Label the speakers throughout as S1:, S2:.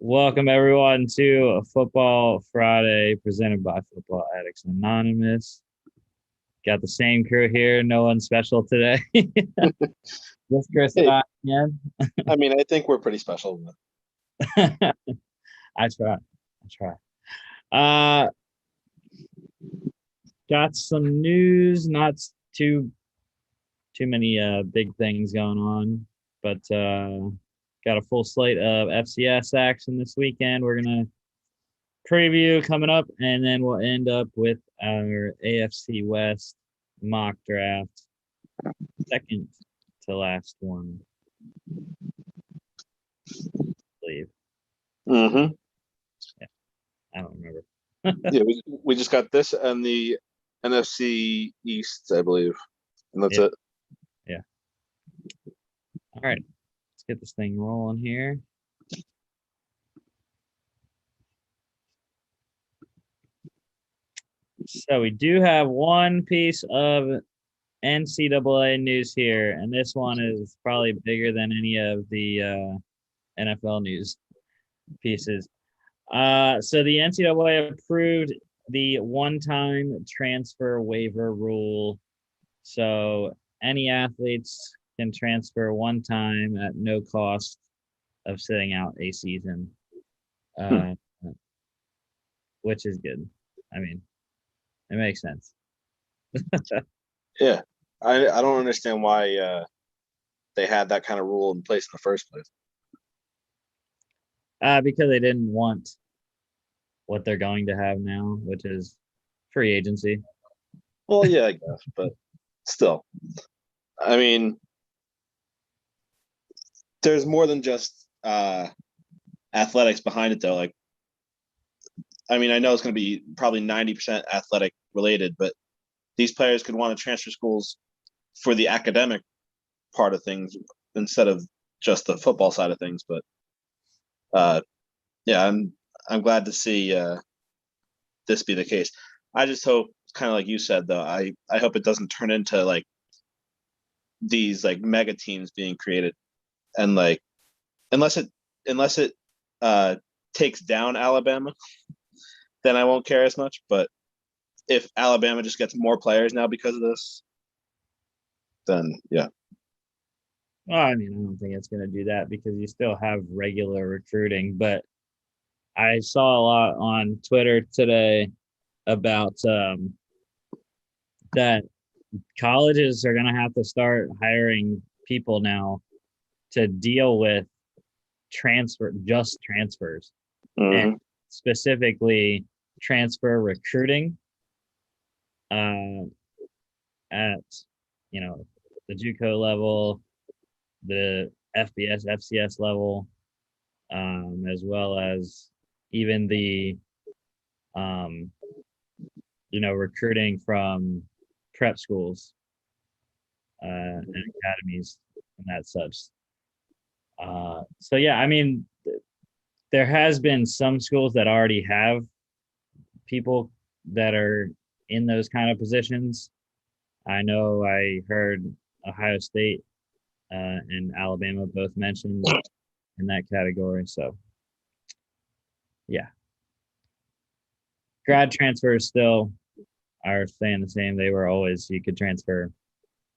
S1: Welcome everyone to Football Friday presented by Football Addicts Anonymous. Got the same crew here, no one special today. Just Chris and
S2: Hey,
S1: I again.
S2: I think we're pretty special.
S1: I try. I try. Uh got some news, not too many big things going on, but got a full slate of FCS action this weekend. We're gonna preview coming up, and then we'll end up with our AFC West mock draft, second to last one, I believe.
S2: Mm-hmm.
S1: Yeah, I don't remember.
S2: Yeah, we just got this and the NFC East, I believe, and that's
S1: Yeah,
S2: it.
S1: yeah. All right, let's get this thing rolling here. So we do have one piece of NCAA news here, and this one is probably bigger than any of the NFL news pieces. So the NCAA approved the one-time transfer waiver rule. So any athletes can transfer one time at no cost of sitting out a season,
S2: Hmm.
S1: uh, which is good. I mean, it makes sense.
S2: Yeah, I don't understand why they had that kind of rule in place in the first place.
S1: Because they didn't want what they're going to have now, which is free agency.
S2: Well, yeah, I guess, but still, I mean, there's more than just athletics behind it, though. Like, I know it's going to be probably 90% athletic related, but these players could want to transfer schools for the academic part of things instead of just the football side of things. But uh, yeah, I'm glad to see this be the case. I just hope, kind of like you said, though, I hope it doesn't turn into like these like mega teams being created, and like unless it unless it uh, takes down Alabama, then I won't care as much. But if Alabama just gets more players now because of this, then yeah.
S1: Well, I mean, I don't think it's going to do that because you still have regular recruiting. But I saw a lot on Twitter today about that colleges are going to have to start hiring people now to deal with just transfers, and
S2: Mm-hmm.
S1: specifically transfer recruiting uh, at the JUCO level, the FBS, FCS level, as well as even the um, recruiting from prep schools and academies and that such. So yeah, I mean, there has been some schools that already have people that are in those kind of positions. I know I heard Ohio State and Alabama both mentioned in that category. So yeah, grad transfers still are staying the same. They were always you could transfer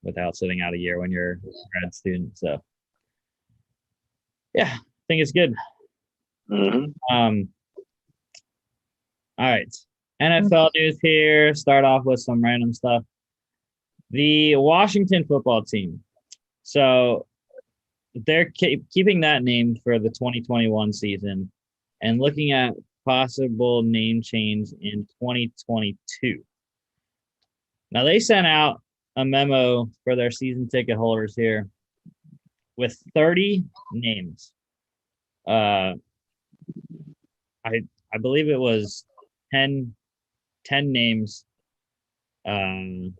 S1: without sitting out a year when you're a grad student. So yeah, I think it's good.
S2: Mm-hmm.
S1: Um, all right. NFL news here. Start off with some random stuff. The Washington football team. So they're keeping that name for the 2021 season and looking at possible name change in 2022. Now they sent out a memo for their season ticket holders here with 30 names. Uh, I believe it was 10, 10 names, um,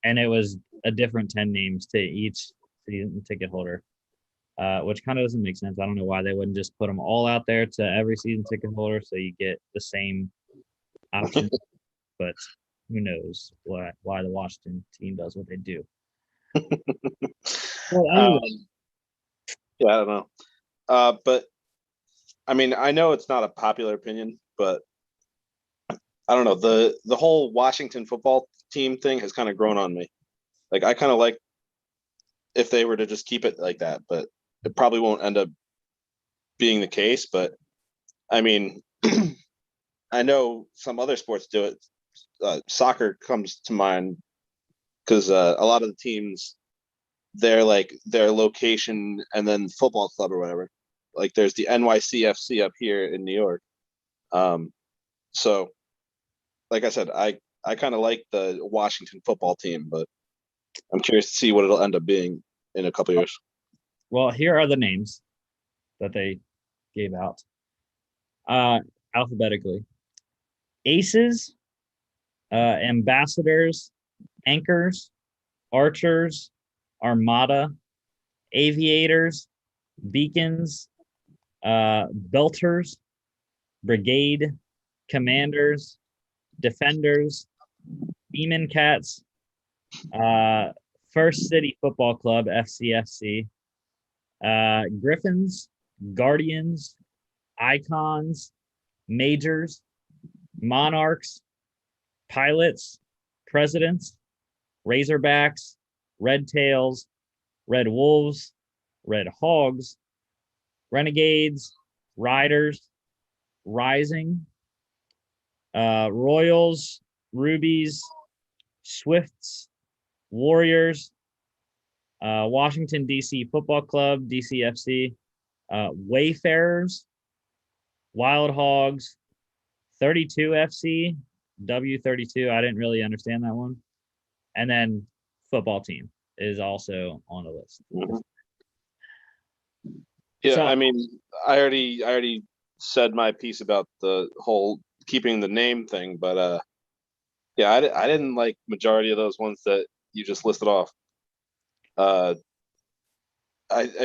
S1: and it was a different 10 names to each season ticket holder, which kind of doesn't make sense. I don't know why they wouldn't just put them all out there to every season ticket holder so you get the same option. But who knows why the Washington team does what they do. Well,
S2: um,
S1: anyway,
S2: yeah, I don't know. But I mean, I know it's not a popular opinion, but I don't know. The whole Washington football team thing has kind of grown on me. Like I kind of like if they were to just keep it like that, but it probably won't end up being the case. But I mean, I know some other sports do it. Soccer comes to mind because a lot of the teams, they're like their location and then football club or whatever. Like there's the NYCFC up here in New York. So like I said, I kind of like the Washington football team, but I'm curious to see what it'll end up being in a couple years.
S1: Well, here are the names that they gave out alphabetically: aces, ambassadors, anchors, archers, armada, aviators, beacons, belters, brigade, commanders, defenders, demon cats, First City Football Club, FCFC, griffins, guardians, icons, majors, monarchs, pilots, presidents, razorbacks, red tails, red wolves, red hogs, renegades, riders, rising, royals, rubies, swifts, warriors, Washington D.C. Football Club, DCFC, wayfarers, wild hogs, 32 FC, W32. I didn't really understand that one. And then football team is also on the list.
S2: Mm-hmm. Yeah,
S1: So,
S2: I mean, I already said my piece about the whole keeping the name thing, but yeah, I didn't like majority of those ones that you just listed off. I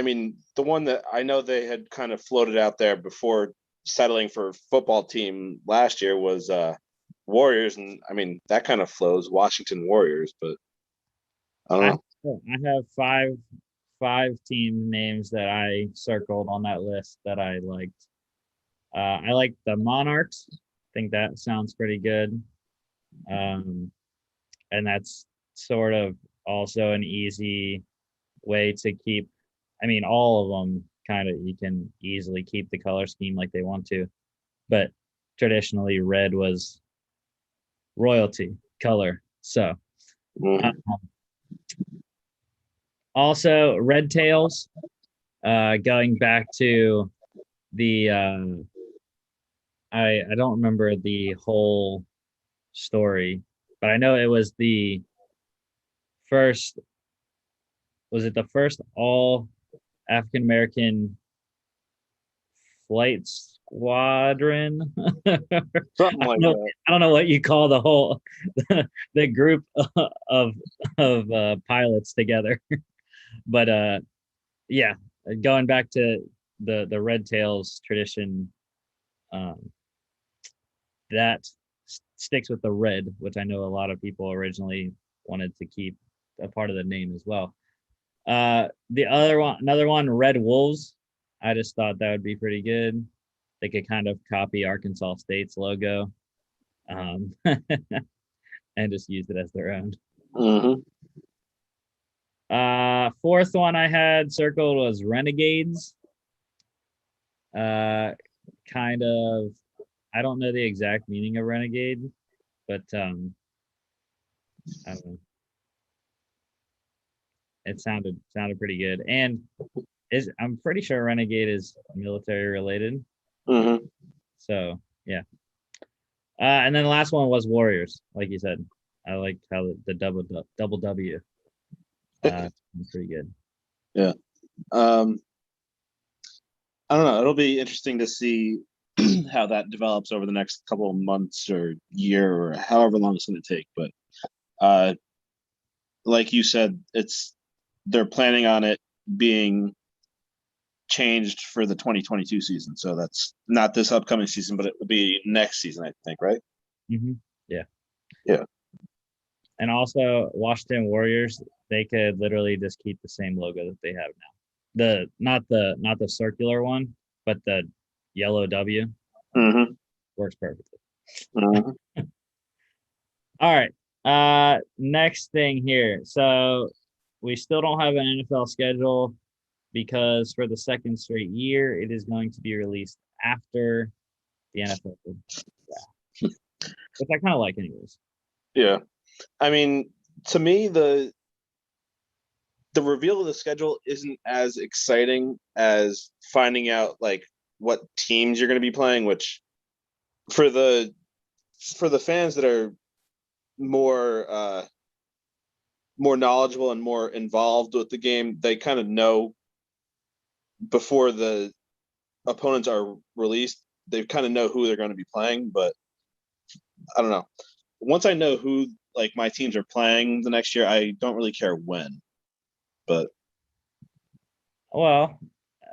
S2: mean, the one that I know they had kind of floated out there before settling for football team last year was Warriors, and I mean that kind of flows, Washington Warriors, but I don't know.
S1: I have five team names that I circled on that list that I liked. I like the Monarchs. I think that sounds pretty good. And that's sort of also an easy way to keep. I mean, all of them kind of you can easily keep the color scheme like they want to, but traditionally red was royalty color. So also red tails, going back to the I don't remember the whole story, but I know it was the first. Was it the first all African American flight squadron?
S2: Something like that.
S1: I don't know what you call the whole the group of pilots together, but yeah, going back to the red tails tradition, that sticks with the red, which I know a lot of people originally wanted to keep a part of the name as well. The other one, another one, Red Wolves. I just thought that would be pretty good. They could kind of copy Arkansas State's logo, and just use it as their own.
S2: Mm-hmm.
S1: Fourth one I had circled was Renegades. Kind of, I don't know the exact meaning of renegade, but I don't know. It sounded pretty good, and I'm pretty sure renegade is military related.
S2: Mm-hmm.
S1: So yeah. And then the last one was Warriors, like you said. I liked how the double W. Pretty good.
S2: Yeah. I don't know. It'll be interesting to see how that develops over the next couple of months or year or however long it's going to take. But like you said, they're planning on it being changed for the 2022 season. So that's not this upcoming season, but it will be next season, I think, right?
S1: Mm-hmm. Yeah.
S2: Yeah.
S1: And also Washington Warriors, they could literally just keep the same logo that they have now. Not the circular one, but the yellow W.
S2: Mm-hmm.
S1: Works perfectly.
S2: Mm-hmm.
S1: All right. Next thing here. So we still don't have an NFL schedule because for the second straight year, it is going to be released after the NFL draft, which I kind of like, anyways.
S2: Yeah. I mean, to me, the reveal of the schedule isn't as exciting as finding out like what teams you're going to be playing, which for the fans that are more more knowledgeable and more involved with the game, they kind of know before the opponents are released, they kind of know who they're going to be playing. But I don't know. Once I know who like my teams are playing the next year, I don't really care when. But
S1: Well,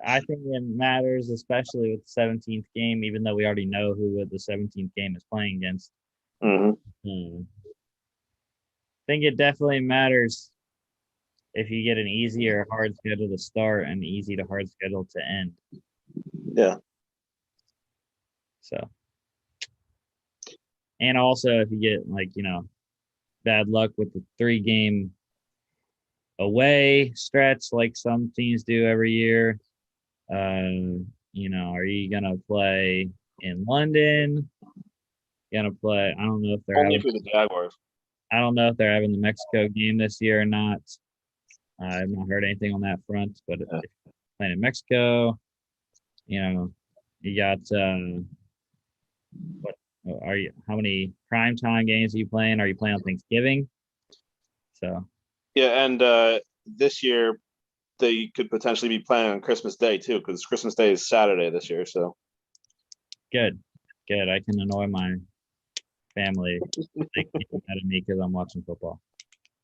S1: I think it matters, especially with the 17th game, even though we already know who the 17th game is playing against.
S2: mm-hmm.
S1: I think it definitely matters if you get an easy or hard schedule to start and easy to hard schedule to end.
S2: Yeah.
S1: So, and also if you get bad luck with the 3-game away stretch like some teams do every year, are you gonna play in London? Gonna play? I don't know if they're
S2: Only
S1: having.
S2: for the Jaguars.
S1: I don't know if they're having the Mexico game this year or not. I've not heard anything on that front, but if you're playing in Mexico, you got what are you? How many primetime games are you playing? Are you playing on Thanksgiving? So
S2: Yeah, and this year they could potentially be playing on Christmas Day too, because Christmas Day is Saturday this year. So
S1: good. I can annoy my family. They keep mad at me because I'm watching football.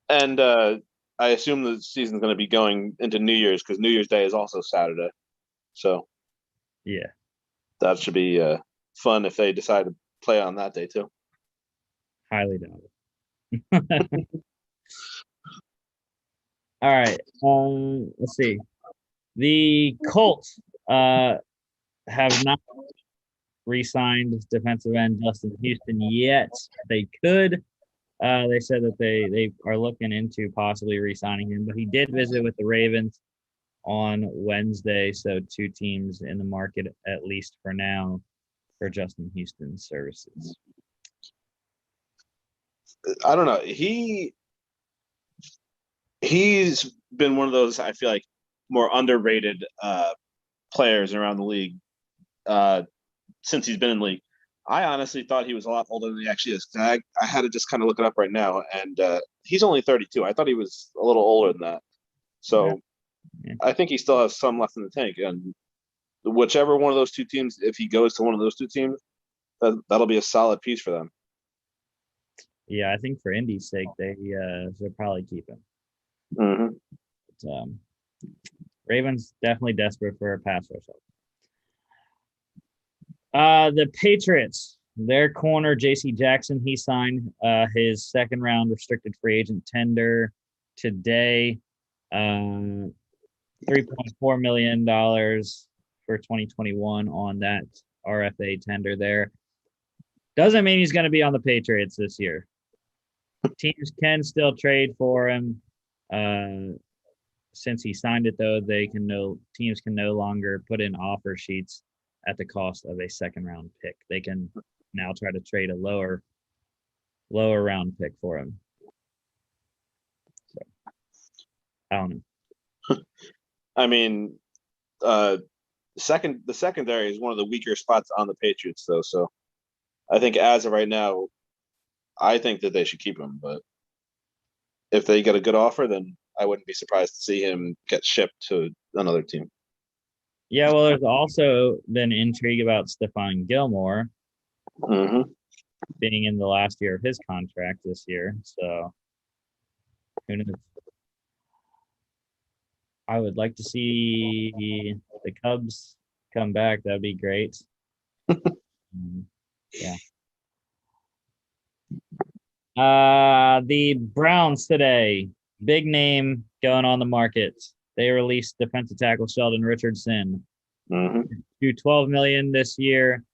S2: And I assume the season's going to be going into New Year's because New Year's Day is also Saturday. So
S1: yeah,
S2: that should be fun if they decide to play on that day too.
S1: Highly doubt it. All right. Let's see. The Colts have not re-signed defensive end Justin Houston yet. They could. They said that they are looking into possibly re-signing him, but he did visit with the Ravens on Wednesday. So 2 teams in the market, at least for now, for Justin Houston's services.
S2: I don't know. He's been one of those, I feel like, more underrated players around the league since he's been in the league. I honestly thought he was a lot older than he actually is. I had to just kind of look it up right now, and he's only 32. I thought he was a little older than that. So
S1: Yeah.
S2: I think he still has some left in the tank. And whichever one of those 2 teams, if he goes to one of those 2 teams, that'll be a solid piece for them.
S1: Yeah, I think for Indy's sake, they should probably keep him.
S2: Mm-hmm.
S1: But, Ravens definitely desperate for a pass rush. The Patriots, their corner J.C. Jackson, he signed his 2nd-round restricted free agent tender today. $3.4 million for 2021 on that RFA tender there. Doesn't mean he's going to be on the Patriots this year. Teams can still trade for him. Since he signed it, though, teams can no longer put in offer sheets at the cost of a 2nd-round pick. They can now try to trade a lower round pick for him. So, I don't know.
S2: I mean, the secondary is one of the weaker spots on the Patriots, though. So I think as of right now, I think that they should keep him. But if they get a good offer, then I wouldn't be surprised to see him get shipped to another team.
S1: Yeah, well, there's also been intrigue about Stephon Gilmore being in the last year of his contract this year. So who knows? I would like to see the Cubs come back. That'd be great. Yeah. The Browns today, big name going on the market. They released defensive tackle Sheldon Richardson. do 12 million this year.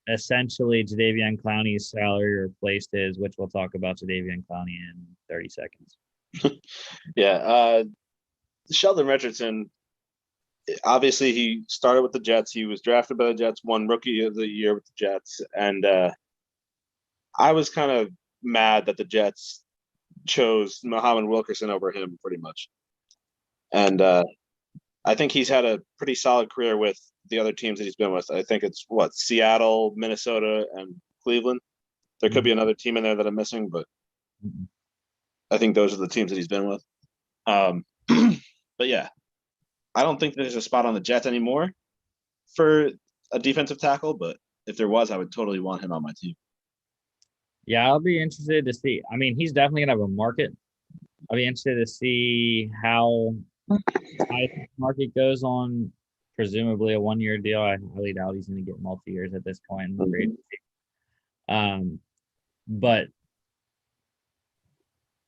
S1: Essentially, Jadeveon Clowney's salary replaced his, which we'll talk about Jadeveon Clowney in 30 seconds.
S2: Yeah, Sheldon Richardson. Obviously, he started with the Jets. He was drafted by the Jets, won Rookie of the Year with the Jets, and I was kind of mad that the Jets chose Muhammad Wilkerson over him, pretty much. And I think he's had a pretty solid career with the other teams that he's been with. I think it's Seattle, Minnesota, and Cleveland. There could be another team in there that I'm missing, but I think those are the teams that he's been with. But yeah, I don't think there's a spot on the Jets anymore for a defensive tackle, but if there was, I would totally want him on my team.
S1: Yeah, I'll be interested to see. I mean, he's definitely gonna have a market. I'll be interested to see how high the market goes on presumably a 1-year deal. I highly doubt he's gonna get multi-years at this point in the free agency. But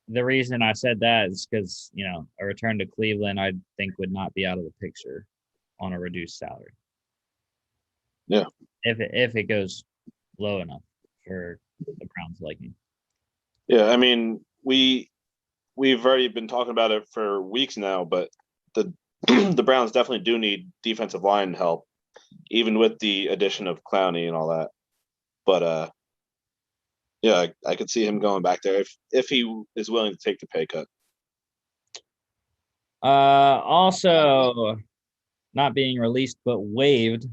S1: the reason I said that is because, a return to Cleveland, I think, would not be out of the picture on a reduced salary.
S2: Yeah.
S1: If it goes low enough for the Browns' liking.
S2: Yeah, I mean, we've already been talking about it for weeks now, but the the Browns definitely do need defensive line help, even with the addition of Clowney and all that. But yeah, I could see him going back there if he is willing to take the pay cut.
S1: Also, not being released but waived.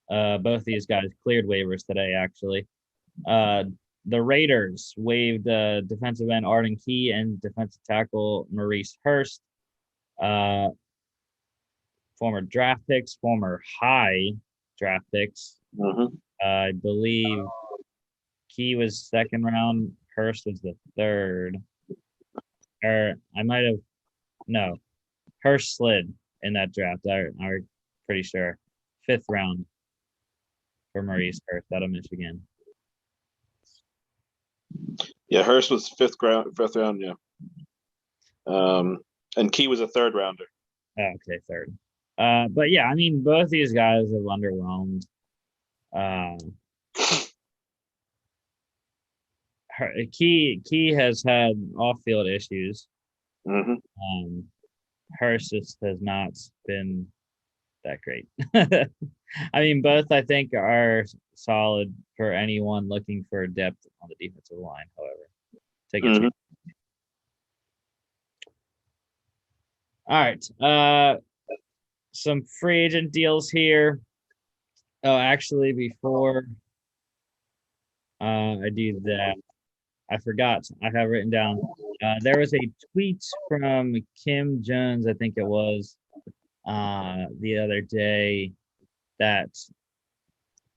S1: Both these guys cleared waivers today, actually. The Raiders waived defensive end Arden Key and defensive tackle Maurice Hurst. Former draft picks, former high draft picks.
S2: Mm-hmm.
S1: I believe Key was second round. Hurst was the third. Or I might have no. Hurst slid in that draft. I'm pretty sure. 5th round for Maurice Hurst out of Michigan.
S2: Yeah, Hurst was 5th round. Yeah. And Key was a 3rd rounder.
S1: Oh, okay, 3rd. But yeah, I mean, both these guys have underwhelmed. Key has had off-field issues.
S2: Mm-hmm.
S1: Hurst just has not been that great. I mean, both I think are solid for anyone looking for depth on the defensive line. However, take a chance. All right. Some free agent deals here. Oh, actually, before I do that, I forgot. I have written down. There was a tweet from Kim Jones, I think it was, the other day that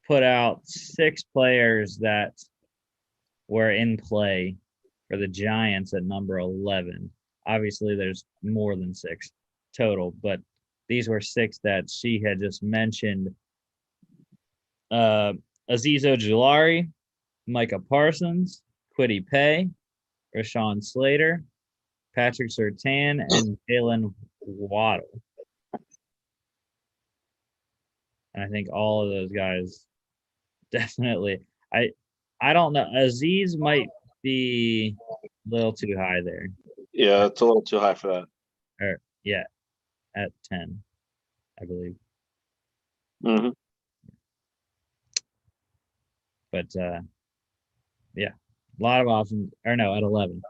S1: put out 6 players that were in play for the Giants at number 11. Obviously, there's more than 6 total, but these were 6 that she had just mentioned. Azeez Ojulari, Micah Parsons, Kwity Paye, Rashawn Slater, Patrick Surtain, and Jalen Waddle. And I think all of those guys definitely. I don't know. Azeez might be a little too high there.
S2: Yeah, it's a little too high for that.
S1: Or yeah, at 10, I believe.
S2: Mm-hmm.
S1: But yeah, a lot of options. Or no, at 11.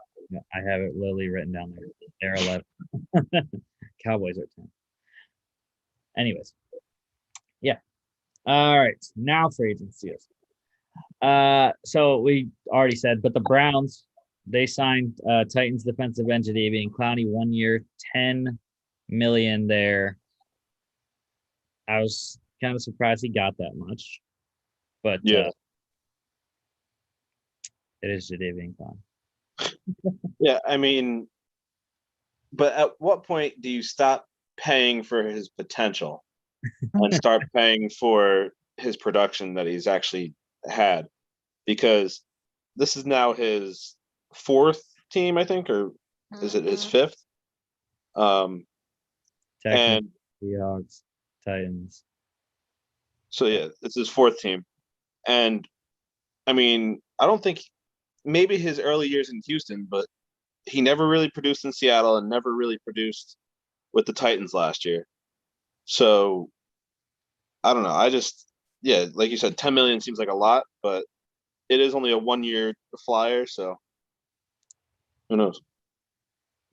S1: I have it literally written down there. They're 11. Cowboys are 10. Anyways, yeah. All right, now for agencies. So we already said, but the Browns, they signed Titans defensive end Jadeveon Clowney 1 year, $10 million there. I was kind of surprised he got that much, but
S2: yeah,
S1: it is Jadeveon Clowney.
S2: Yeah, I mean, but at what point do you stop paying for his potential and start paying for his production that he's actually had? Because this is now his 4th team, I think, or is it his 5th?
S1: Technically, Seahawks, Titans,
S2: So yeah, it's his fourth team. And I mean, I don't think maybe his early years in Houston, but he never really produced in Seattle and never really produced with the Titans last year. So I don't know. Yeah, like you said, 10 million seems like a lot, but it is only a 1 year flyer, so who knows?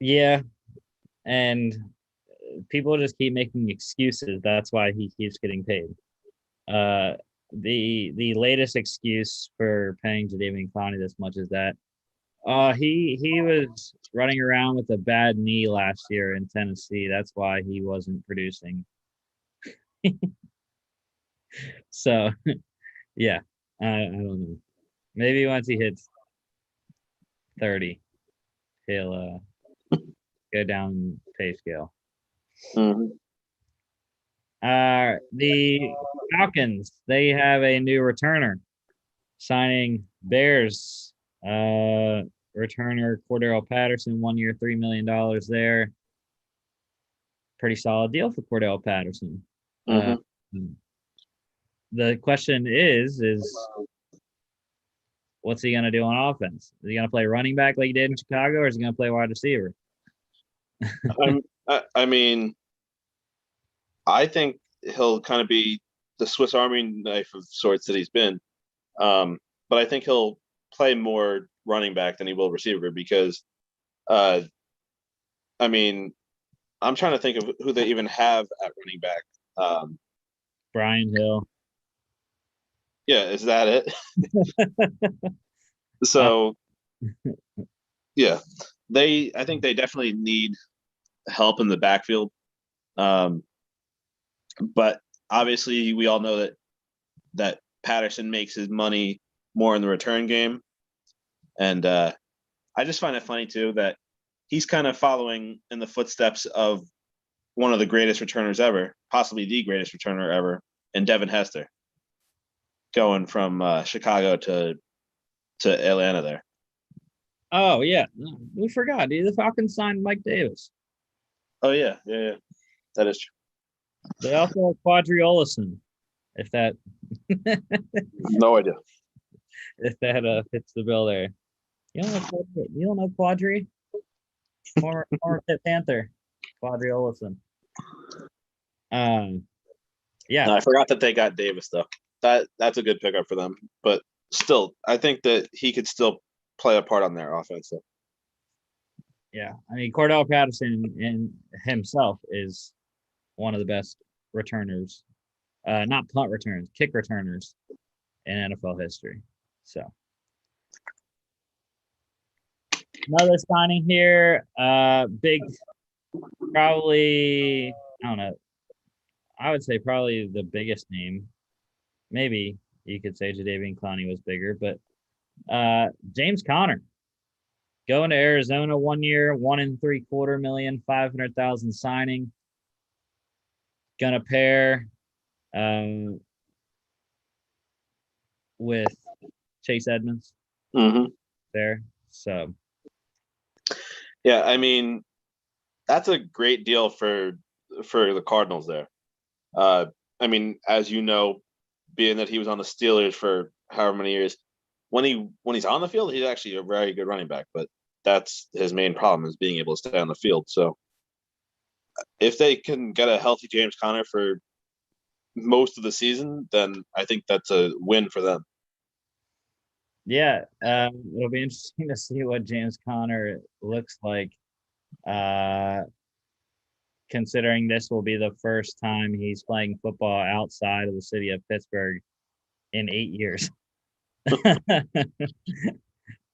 S1: Yeah, and people just keep making excuses. That's why he keeps getting paid. Uh, the latest excuse for paying Jadeveon Clowney this much is that he was running around with a bad knee last year in Tennessee. That's why he wasn't producing. So yeah, I don't know. Maybe once he hits 30, he'll go down pay scale.
S2: Mhm.
S1: The Falcons, they have a new returner signing Bears returner Cordero Patterson, 1 year, $3 million there. Pretty solid deal for Cordell Patterson. Uh,
S2: Mhm.
S1: the question is what's he gonna do on offense? Is he gonna play running back like he did in Chicago, or is he gonna play wide receiver?
S2: I mean, I think he'll kind of be the Swiss Army knife of sorts that he's been. But I think he'll play more running back than he will receiver because, uh, I mean, I'm trying to think of who they even have at running back. Um,
S1: Brian Hill.
S2: yeah, is that it?
S1: Uh,
S2: So yeah, I think they definitely need help in the backfield. Um, but obviously, we all know that Patterson makes his money more in the return game, and I just find it funny too that he's kind of following in the footsteps of one of the greatest returners ever, possibly the greatest returner ever, and Devin Hester, going from Chicago to Atlanta there.
S1: oh yeah, we forgot. Dude, the Falcons signed Mike Davis.
S2: Oh yeah, that is true.
S1: They also have Quadri Olison, if that
S2: No idea.
S1: fits the bill there. You don't know Quadri? Former Pitt Panther, Quadri Olison. Yeah,
S2: No, I forgot that they got Davis though. That's a good pickup for them, but still, I think that he could still play a part on their offense. Though.
S1: yeah. I mean, Cordell Patterson in himself is one of the best returners, not punt returners, kick returners in NFL history. So another signing here, big, probably I don't know. I would say probably the biggest name. Maybe you could say Jadeveon Clowney was bigger, but James Conner going to Arizona 1 year, 1.75 million, 500,000 signing. Gonna pair with Chase Edmonds
S2: Mm-hmm.
S1: there. So
S2: Yeah, I mean that's a great deal for the Cardinals there. Uh, I mean, as you know, being that he was on the Steelers for however many years, when he's on the field, he's actually a very good running back. But that's his main problem is being able to stay on the field. So if they can get a healthy James Conner for most of the season, then I think that's a win for them.
S1: yeah, it'll be interesting to see what James Conner looks like. Uh, Considering this will be the first time he's playing football outside of the city of Pittsburgh in 8 years,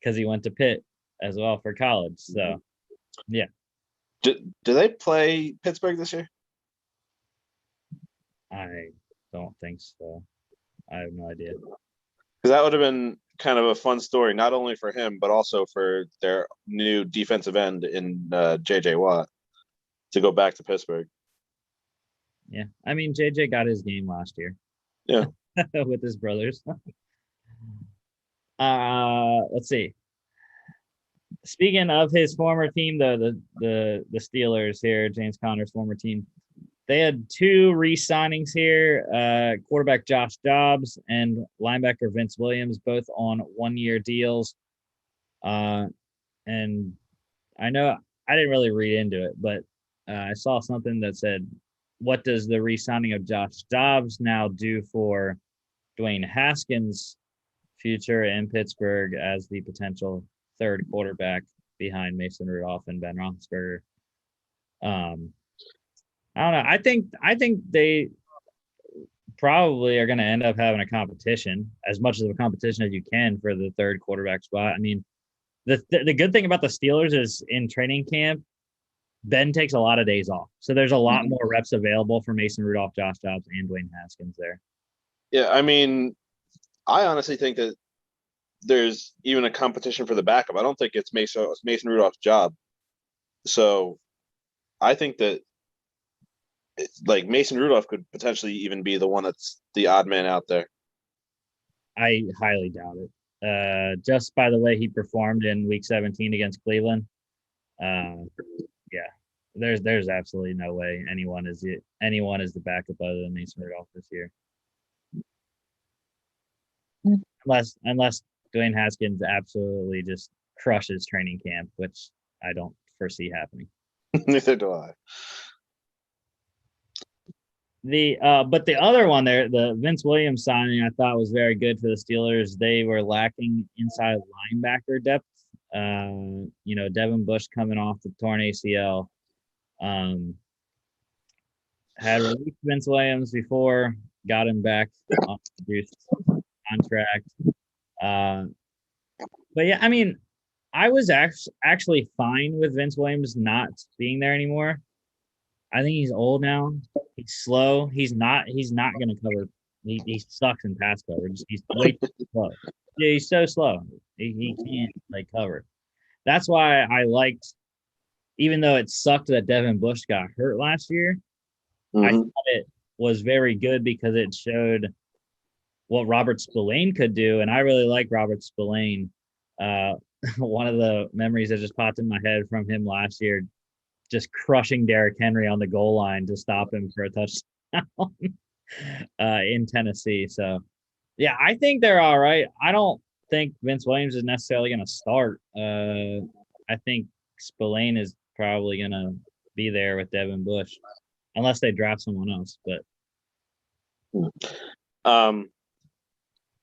S1: because he went to Pitt as well for college. So yeah,
S2: Do they play Pittsburgh this year?
S1: I don't think so. I have no idea.
S2: Because that would have been kind of a fun story, not only for him but also for their new defensive end in J.J. Watt to go back to Pittsburgh.
S1: Yeah, I mean JJ got his game last year
S2: Yeah.
S1: with his brothers. Let's see. Speaking of his former team, the Steelers here, James Conner's former team. They had two re-signings here, quarterback Josh Dobbs and linebacker Vince Williams, both on one-year deals. And I know I didn't really read into it, but I saw something that said, what does the re-signing of Josh Dobbs now do for Dwayne Haskins' future in Pittsburgh as the potential third quarterback behind Mason Rudolph and Ben Roethlisberger? I don't know. I think they probably are going to end up having a competition, as much of a competition as you can for the third quarterback spot. I mean, the good thing about the Steelers is in training camp, Ben takes a lot of days off, so there's a lot more reps available for Mason Rudolph, Josh Dobbs, and Dwayne Haskins there.
S2: Yeah, I mean, I honestly think that there's even a competition for the backup. I don't think it's Mason Rudolph's job. So I think that like Mason Rudolph could potentially even be the one that's the odd man out there.
S1: I highly doubt it. Just by the way he performed in Week 17 against Cleveland, yeah, there's absolutely no way anyone is the backup other than Mason Rudolph this year, unless Dwayne Haskins absolutely just crushes training camp, which I don't foresee happening.
S2: Neither do I.
S1: But the other one there, the Vince Williams signing, I thought was very good for the Steelers. They were lacking inside linebacker depth. Devin Bush coming off the torn ACL, had released Vince Williams before, got him back on reduced contract. But yeah, I mean, I was actually fine with Vince Williams not being there anymore. I think he's old now. He's slow. He's not going to cover. He sucks in pass coverage. He's way too slow. Yeah, he's so slow. He can't cover. That's why I liked, even though it sucked that Devin Bush got hurt last year, I thought it was very good because it showed what Robert Spillane could do. And I really like Robert Spillane. One of the memories that just popped in my head from him last year, just crushing Derrick Henry on the goal line to stop him for a touchdown in Tennessee. So, yeah, I think they're all right. I don't think Vince Williams is necessarily going to start. I think Spillane is probably going to be there with Devin Bush, unless they draft someone else.
S2: But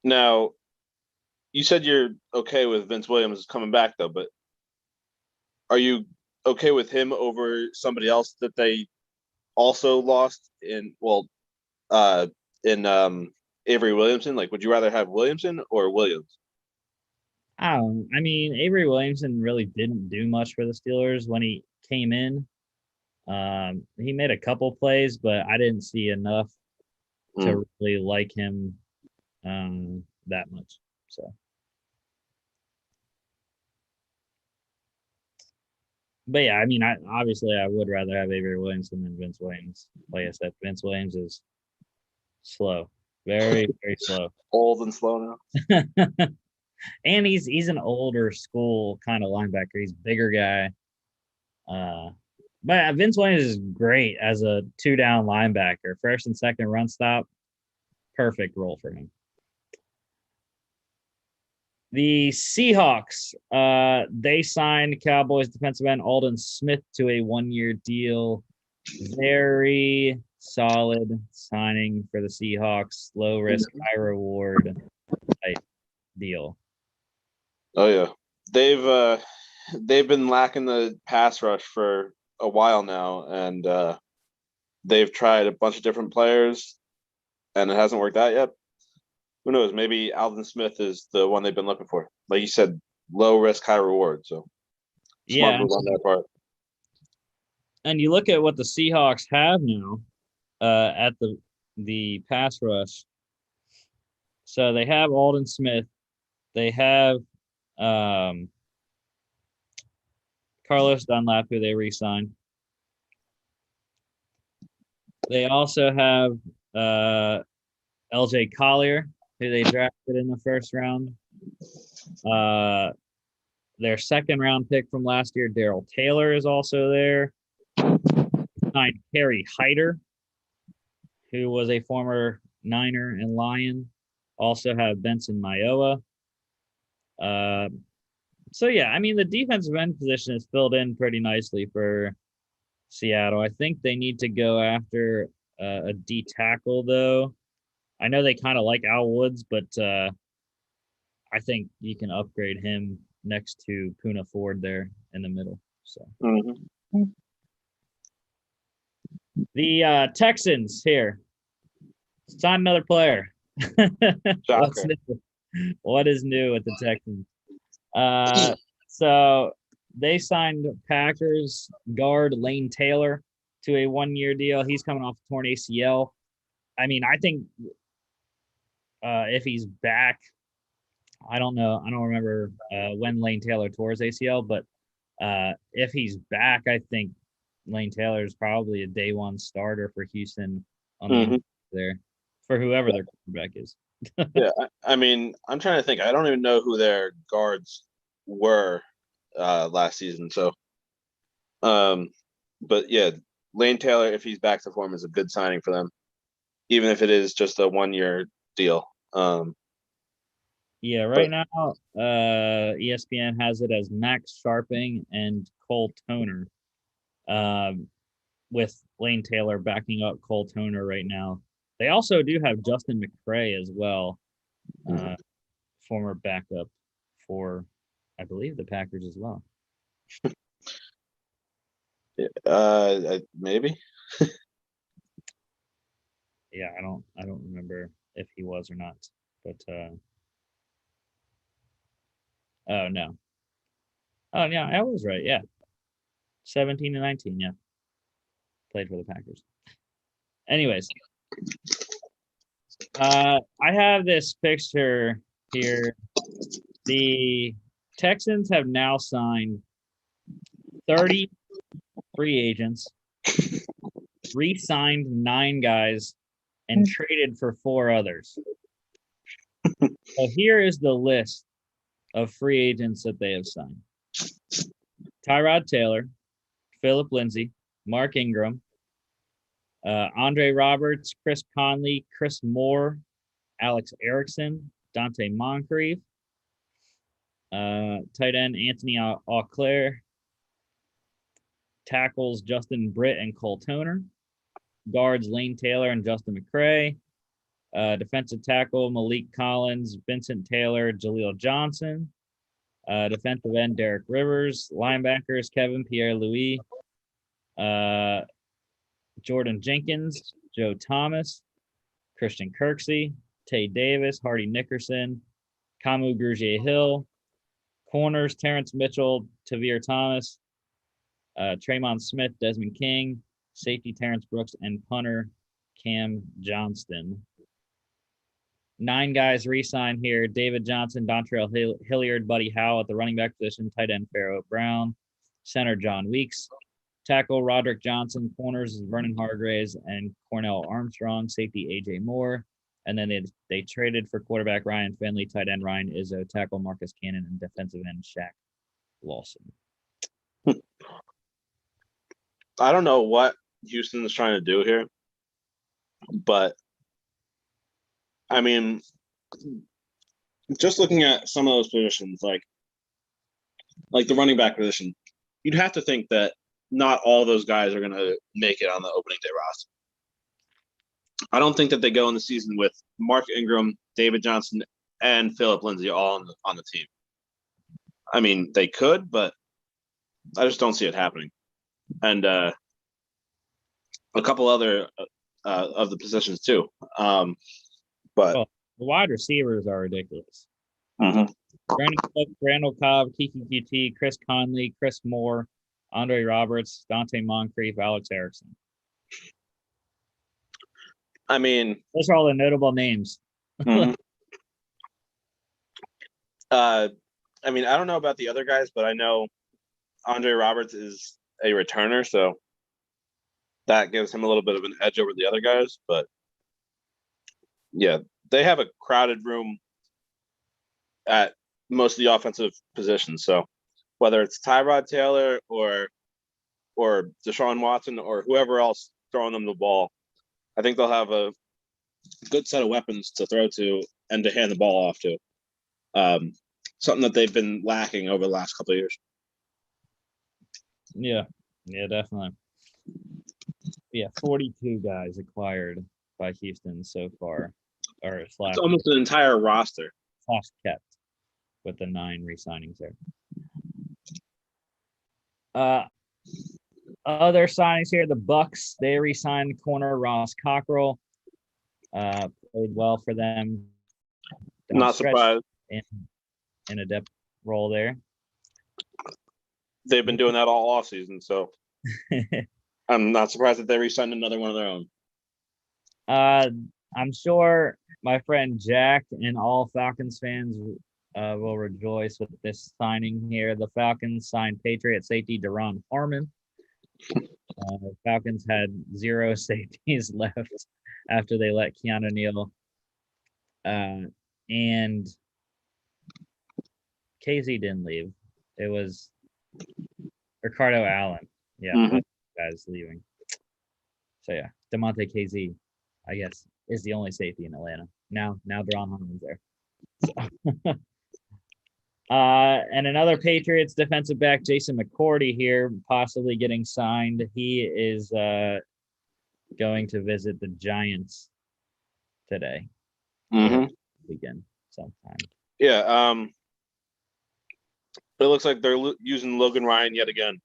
S2: now, you said you're okay with Vince Williams coming back, though. But are you okay with him over somebody else that they also lost in Avery Williamson? Like, would you rather have Williamson or Williams?
S1: I mean, Avery Williamson really didn't do much for the Steelers when he came in. He made a couple plays, but I didn't see enough to really like him that much. So, but yeah, I mean, I would rather have Avery Williamson than Vince Williams. Like I said, Vince Williams is slow, very, very slow.
S2: Old and slow now.
S1: And he's an older school kind of linebacker. He's a bigger guy. But Vince Williams is great as a 2-down linebacker. First and second run stop, perfect role for him. The Seahawks, they signed Cowboys defensive end Aldon Smith to a 1-year deal. Very solid signing for the Seahawks. Low risk, high reward type deal.
S2: Oh yeah, they've been lacking the pass rush for a while now, and they've tried a bunch of different players, and it hasn't worked out yet. Who knows? Maybe Aldon Smith is the one they've been looking for. Like you said, low risk, high reward. So smart move on that part.
S1: And you look at what the Seahawks have now at the pass rush. So they have Aldon Smith. They have Carlos Dunlap, who they re-signed. They also have LJ Collier, who they drafted in the first round. Their second round pick from last year, Darrell Taylor, is also there. Signed Kerry Hyder who was a former Niner and Lion. Also have Benson Mayowa. So yeah, I mean the defensive end position is filled in pretty nicely for Seattle. I think they need to go after a D tackle though. I know they kind of like Al Woods, but I think you can upgrade him next to Puna Ford there in the middle. So the Texans here sign another player. What's new? What is new with the Texans? So they signed Packers guard Lane Taylor to a 1-year deal. He's coming off a torn ACL. I mean, I think if he's back, I don't know. I don't remember when Lane Taylor tore his ACL, but if he's back, I think Lane Taylor is probably a day one starter for Houston on the there for whoever their quarterback is.
S2: Yeah, I mean, I'm trying to think. I don't even know who their guards were last season. So, but yeah, Lane Taylor, if he's back to form, is a good signing for them, even if it is just a 1-year deal.
S1: Yeah, right now, ESPN has it as Max Sharping and Cole Toner, with Lane Taylor backing up Cole Toner right now. They also do have Justin McCray as well, former backup for, I believe, the Packers as well.
S2: Maybe.
S1: Yeah, I don't remember if he was or not, but oh no. Oh yeah, I was right. Yeah. 17 to 19, yeah. Played for the Packers. Anyways, I have this picture here. The Texans have now signed 30 free agents, re-signed 9 guys, and traded for 4 others. So here is the list of free agents that they have signed. Tyrod Taylor, Philip Lindsay, Mark Ingram, Andre Roberts, Chris Conley, Chris Moore, Alex Erickson, Dante Moncrief, tight end Anthony Auclair, tackles Justin Britt and Cole Toner, guards Lane Taylor and Justin McCray, defensive tackle Malik Collins, Vincent Taylor, Jaleel Johnson, defensive end Derek Rivers, linebackers Kevin Pierre-Louis, Jordan Jenkins, Joe Thomas, Christian Kirksey, Tay Davis, Hardy Nickerson, Kamu Grugier-Hill, corners Terrence Mitchell, Tavir Thomas, Tremont Smith, Desmond King, safety Terrence Brooks, and punter Cam Johnston. 9 guys re-signed here: David Johnson, Dontrell Hilliard, Buddy Howell at the running back position, tight end Pharaoh Brown, center John Weeks, tackle Roderick Johnson, corners Vernon Hargraves and Cornell Armstrong, safety AJ Moore, and then they traded for quarterback Ryan Finley, tight end Ryan Izzo, tackle Marcus Cannon, and defensive end Shaq Lawson.
S2: I don't know what Houston is trying to do here, but I mean, just looking at some of those positions, like the running back position, you'd have to think that not all those guys are going to make it on the opening day roster. I don't think that they go in the season with Mark Ingram, David Johnson, and Philip Lindsay all on the team. I mean, they could, but I just don't see it happening. And a couple other of the positions too. But
S1: the wide receivers are ridiculous.
S2: Mm-hmm.
S1: Brandon Cook, Randall Cobb, Kiki QT, Chris Conley, Chris Moore, Andre Roberts, Dante Moncrief, Alex Erickson.
S2: I mean,
S1: those are all the notable names.
S2: Mm-hmm. I mean, I don't know about the other guys, but I know Andre Roberts is a returner, so that gives him a little bit of an edge over the other guys. But yeah, they have a crowded room at most of the offensive positions. So whether it's Tyrod Taylor or Deshaun Watson or whoever else throwing them the ball, I think they'll have a good set of weapons to throw to and to hand the ball off to. Something that they've been lacking over the last couple of years.
S1: Yeah, definitely. Yeah, 42 guys acquired by Houston so far, or
S2: It's almost an entire roster.
S1: Kept with the 9 re-signings there. Other signings here, the Bucks, they re-signed corner Ross Cockrell. Played well for them.
S2: Not surprised.
S1: In a depth role there.
S2: They've been doing that all offseason, so I'm not surprised that they re-signed another one of their own.
S1: I'm sure my friend Jack and all Falcons fans will rejoice with this signing here. The Falcons signed Patriot safety Deron Harmon. Falcons had 0 safeties left after they let Keanu Neal and KZ didn't leave. It was Ricardo Allen. Yeah, that guy's leaving. So yeah, DeMonte KZ, I guess, is the only safety in Atlanta. Now Deron Harmon's there. So. And another Patriots defensive back, Jason McCourty here, possibly getting signed. He is going to visit the Giants today. Weekend sometime.
S2: Yeah. It looks like they're using Logan Ryan yet again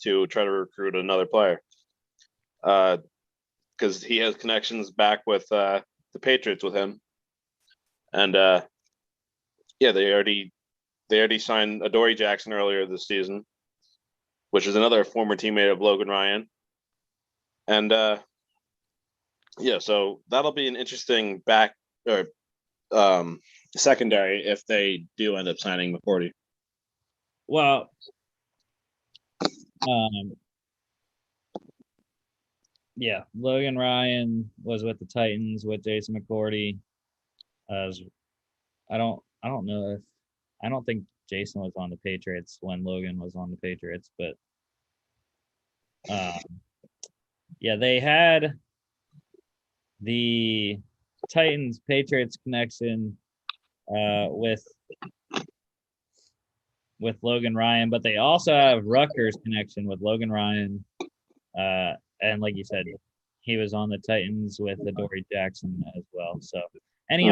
S2: to try to recruit another player. Because he has connections back with the Patriots with him. And yeah, they already signed Adoree Jackson earlier this season, which is another former teammate of Logan Ryan. And yeah, so that'll be an interesting secondary if they do end up signing McCourty.
S1: Well, yeah, Logan Ryan was with the Titans with Jason McCourty. I don't think Jason was on the Patriots when Logan was on the Patriots, but yeah, they had the Titans Patriots connection with Logan Ryan, but they also have Rutgers connection with Logan Ryan. And like you said, he was on the Titans with Adoree Jackson as well. So, and he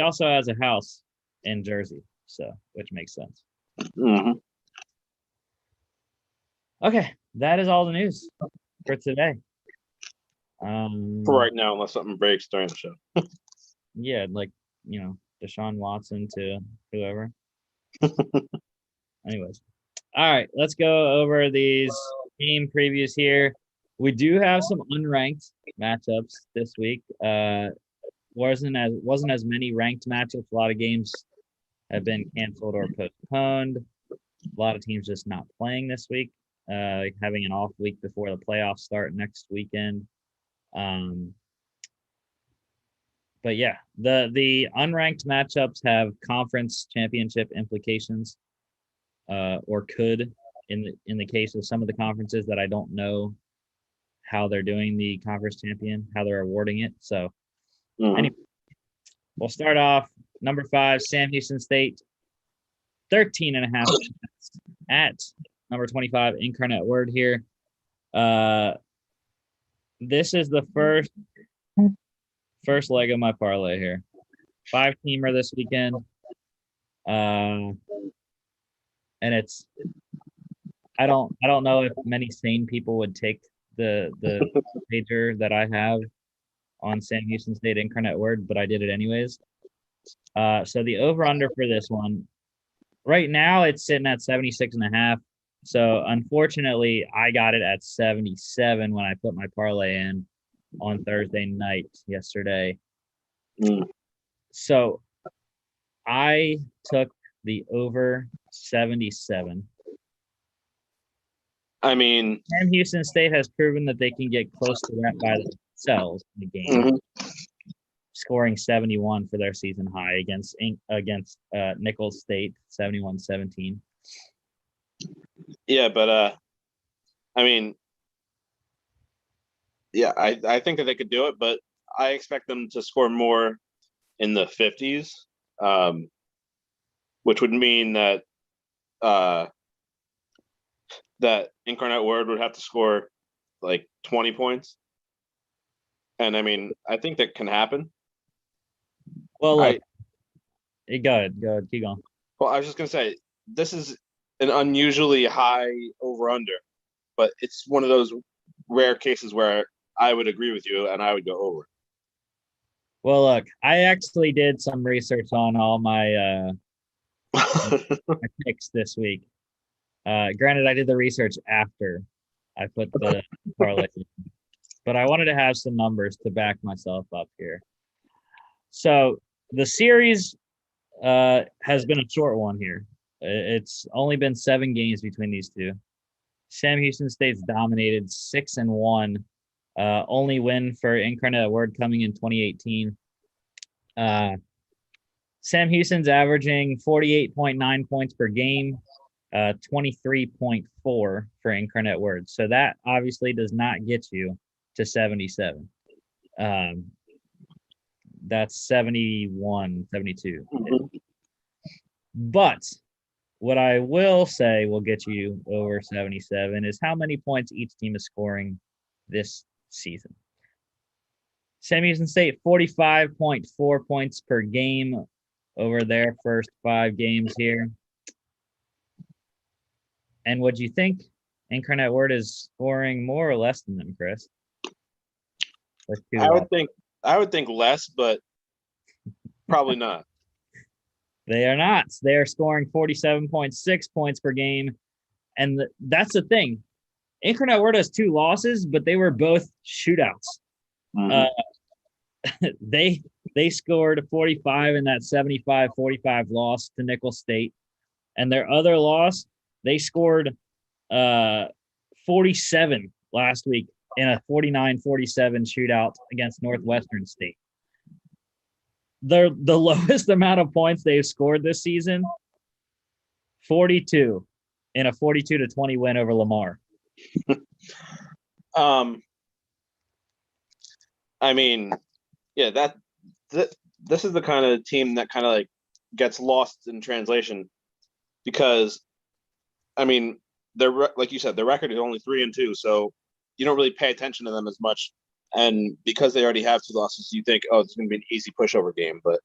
S1: also has a house in Jersey, so which makes sense. Okay, that is all the news for today.
S2: For right now, unless something breaks during the show.
S1: Yeah, like Deshaun Watson to whoever. Anyways, all right, let's go over these game previews here. We do have some unranked matchups this week. Wasn't as many ranked matchups. A lot of games have been canceled or postponed. A lot of teams just not playing this week, having an off week before the playoffs start next weekend. But yeah, the unranked matchups have conference championship implications, or could in the case of some of the conferences that I don't know how they're doing the conference champion, how they're awarding it. So anyway, we'll start off number 5, Sam Houston State, 13.5 at number 25, Incarnate Word here. This is the first leg of my parlay here. 5-teamer this weekend. And it's I don't know if many sane people would take the wager that I have on Sam Houston State Incarnate Word, but I did it anyways. So the over-under for this one, right now it's sitting at 76.5. So unfortunately, I got it at 77 when I put my parlay in on Thursday night yesterday. So I took the over 77.
S2: I mean,
S1: Sam Houston State has proven that they can get close to that by themselves in the game, scoring 71 for their season high against Nichols State, 71-17.
S2: Yeah, but I mean, Yeah, I think that they could do it, but I expect them to score more in the 50s, um, which would mean that uh, that Incarnate Word would have to score like 20 points. And I mean, I think that can happen.
S1: Well, look,
S2: I
S1: go ahead, keep going.
S2: well, I was just gonna say this is an unusually high over under, but it's one of those rare cases where I would agree with you and I would go over.
S1: Well, look, I actually did some research on all my picks this week. Granted, I did the research after I put the parlay, but I wanted to have some numbers to back myself up here. So the series has been a short one here. It's only been 7 games between these two. Sam Houston State's dominated 6-1. Only win for Incarnate Word coming in 2018. Sam Houston's averaging 48.9 points per game, 23.4 for Incarnate Word. So that obviously does not get you to 77. That's 71, 72.
S2: Mhm.
S1: But what I will say will get you over 77 is how many points each team is scoring this season. Sam Houston State, 45.4 points per game over their first 5 games here. And what do you think? Incarnate Word is scoring more or less than them, Chris?
S2: I would think less, but probably not.
S1: They are not. They are scoring 47.6 points per game. And that's the thing. Incarnate Word has 2 losses, but they were both shootouts.
S2: Mhm.
S1: They scored 45 in that 75-45 loss to Nicholls State. And their other loss, they scored 47 last week in a 49-47 shootout against Northwestern State. The lowest amount of points they've scored this season, 42 in a 42-20 win over Lamar.
S2: I mean, yeah, this is the kind of team that kind of like gets lost in translation because, I mean, they're like you said, their record is only 3-2, so you don't really pay attention to them as much. And because they already have 2 losses, you think, oh, it's going to be an easy pushover game. But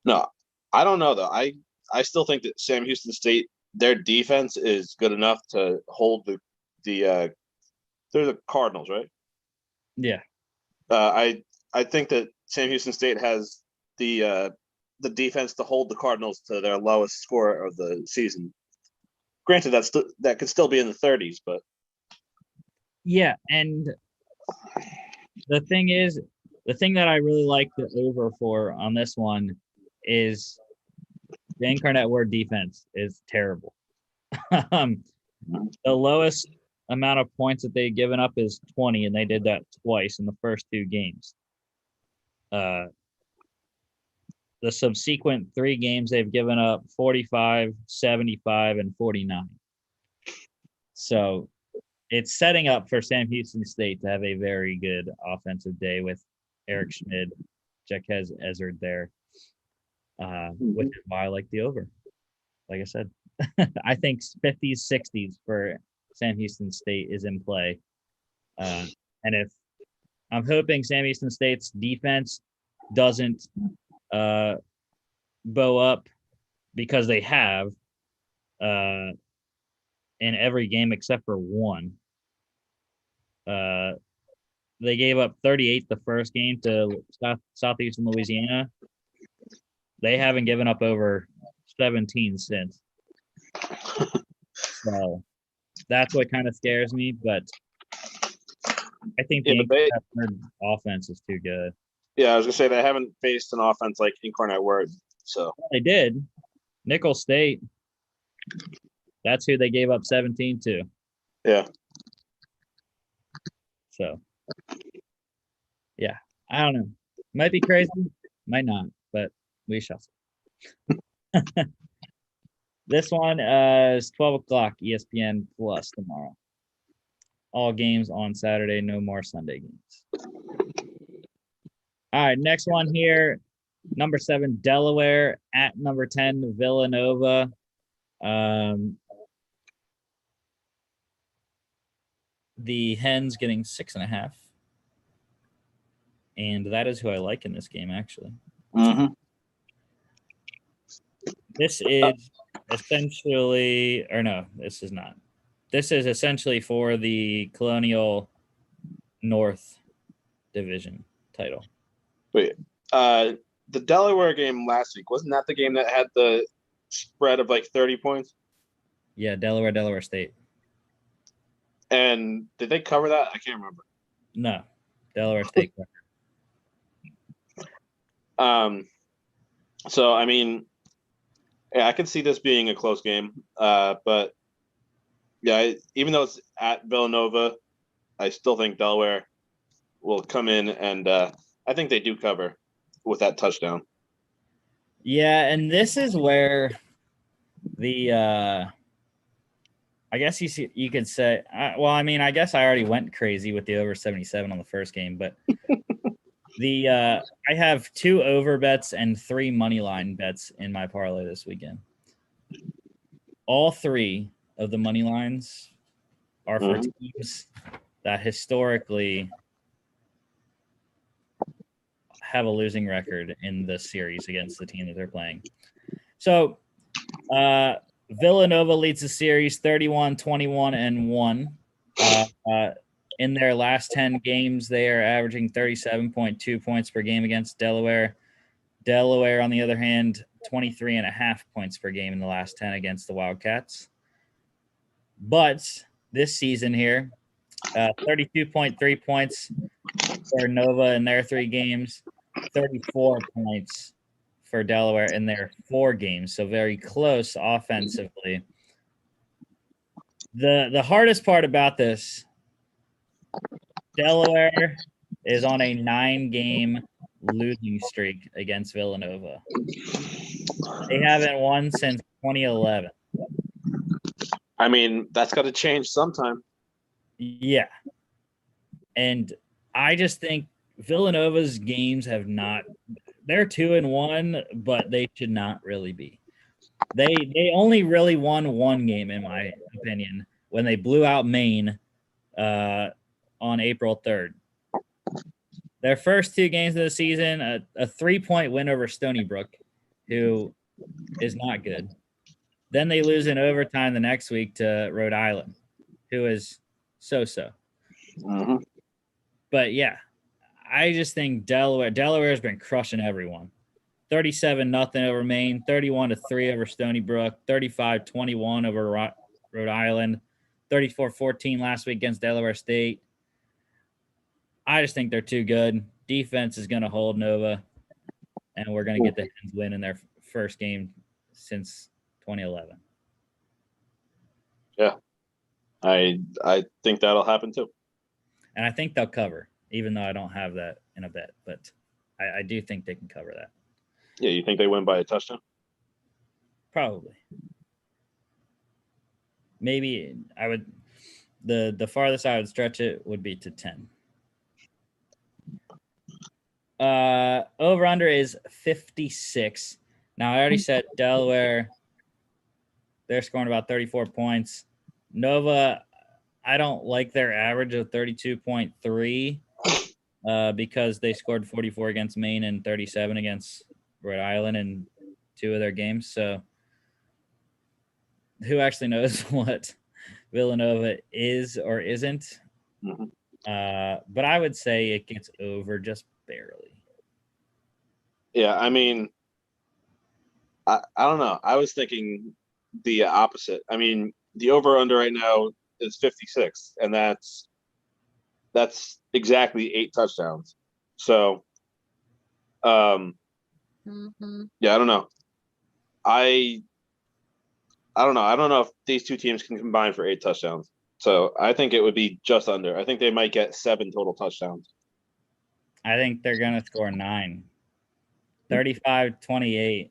S2: no, I don't know though. I still think that Sam Houston State, their defense is good enough to hold the they're the Cardinals, right?
S1: Yeah.
S2: I think that Sam Houston State has the defense to hold the Cardinals to their lowest score of the season. Granted, that could still be in the 30s, but
S1: Yeah, and the thing that I really like the over for on this one is the Incarnate Word defense is terrible. The lowest amount of points that they've given up is 20, and they did that twice in the first 2 games. The subsequent 3 games, they've given up 45, 75, and 49. So it's setting up for Sam Houston State to have a very good offensive day with Eric Schmid, Jaquez Ezard there, which is why I like the over. Like I said, I think 50s, 60s for Sam Houston State is in play. And if I'm hoping Sam Houston State's defense doesn't bow up because they have in every game except for one. They gave up 38 the first game to Southeastern Louisiana. They haven't given up over 17 since. So that's what kind of scares me. But I think the offense is too good.
S2: Yeah, I was gonna say they haven't faced an offense like Incarnate Word, so
S1: they did. Nicholls State. That's who they gave up 17 to.
S2: Yeah.
S1: So, yeah, I don't know. Might be crazy, might not, but we shall see. This one is 12 o'clock ESPN Plus tomorrow. all games on Saturday, no more Sunday games. All right, next one here. Number 7, Delaware at number 10, Villanova. The Hens getting 6.5. And that is who I like in this game, actually.
S2: Mm-hmm.
S1: This is essentially, or no, this is not. This is essentially for the Colonial North Division title.
S2: Wait, the Delaware game last week, wasn't that the game that had the spread of like 30 points?
S1: Yeah, Delaware State.
S2: And did they cover that? I can't remember.
S1: No, Delaware State.
S2: So I mean, yeah, I could see this being a close game. But yeah, even though it's at Villanova, I still think Delaware will come in, and I think they do cover with that touchdown.
S1: Yeah, and this is where the I guess you could say, well, I mean, I guess I already went crazy with the over 77 on the first game, but I have 2 over bets and 3 money line bets in my parlay this weekend. All 3 of the money lines are for teams that historically have a losing record in the series against the team that they're playing. So, Villanova leads the series 31-21-1. In their last 10 games, they are averaging 37.2 points per game against Delaware. Delaware, on the other hand, 23.5 points per game in the last 10 against the Wildcats. But this season here, 32.3 points for Nova in their 3 games, 34 points for Delaware in their 4 games, so very close offensively. The hardest part about this, Delaware is on a 9-game losing streak against Villanova. They haven't won since 2011.
S2: I mean, that's got to change sometime.
S1: Yeah. And I just think Villanova's games have not – they're 2-1, but they should not really be. They only really won 1 game, in my opinion, when they blew out Maine on April 3rd. Their first 2 games of the season, a 3-point win over Stony Brook, who is not good. Then they lose in overtime the next week to Rhode Island, who is so-so.
S2: Mm-hmm.
S1: But, yeah, I just think Delaware has been crushing everyone. 37-0 over Maine, 31-3 over Stony Brook, 35-21 over Rhode Island, 34-14 last week against Delaware State. I just think they're too good. Defense is going to hold Nova, and we're going to get the Hens win in their first game since 2011.
S2: Yeah, I think that'll happen too.
S1: And I think they'll cover, even though I don't have that in a bet. But I do think they can cover that.
S2: Yeah, you think they win by a touchdown?
S1: Probably. Maybe I would – the farthest I would stretch it would be to 10. Over-under is 56. Now, I already said Delaware, they're scoring about 34 points. Nova, I don't like their average of 32.3 because they scored 44 against Maine and 37 against Rhode Island in 2 of their games. So who actually knows what Villanova is or isn't?
S2: Mm-hmm.
S1: But I would say it gets over just barely.
S2: Yeah, I mean, I don't know. I was thinking the opposite. I mean, the over-under right now is 56, and that's exactly 8 touchdowns. So, yeah, I don't know. I don't know. I don't know if these 2 teams can combine for 8 touchdowns. So I think it would be just under. I think they might get 7 total touchdowns.
S1: I think they're going to score 9. 35-28,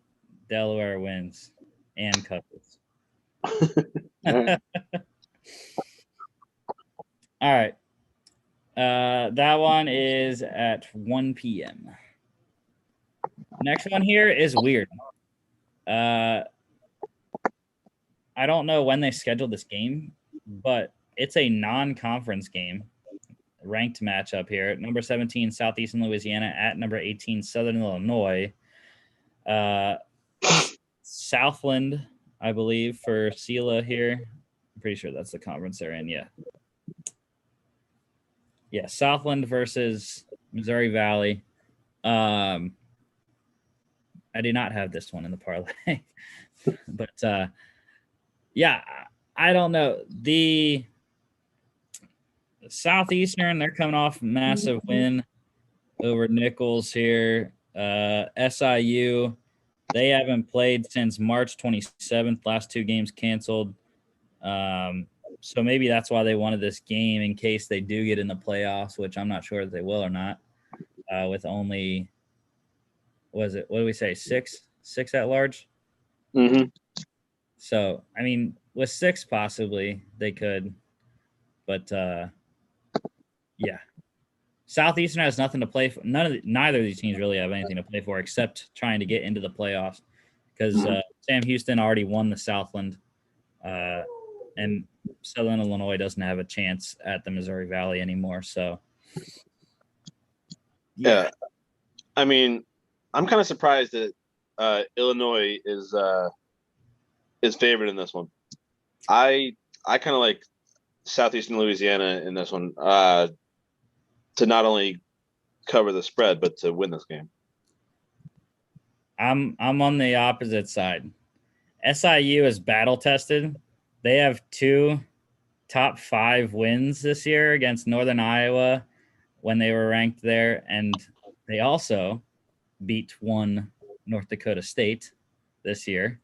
S1: Delaware wins and covers. All right. That one is at 1 p.m. Next one here is weird. I don't know when they scheduled this game, but it's a non-conference game, ranked matchup here. Number 17, Southeastern Louisiana at number 18, Southern Illinois. Southland, I believe, for Sela here. I'm pretty sure that's the conference they're in. Yeah. Yeah. Southland versus Missouri Valley. I do not have this one in the parlay, but yeah, I don't know. The Southeastern, they're coming off a massive win over Nichols here. SIU, they haven't played since March 27th. Last two games canceled. So maybe that's why they wanted this game in case they do get in the playoffs, which I'm not sure if they will or not. With only, what do we say, six at large?
S2: Mm-hmm.
S1: So I mean, with six possibly they could, but yeah. Southeastern has nothing to play for. Neither of these teams really have anything to play for except trying to get into the playoffs because Sam Houston already won the Southland, and Southern Illinois doesn't have a chance at the Missouri Valley anymore. So,
S2: yeah. I mean, I'm kind of surprised that Illinois is favored in this one. I kind of like Southeastern Louisiana in this one to not only cover the spread but to win this game.
S1: I'm on the opposite side. SIU is battle tested. They have 2 top 5 wins this year against Northern Iowa when they were ranked there, and they also beat 1 North Dakota State this year.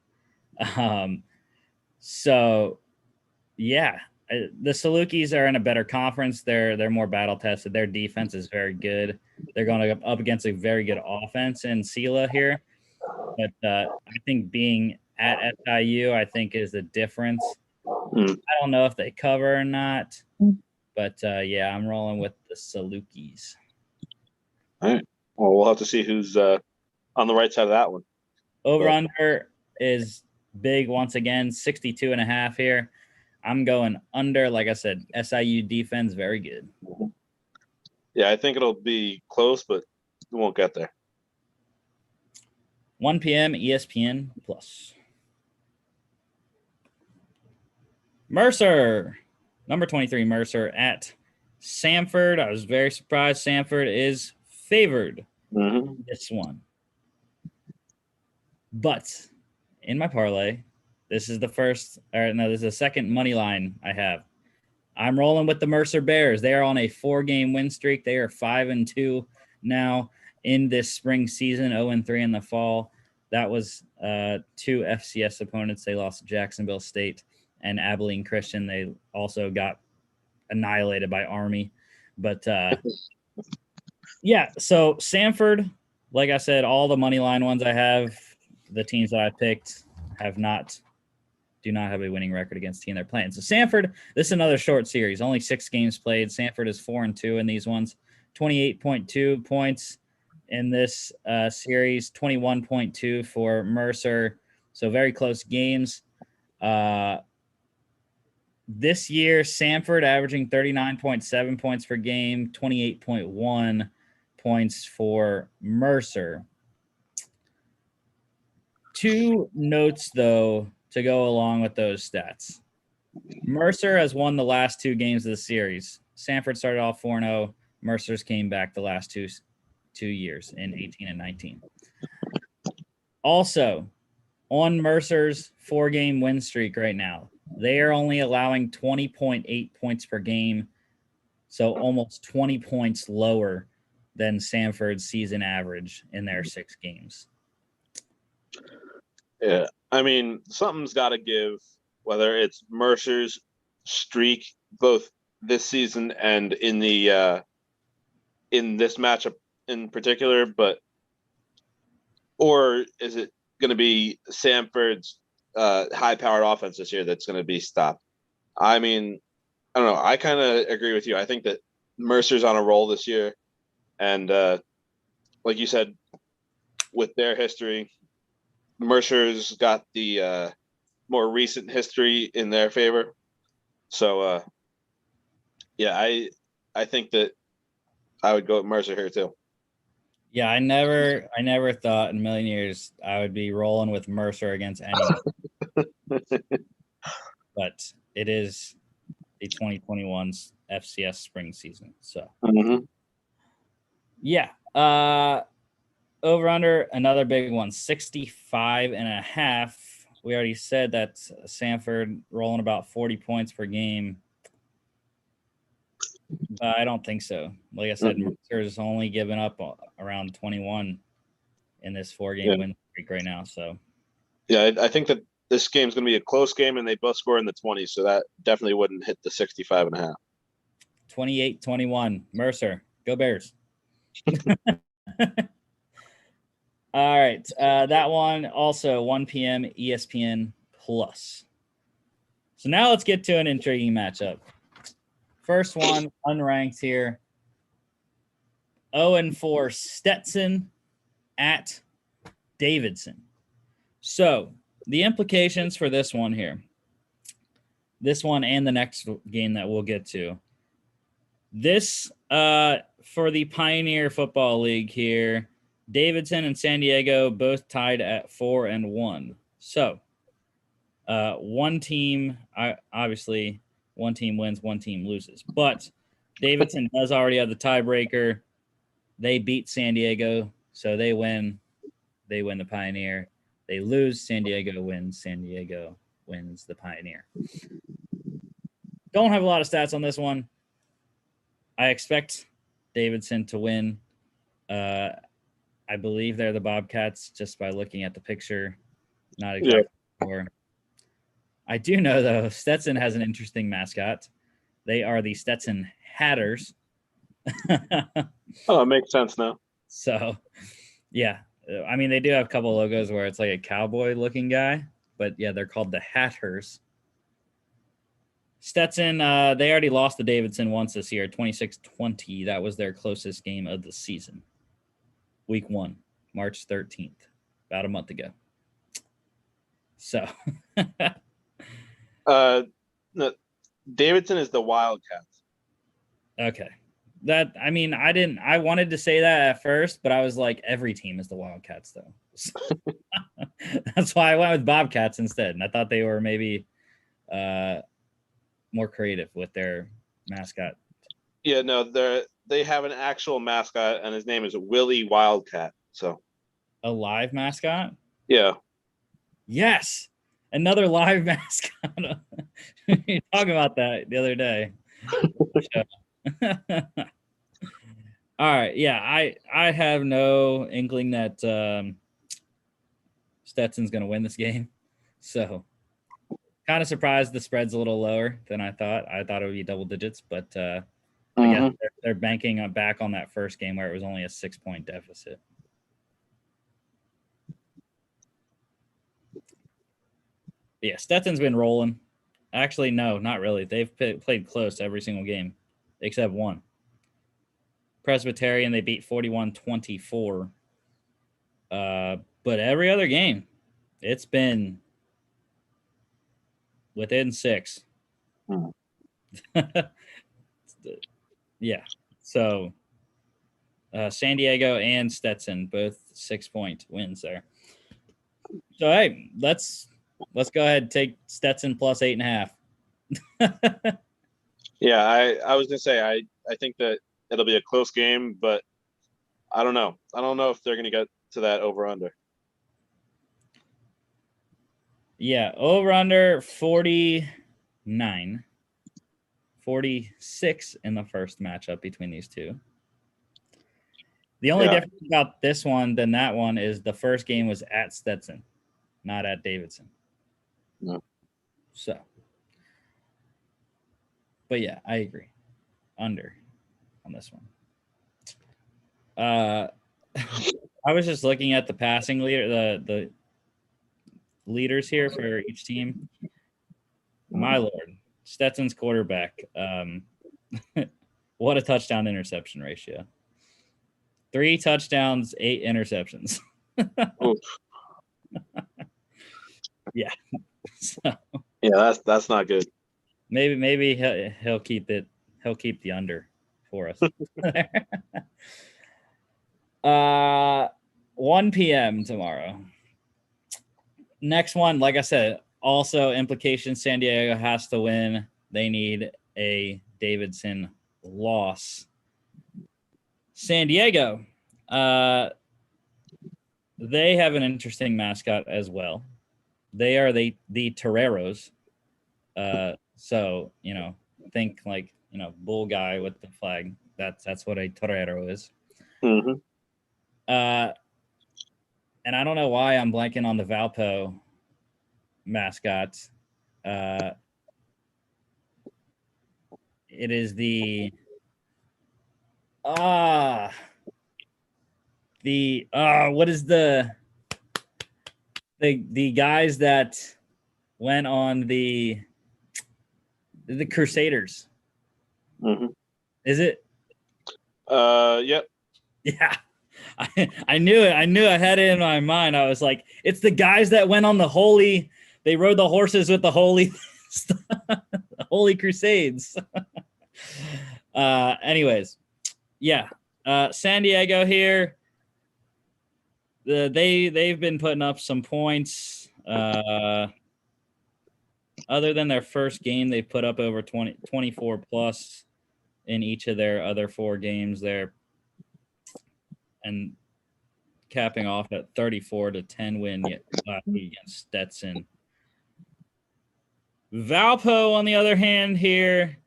S1: So yeah, the Salukis are in a better conference. They're more battle tested. Their defense is very good. They're going up against a very good offense in Sela here. But I think being at SIU, I think is the difference. I don't know if they cover or not, but yeah, I'm rolling with the Salukis.
S2: All right. Well, we'll have to see who's on the right side of that one.
S1: Over under is big once again, 62.5 here. I'm going under. Like I said, SIU defense very good.
S2: Yeah, I think it'll be close, but it won't get there.
S1: 1 p.m. ESPN Plus. Mercer, number 23, Mercer at Samford. I was very surprised Samford is favored this one. But in my parlay, this is the second money line I have. I'm rolling with the Mercer Bears. They are on a 4-game win streak. They are 5-2 now in this spring season, 0-3 in the fall. That was 2 FCS opponents. They lost to Jacksonville State and Abilene Christian. They also got annihilated by Army. But yeah, so Samford, like I said, all the money line ones I have, the teams that I picked do not have a winning record against the team they're playing. So Samford, this is another short series, only 6 games played. Samford is 4-2 in these ones, 28.2 points in this series, 21.2 for Mercer. So very close games. This year, Samford averaging 39.7 points per game, 28.1 points for Mercer. 2 notes, though, to go along with those stats. Mercer has won the last 2 games of the series. Samford started off 4-0. Mercer's came back the last two years in 18 and 19. Also, on Mercer's 4-game win streak right now, they are only allowing 20.8 points per game, so almost 20 points lower than Samford's season average in their 6 games.
S2: Yeah, I mean, something's got to give, whether it's Mercer's streak both this season and in the in this matchup in particular, or is it going to be Samford's high-powered offense this year that's going to be stopped? I mean, I don't know. I kind of agree with you. I think that Mercer's on a roll this year, and like you said, with their history, Mercer's got the more recent history in their favor. So yeah, I think that I would go with Mercer here too.
S1: Yeah, I never thought in a million years I would be rolling with Mercer against anyone. But it is the 2021 FCS spring season. So yeah. Over under another big one, 65.5. We already said that Samford rolling about 40 points per game. But I don't think so. Like I said, Mercer's only given up around 21 in this 4-game win streak right now. So
S2: yeah, I think that this game's going to be a close game, and they both score in the 20s, so that definitely wouldn't hit the 65.5.
S1: 28-21, Mercer, go Bears. All right, that one also 1 p.m. ESPN Plus. So now let's get to an intriguing matchup. First one, unranked here. 0-4 Stetson at Davidson. So the implications for this one here, this one and the next game that we'll get to. This for the Pioneer Football League here, Davidson and San Diego both tied at 4-1. So one team, obviously, one team wins, one team loses. But Davidson does already have the tiebreaker. They beat San Diego, so they win. They win the Pioneer. They lose, San Diego wins. San Diego wins the Pioneer. Don't have a lot of stats on this one. I expect Davidson to win. I believe they're the Bobcats just by looking at the picture. Not exactly sure. I do know, though, Stetson has an interesting mascot. They are the Stetson Hatters.
S2: Oh, it makes sense now.
S1: So, yeah. I mean, they do have a couple logos where it's like a cowboy-looking guy. But, yeah, they're called the Hatters. Stetson, they already lost to Davidson once this year, 26-20. That was their closest game of the season. Week 1, March 13th, about a month ago. So,
S2: no, Davidson is the Wildcats.
S1: Okay. That, I mean, I wanted to say that at first, but I was like, every team is the Wildcats, though. So that's why I went with Bobcats instead. And I thought they were maybe more creative with their mascot.
S2: Yeah, no, they have an actual mascot, and his name is Willie Wildcat. So
S1: a live mascot?
S2: Yeah.
S1: Yes. Another live mascot. We talked about that the other day. All right. Yeah, I have no inkling that Stetson's going to win this game. So kind of surprised the spread's a little lower than I thought. I thought it would be double digits, but I guess they're banking back on that first game where it was only a 6-point deficit. Yeah, Stetson's been rolling. Actually, no, not really. They've played close every single game except one. Presbyterian, they beat 41-24. But every other game, it's been within 6. Yeah. So San Diego and Stetson, both 6-point wins there. So, hey, let's go ahead and take Stetson plus 8.5.
S2: Yeah, I was going to say, I think that it'll be a close game, but I don't know. I don't know if they're going to get to that over-under.
S1: Yeah, over-under 49. 46 in the first matchup between these two. The only difference about this one than that one is the first game was at Stetson, not at Davidson.
S2: No.
S1: So, but yeah, I agree. Under on this one. I was just looking at the passing leader, the leaders here for each team. My Lord, Stetson's quarterback. What a touchdown interception ratio. 3 touchdowns, 8 interceptions. Yeah. So
S2: yeah, that's not good.
S1: maybe he'll keep it. He'll keep the under for us. 1 p.m. tomorrow. Next one, like I said, also implications. San Diego has to win. They need a Davidson loss. San Diego, they have an interesting mascot as well. They are the Toreros. So think like bull guy with the flag. That's what a torero is.
S2: Mm-hmm.
S1: And I don't know why I'm blanking on the Valpo mascot. It is the what is the guys that went on the Crusaders?
S2: Mm-hmm.
S1: Is it?
S2: Yep.
S1: Yeah. I knew it. I had it in my mind. I was like, it's the guys that went on they rode the horses with the holy crusades. Anyways, yeah. San Diego here. They've been putting up some points. Other than their first game, they put up over 24 plus in each of their other 4 games there. And capping off at 34-10 win against Stetson. Valpo, on the other hand, here,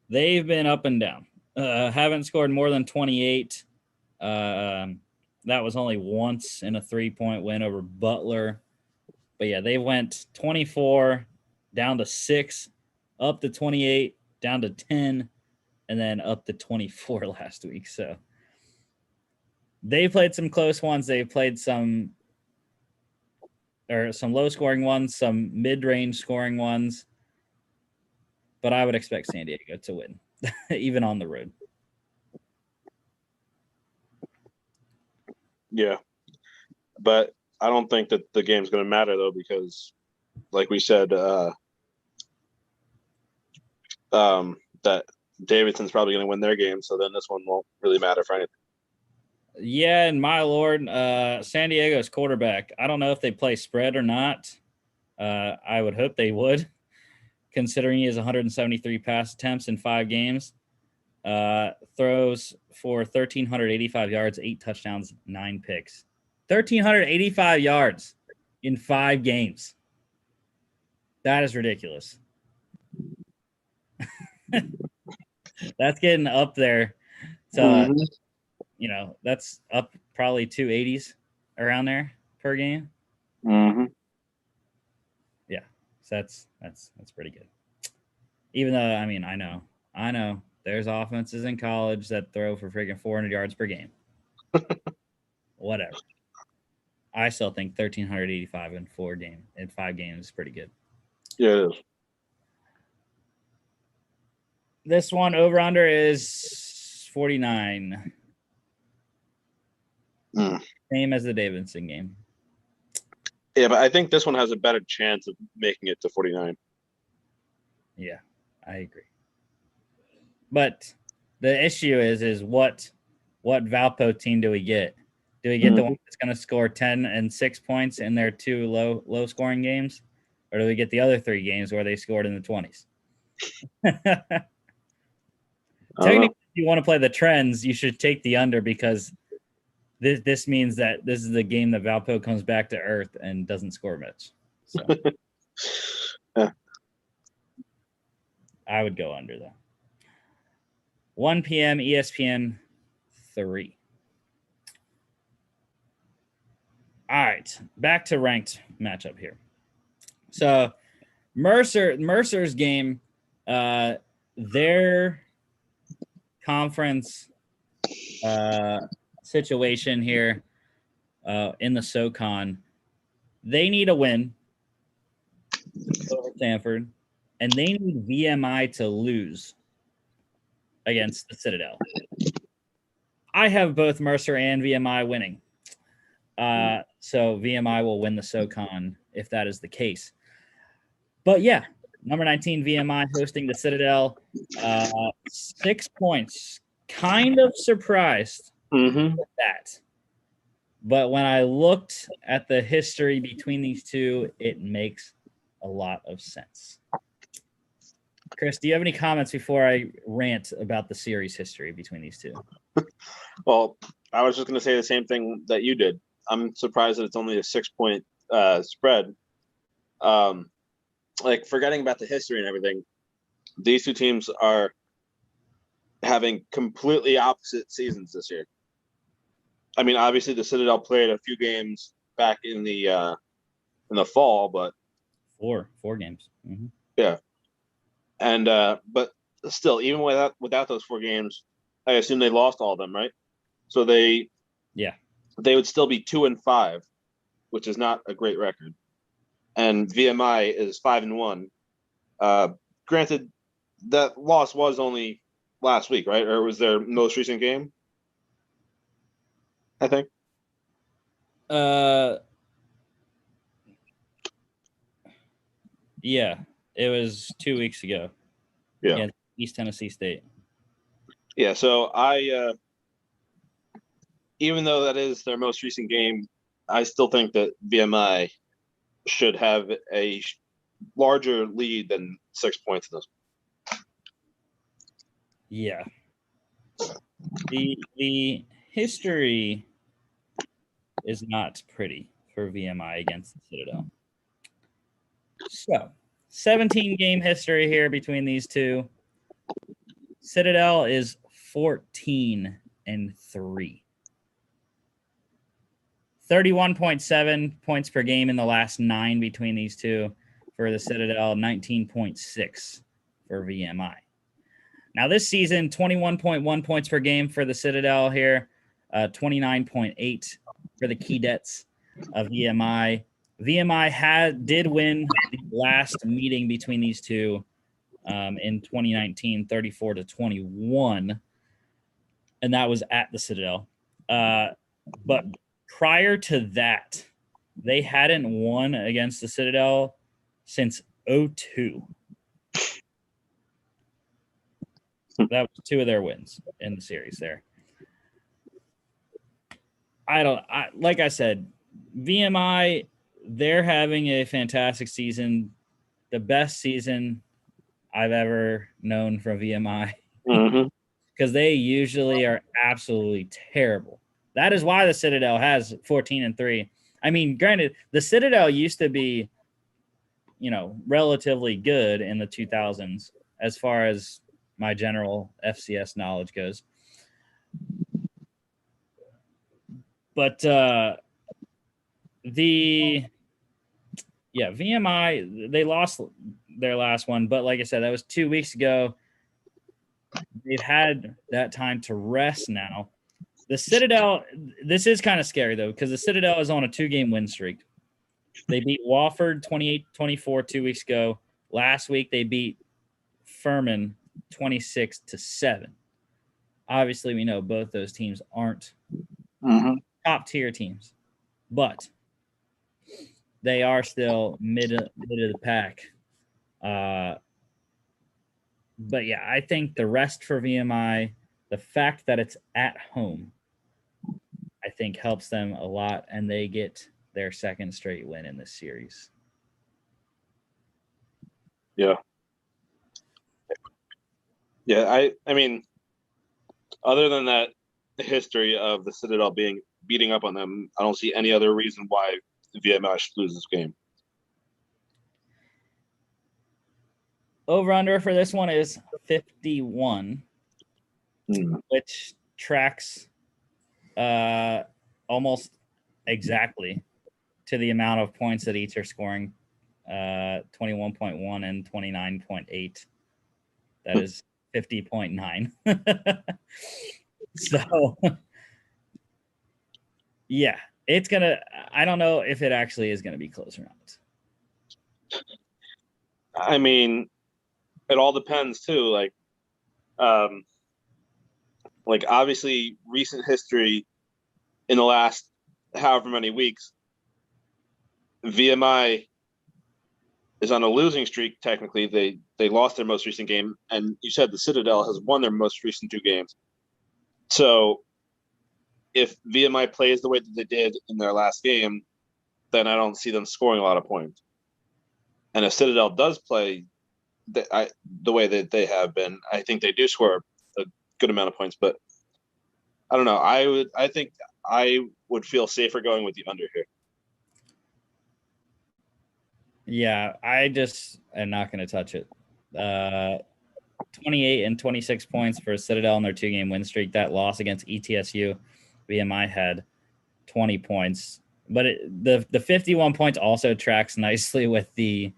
S1: they've been up and down. Haven't scored more than 28. That was only once in a 3-point win over Butler. But yeah, they went 24 down to 6, up to 28, down to 10, and then up to 24 last week. So they played some close ones. They played some low-scoring ones, some mid-range scoring ones. But I would expect San Diego to win, even on the road.
S2: Yeah. But I don't think that the game's going to matter, though, because, like we said, that Davidson's probably going to win their game, so then this one won't really matter for anything.
S1: Yeah, and my lord, San Diego's quarterback, I don't know if they play spread or not. I would hope they would, considering he has 173 pass attempts in 5 games. Throws for 1,385 yards, 8 touchdowns, 9 picks. 1,385 yards in 5 games. That is ridiculous. That's getting up there. So, that's up probably 280s around there per game.
S2: Mm-hmm.
S1: Yeah, so that's pretty good. Even though, I mean, I know there's offenses in college that throw for freaking 400 yards per game. Whatever. I still think 1,385 in 5 games is pretty good.
S2: Yeah, it is.
S1: This one over under is 49. Same as the Davidson game.
S2: Yeah, but I think this one has a better chance of making it to 49.
S1: Yeah, I agree. But the issue is what Valpo team do we get? Do we get the one that's going to score 10 and 6 points in their 2 low scoring games, or do we get the other 3 games where they scored in the 20s? Technically, if you want to play the trends, you should take the under, because this means that this is the game that Valpo comes back to earth and doesn't score much. So
S2: yeah.
S1: I would go under, though. 1 p.m. ESPN 3. All right, back to ranked matchup here. So Mercer's game, their conference situation here in the SoCon, they need a win over Stanford. and they need VMI to lose against the Citadel. I have both Mercer and VMI winning. So VMI will win the SoCon if that is the case. But yeah, number 19 VMI hosting the Citadel. 6 points. Kind of surprised with that. But when I looked at the history between these two, it makes a lot of sense. Chris, do you have any comments before I rant about the series history between these two?
S2: Well, I was just going to say the same thing that you did. I'm surprised that it's only a 6-point spread. Like, forgetting about the history and everything, these two teams are having completely opposite seasons this year. I mean, obviously the Citadel played a few games back in the fall, but
S1: four games. Mm-hmm.
S2: Yeah, and but still, even without those 4 games, I assume they lost all of them, right? So they would still be 2-5, which is not a great record. And VMI is 5-1. Granted, that loss was only last week, right? Or was their most recent game? I think.
S1: Yeah, it was 2 weeks ago.
S2: Yeah,
S1: East Tennessee State.
S2: Yeah, so even though that is their most recent game, I still think that VMI should have a larger lead than 6 points in this.
S1: Yeah. The history is not pretty for VMI against the Citadel. So, 17-game history here between these two. Citadel is 14-3. 31.7 points per game in the last 9 between these two for the Citadel, 19.6 for VMI. Now this season, 21.1 points per game for the Citadel here, 29.8 for the Keydets of VMI. VMI did win the last meeting between these two in 2019, 34-21, and that was at the Citadel. But prior to that, they hadn't won against the Citadel since 2002. That was 2 of their wins in the series there. Like I said, VMI, they're having a fantastic season, the best season I've ever known from VMI, because they usually are absolutely terrible. That is why the Citadel has 14-3. I mean, granted, the Citadel used to be, relatively good in the 2000s as far as my general FCS knowledge goes. But VMI, they lost their last one, but like I said, that was 2 weeks ago. They've had that time to rest now. The Citadel, this is kind of scary, though, because the Citadel is on a 2-game win streak. They beat Wofford 28-24 2 weeks ago. Last week, they beat Furman 26-7. Obviously, we know both those teams aren't top-tier teams, but they are still mid of the pack. But yeah, I think the rest for VMI, the fact that it's at home, I think helps them a lot, and they get their second straight win in this series.
S2: Yeah. Yeah, I mean, other than that history of the Citadel beating up on them, I don't see any other reason why VMI should lose this game.
S1: Over-under for this one is 51, which tracks almost exactly to the amount of points that each are scoring, 21.1 and 29.8. That is 50.9. So, yeah, it's going to – I don't know if it actually is going to be close or not.
S2: I mean, it all depends too. Like obviously recent history in the last however many weeks, VMI is on a losing streak. Technically, they lost their most recent game, and you said the Citadel has won their most recent 2 games. So if VMI plays the way that they did in their last game, then I don't see them scoring a lot of points. And if Citadel does play the way that they have been, I think they do score a good amount of points. But I don't know. I think I would feel safer going with the under here.
S1: Yeah, I just am not going to touch it. 28 and 26 points for Citadel in their 2-game win streak. That loss against ETSU, VMI had 20 points. But the 51 points also tracks nicely with the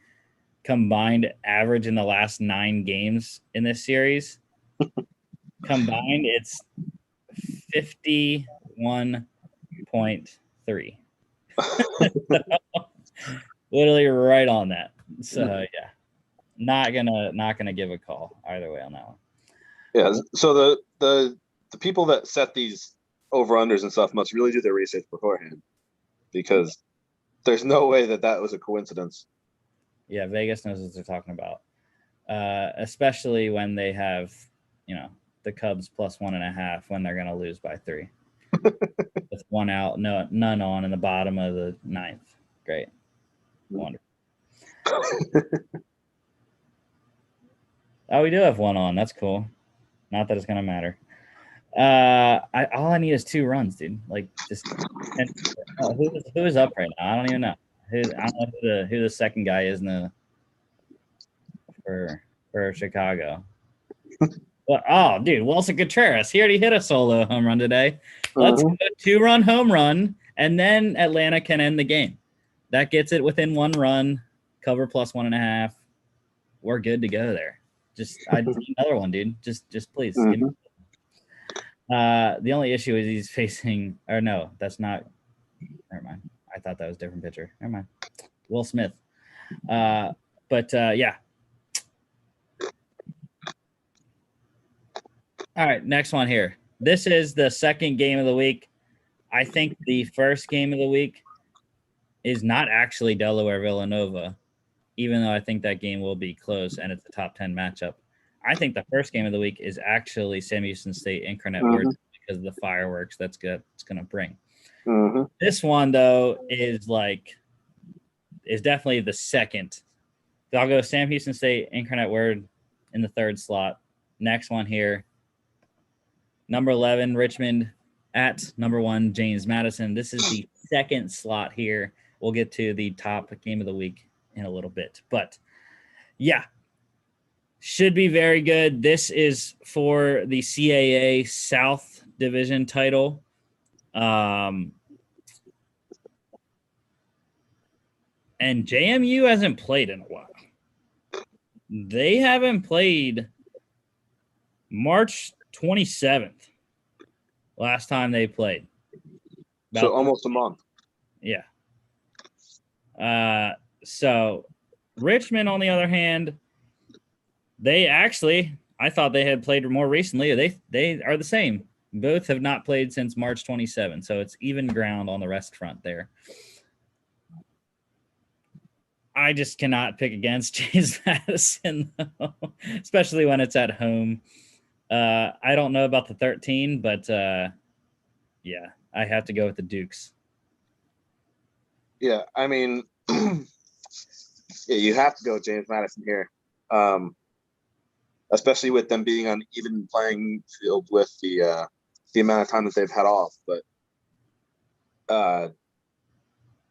S1: combined average in the last 9 games in this series. Combined, it's 51.3. Literally right on that. So yeah, not gonna give a call either way on that one.
S2: Yeah. So the people that set these over-unders and stuff must really do their research beforehand, because there's no way that was a coincidence.
S1: Yeah, Vegas knows what they're talking about, especially when they have, the Cubs plus 1.5 when they're going to lose by 3. With 1 out, none on in the bottom of the 9th. Great. Wonderful. Oh, we do have 1 on. That's cool. Not that it's going to matter. All I need is 2 runs, dude. Like, just who is up right now? I don't even know. I don't know who the second guy is for Chicago. Well, oh, dude, Wilson Contreras. He already hit a solo home run today. Let's go 2-run home run, and then Atlanta can end the game. That gets it within 1 run. Cover plus 1.5. We're good to go there. I just need another one, dude. Just please. Give me. The only issue is he's facing, or no, that's not. Never mind. I thought that was a different pitcher. Never mind. Will Smith. But yeah. All right, next one here. This is the second game of the week. I think the first game of the week is not actually Delaware Villanova, even though I think that game will be close and it's a top 10 matchup. I think the first game of the week is actually Sam Houston State Incarnate Word because of the fireworks it's going to bring. This one, though, is definitely the second. So I'll go Sam Houston State Incarnate Word in the 3rd slot. Next one here. Number 11, Richmond at number 1, James Madison. This is the 2nd slot here. We'll get to the top game of the week in a little bit. But, yeah, should be very good. This is for the CAA South Division title. And JMU hasn't played in a while. They haven't played March 27th. Last time they played.
S2: So almost a month.
S1: Yeah. So Richmond, on the other hand, they actually, I thought they had played more recently. They are the same. Both have not played since March 27. So it's even ground on the rest front there. I just cannot pick against James Madison, though, especially when it's at home. I don't know about the 13, but yeah, I have to go with the Dukes.
S2: Yeah, I mean, yeah, you have to go with James Madison here, especially with them being on even playing field with the amount of time that they've had off. But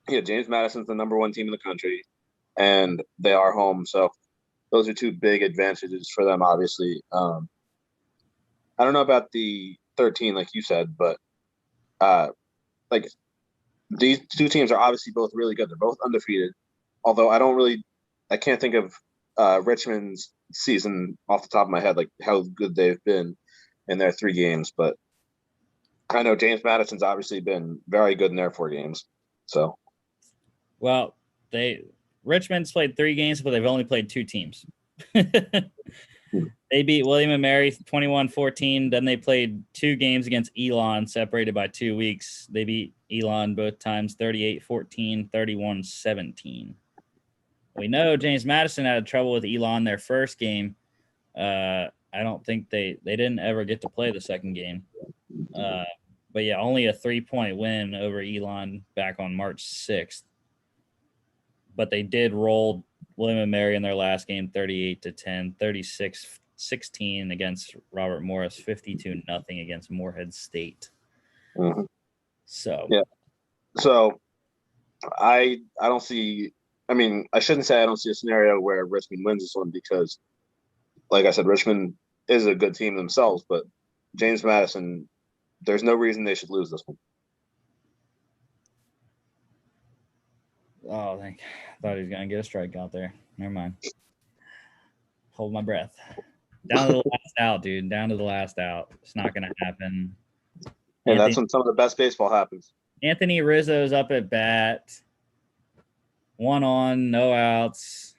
S2: yeah, James Madison's the number 1 team in the country, and they are home, so those are 2 big advantages for them, obviously. I don't know about the 13, like you said, but like these 2 teams are obviously both really good. They're both undefeated, although I can't think of Richmond's season off the top of my head, like how good they've been in their 3 games. But I know James Madison's obviously been very good in their 4 games. So,
S1: well, Richmond's played 3 games, but they've only played 2 teams. They beat William and Mary 21-14. Then they played 2 games against Elon, separated by 2 weeks. They beat Elon both times 38-14, 31-17. We know James Madison had trouble with Elon their first game. I don't think they didn't ever get to play the second game. But yeah, only a 3-point win over Elon back on March 6th. But they did roll William and Mary in their last game 38-10, 36-16 against Robert Morris, 52-0 against Morehead State.
S2: Mm-hmm.
S1: So
S2: yeah. So I don't see. I mean, I shouldn't say I don't see a scenario where Richmond wins this one because, like I said, Richmond is a good team themselves, but James Madison, there's no reason they should lose this one.
S1: Oh, I thought he was gonna get a strike out there. Never mind. Hold my breath. Down to the last out, dude. Down to the last out. It's not gonna happen.
S2: And that's when some of the best baseball happens.
S1: Anthony Rizzo's up at bat. 1 on, no outs.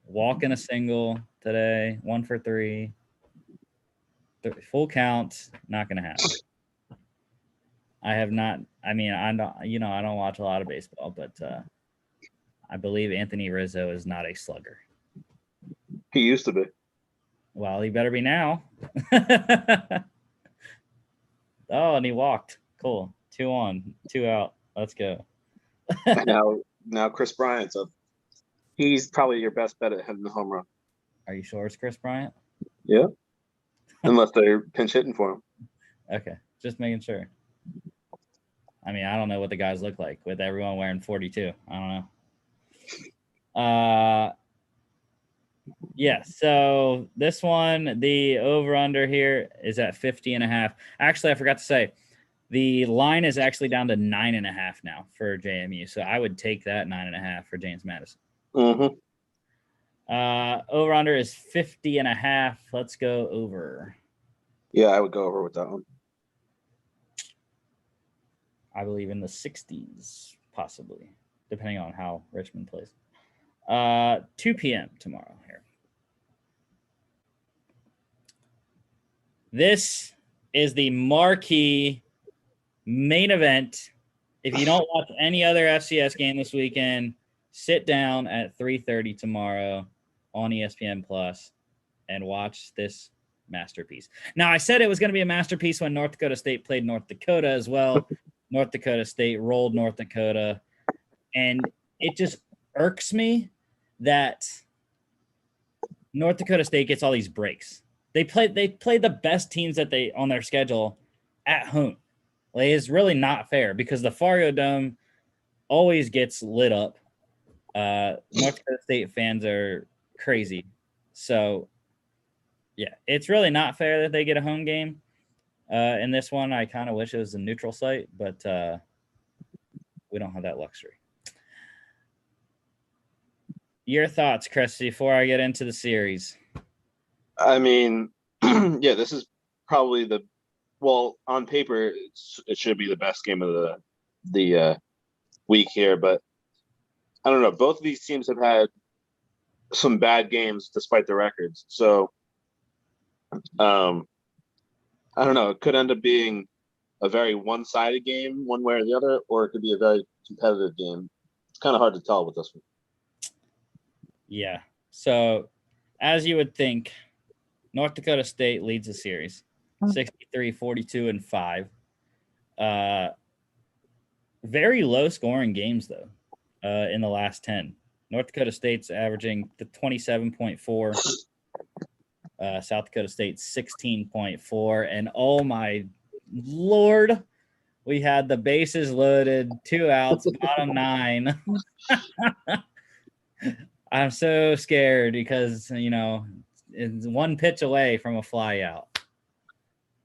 S1: Walking a single today. 1 for 3. Full count. Not gonna happen. I have not. I mean, I don't watch a lot of baseball, but I believe Anthony Rizzo is not a slugger.
S2: He used to be. Well,
S1: he better be now. Oh, and he walked. Cool. 2 on, 2 out. Let's go.
S2: now Chris Bryant's up. He's probably your best bet at hitting the home run.
S1: Are you sure it's Chris Bryant?
S2: Yeah. Unless they're pinch hitting for him.
S1: Okay. Just making sure. I mean, I don't know what the guys look like with everyone wearing 42. I don't know. Yeah, so this one, the over-under here is at 50.5. Actually, I forgot to say, the line is actually down to 9.5 now for JMU. So I would take that 9.5 for James Madison.
S2: Mm-hmm.
S1: Over-under is 50.5. Let's go over.
S2: Yeah, I would go over with that one.
S1: I believe in the 60s, possibly, depending on how Richmond plays. 2 p.m. tomorrow here. This is the marquee main event. If you don't watch any other FCS game this weekend, sit down at 3:30 tomorrow on ESPN Plus and watch this masterpiece. Now, I said it was going to be a masterpiece when North Dakota State played North Dakota as well. North Dakota State rolled North Dakota. And it just irks me that North Dakota State gets all these breaks. They play the best teams that they on their schedule at home. Like, it's really not fair because the Fario Dome always gets lit up. North Dakota State fans are crazy. So, yeah, it's really not fair that they get a home game. In this one, I kind of wish it was a neutral site, but we don't have that luxury. Your thoughts, Chris, before I get into the series?
S2: I mean, yeah, this is probably on paper, it should be the best game of the week here, but I don't know. Both of these teams have had some bad games despite the records. So, I don't know. It could end up being a very one-sided game, one way or the other, or it could be a very competitive game. It's kind of hard to tell with this one.
S1: Yeah. So, as you would think, North Dakota State leads the series, 63, 42, and 5. Very low-scoring games, though, in the last 10. North Dakota State's averaging the 27.4. South Dakota State 16.4, and oh my Lord, we had the bases loaded, 2 outs, bottom 9. I'm so scared because it's 1 pitch away from a fly out,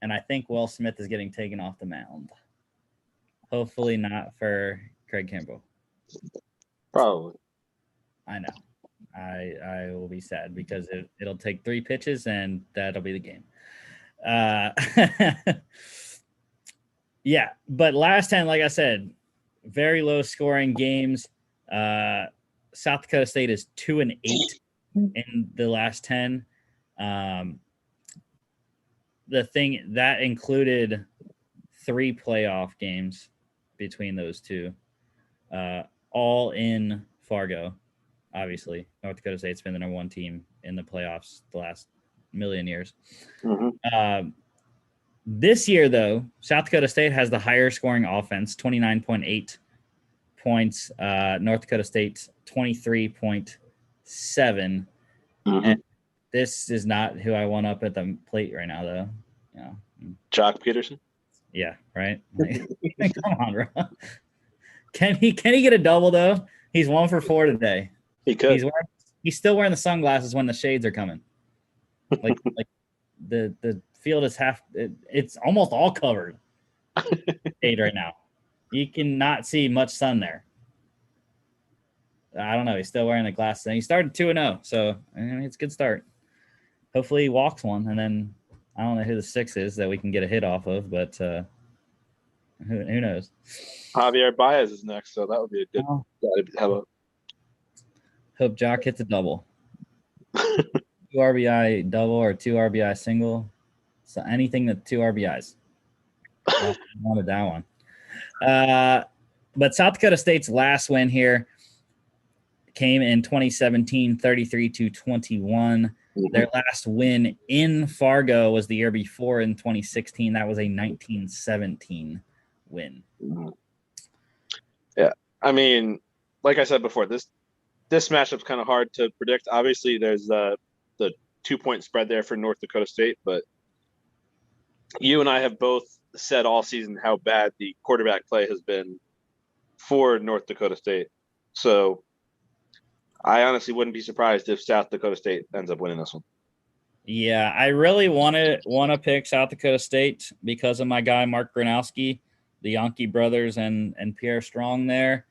S1: and I think Will Smith is getting taken off the mound. Hopefully not for Craig Kimbrell.
S2: Probably.
S1: I know. I will be sad because it'll take 3 pitches and that'll be the game. Yeah, but last time, like I said, very low scoring games. South Dakota State is 2-8 in the last 10. The thing that included 3 playoff games between those two, all in Fargo. Obviously, North Dakota State's been the number 1 team in the playoffs the last million years. This year, though, South Dakota State has the higher scoring offense, 29.8 points. North Dakota State, 23.7. And this is not who I want up at the plate right now, though. Yeah.
S3: Jock Peterson?
S1: Yeah, right? Like, come on, bro. Can he get a double, though? He's 1 for 4 today.
S3: He could.
S1: He's still wearing the sunglasses when the shades are coming. Like the field is it's almost all covered shade right now. You cannot see much sun there. I don't know. He's still wearing the glasses, and he started 2-0, so it's a good start. Hopefully, he walks one, and then I don't know who the 6 is that we can get a hit off of, but who knows?
S3: Javier Baez is next, so that would be a good guy to have a.
S1: Hope Jock hits a double. 2 RBI double or 2 RBI single. So anything that 2 RBIs. I wanted that one. But South Dakota State's last win here came in 2017, 33-21. Their last win in Fargo was the year before in 2016. That was a 1917 win.
S3: Yeah. I mean, like I said before, this matchup's kind of hard to predict. Obviously, there's the 2-point spread there for North Dakota State, but you and I have both said all season how bad the quarterback play has been for North Dakota State. So I honestly wouldn't be surprised if South Dakota State ends up winning this one.
S1: Yeah, I really want to pick South Dakota State because of my guy Mark Gronowski, the Yankee brothers, and Pierre Strong there.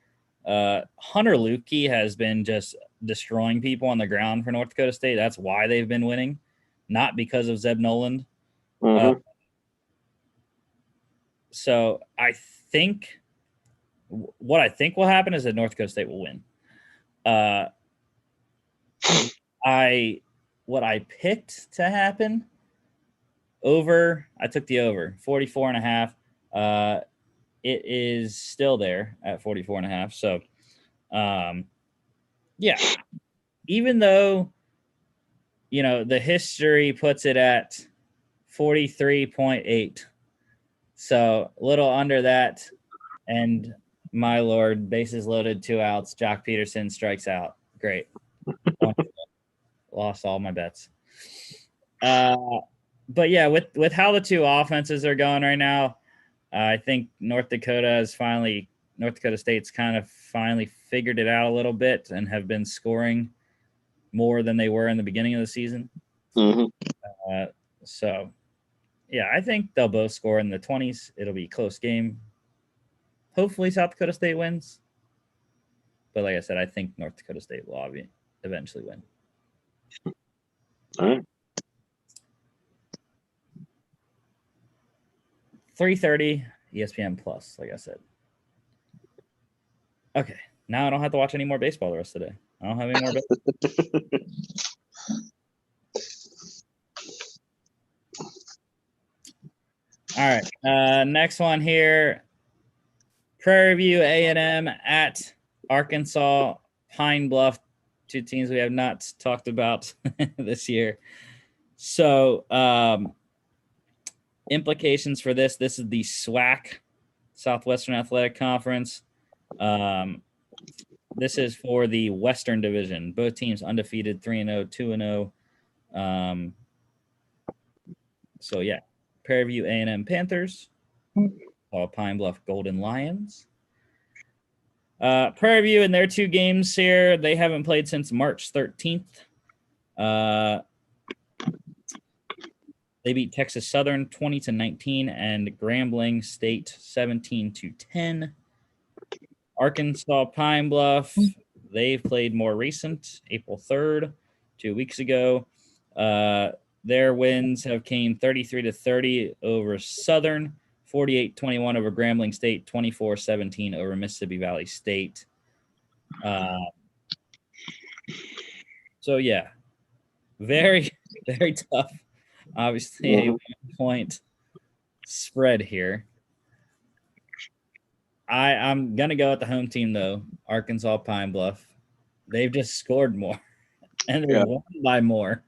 S1: Hunter Lukey has been just destroying people on the ground for North Dakota State. That's why they've been winning, not because of Zeb Noland. So I think what I think will happen is that North Dakota State will win. What I picked to happen I took the over 44.5. It is still there at 44.5. So, yeah, even though, the history puts it at 43.8. So a little under that. And my Lord, bases loaded, 2 outs. Jock Peterson strikes out. Great. Lost all my bets. But yeah, with how the 2 offenses are going right now, I think North Dakota State's kind of finally figured it out a little bit and have been scoring more than they were in the beginning of the season. So, yeah, I think they'll both score in the 20s. It'll be a close game. Hopefully South Dakota State wins. But like I said, I think North Dakota State will eventually win.
S3: All right.
S1: 3:30 ESPN Plus, like I said. Okay, now I don't have to watch any more baseball the rest of the day. I don't have any more baseball. All right, next one here. Prairie View A&M at Arkansas Pine Bluff, 2 teams we have not talked about this year. So, implications for this is the SWAC, Southwestern Athletic Conference. This is for the Western Division. Both teams undefeated, 3-0, 2-0. So, yeah, Prairie View A&M Panthers, Pine Bluff Golden Lions. Prairie View in their 2 games here, they haven't played since March 13th. They beat Texas Southern 20-19 and Grambling State 17-10. Arkansas Pine Bluff, they've played more recent, April 3rd, 2 weeks ago. Their wins have came 33-30 over Southern, 48-21 over Grambling State, 24-17 over Mississippi Valley State. So yeah, very, very tough. Obviously, a 1-point spread here. I'm gonna go with the home team though, Arkansas Pine Bluff. They've just scored more and they
S3: Yeah.
S1: won by more.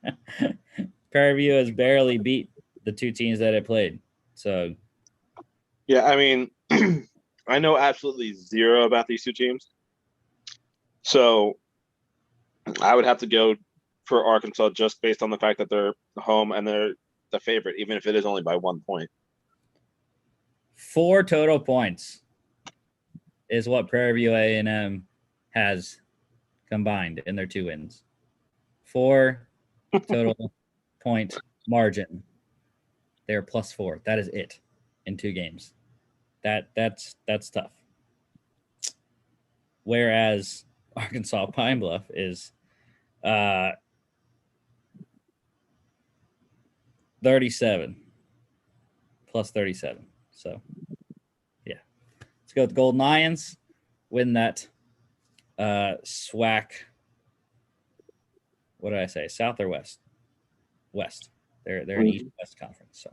S1: Prairie View has barely beat the two teams that it played. So
S3: Yeah, I mean, I know absolutely zero about these two teams. So I would have to go for Arkansas just based on the fact that they're home and they're the favorite, even if it is only by 1 point.
S1: 4 total points is what Prairie View A&M has combined in their 2 wins. 4 total point margin. They're +4. That is it in 2 games. That's tough. Whereas Arkansas Pine Bluff is 37 +37. So yeah, let's go with the Golden Lions. Win that SWAC. What did I say? South or West? West. They're an East-West conference.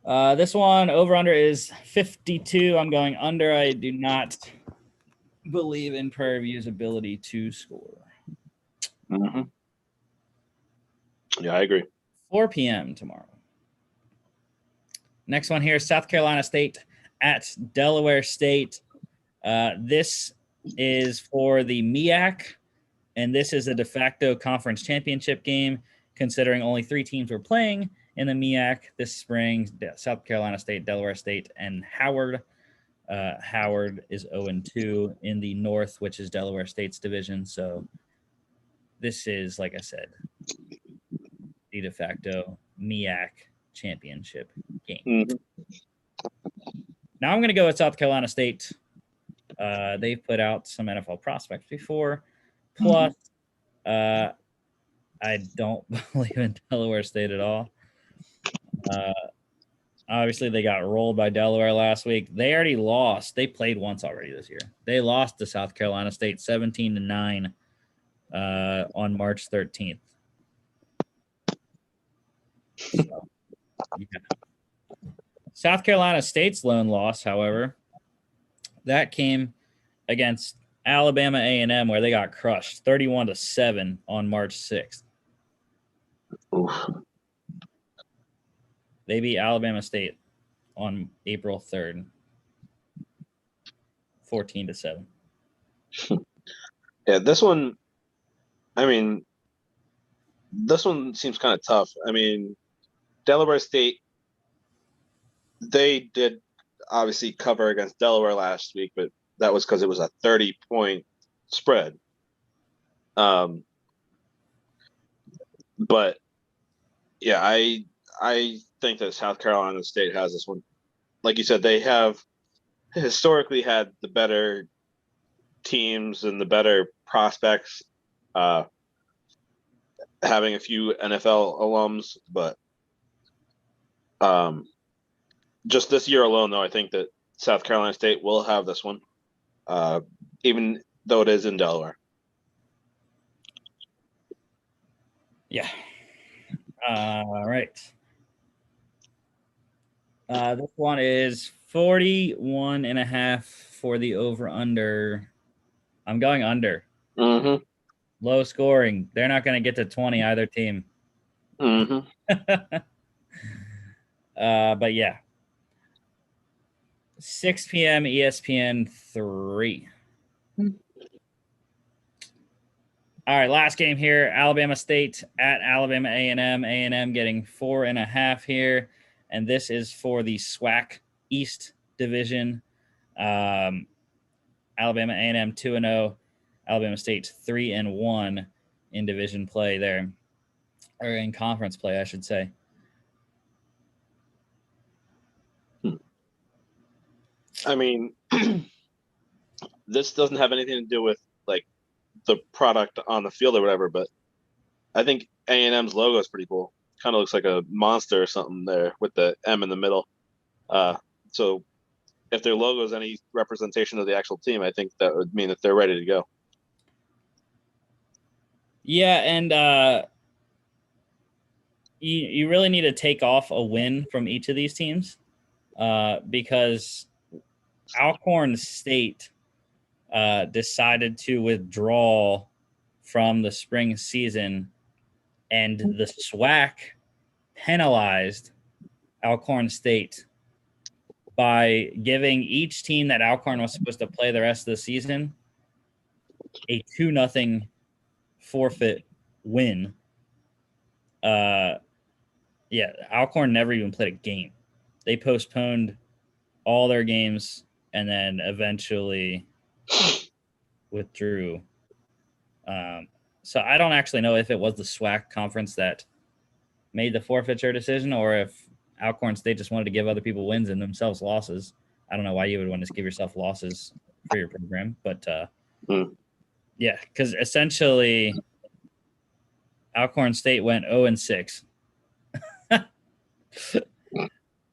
S1: So this one over under is 52. I'm going under. I do not believe in Prairie View's ability to score.
S3: Mm-hmm. Yeah, I agree.
S1: 4 p.m. tomorrow. Next one here, South Carolina State at Delaware State. This is for the MEAC, and this is a de facto conference championship game, considering only 3 teams were playing in the MEAC this spring: South Carolina State, Delaware State, and Howard. Howard is 0-2 in the North, which is Delaware State's division. So this is, like I said, the de facto MEAC championship game.
S3: Mm-hmm.
S1: Now I'm going to go with South Carolina State. They've put out some NFL prospects before. Plus, I don't believe in Delaware State at all. Obviously, they got rolled by Delaware last week. They already lost. They played once already this year. They lost to South Carolina State 17-9 on March 13th. So, yeah. South Carolina State's lone loss, however, that came against Alabama A&M, where they got crushed 31-7 on March 6th.
S3: Oof.
S1: They beat Alabama State on April 3rd, 14-7.
S3: Yeah, this one, I mean, this one seems kind of tough. I mean, Delaware State, they did obviously cover against Delaware last week, but that was because it was a 30-point spread. But yeah, I think that South Carolina State has this one. Like you said, they have historically had the better teams and the better prospects, having a few NFL alums, but just this year alone, though, I think that South Carolina State will have this one, even though it is in Delaware.
S1: Yeah. All right. This one is 41.5 for the over-under. I'm going under.
S3: Mm-hmm.
S1: Low scoring. They're not going to get to 20 either team.
S3: Mm-hmm.
S1: But yeah. 6 p.m. ESPN 3. All right, last game here. Alabama State at Alabama A&M. A&M getting 4.5 here. And this is for the SWAC East Division. Alabama A&M 2-0. Alabama State 3-1 in division play there. Or in conference play, I should say.
S3: I mean, this doesn't have anything to do with like the product on the field or whatever, but I think A&M's logo is pretty cool. Kind of looks like a monster or something there with the M in the middle. So if their logo is any representation of the actual team, I think that would mean that they're ready to go.
S1: Yeah, and you really need to take off a win from each of these teams because Alcorn State decided to withdraw from the spring season, and the SWAC penalized Alcorn State by giving each team that Alcorn was supposed to play the rest of the season a 2-0 forfeit win. Yeah, Alcorn never even played a game. They postponed all their games and then eventually withdrew. So I don't actually know if it was the SWAC conference that made the forfeiture decision or if Alcorn State just wanted to give other people wins and themselves losses. I don't know why you would want to give yourself losses for your program, but yeah, because essentially Alcorn State went 0-6.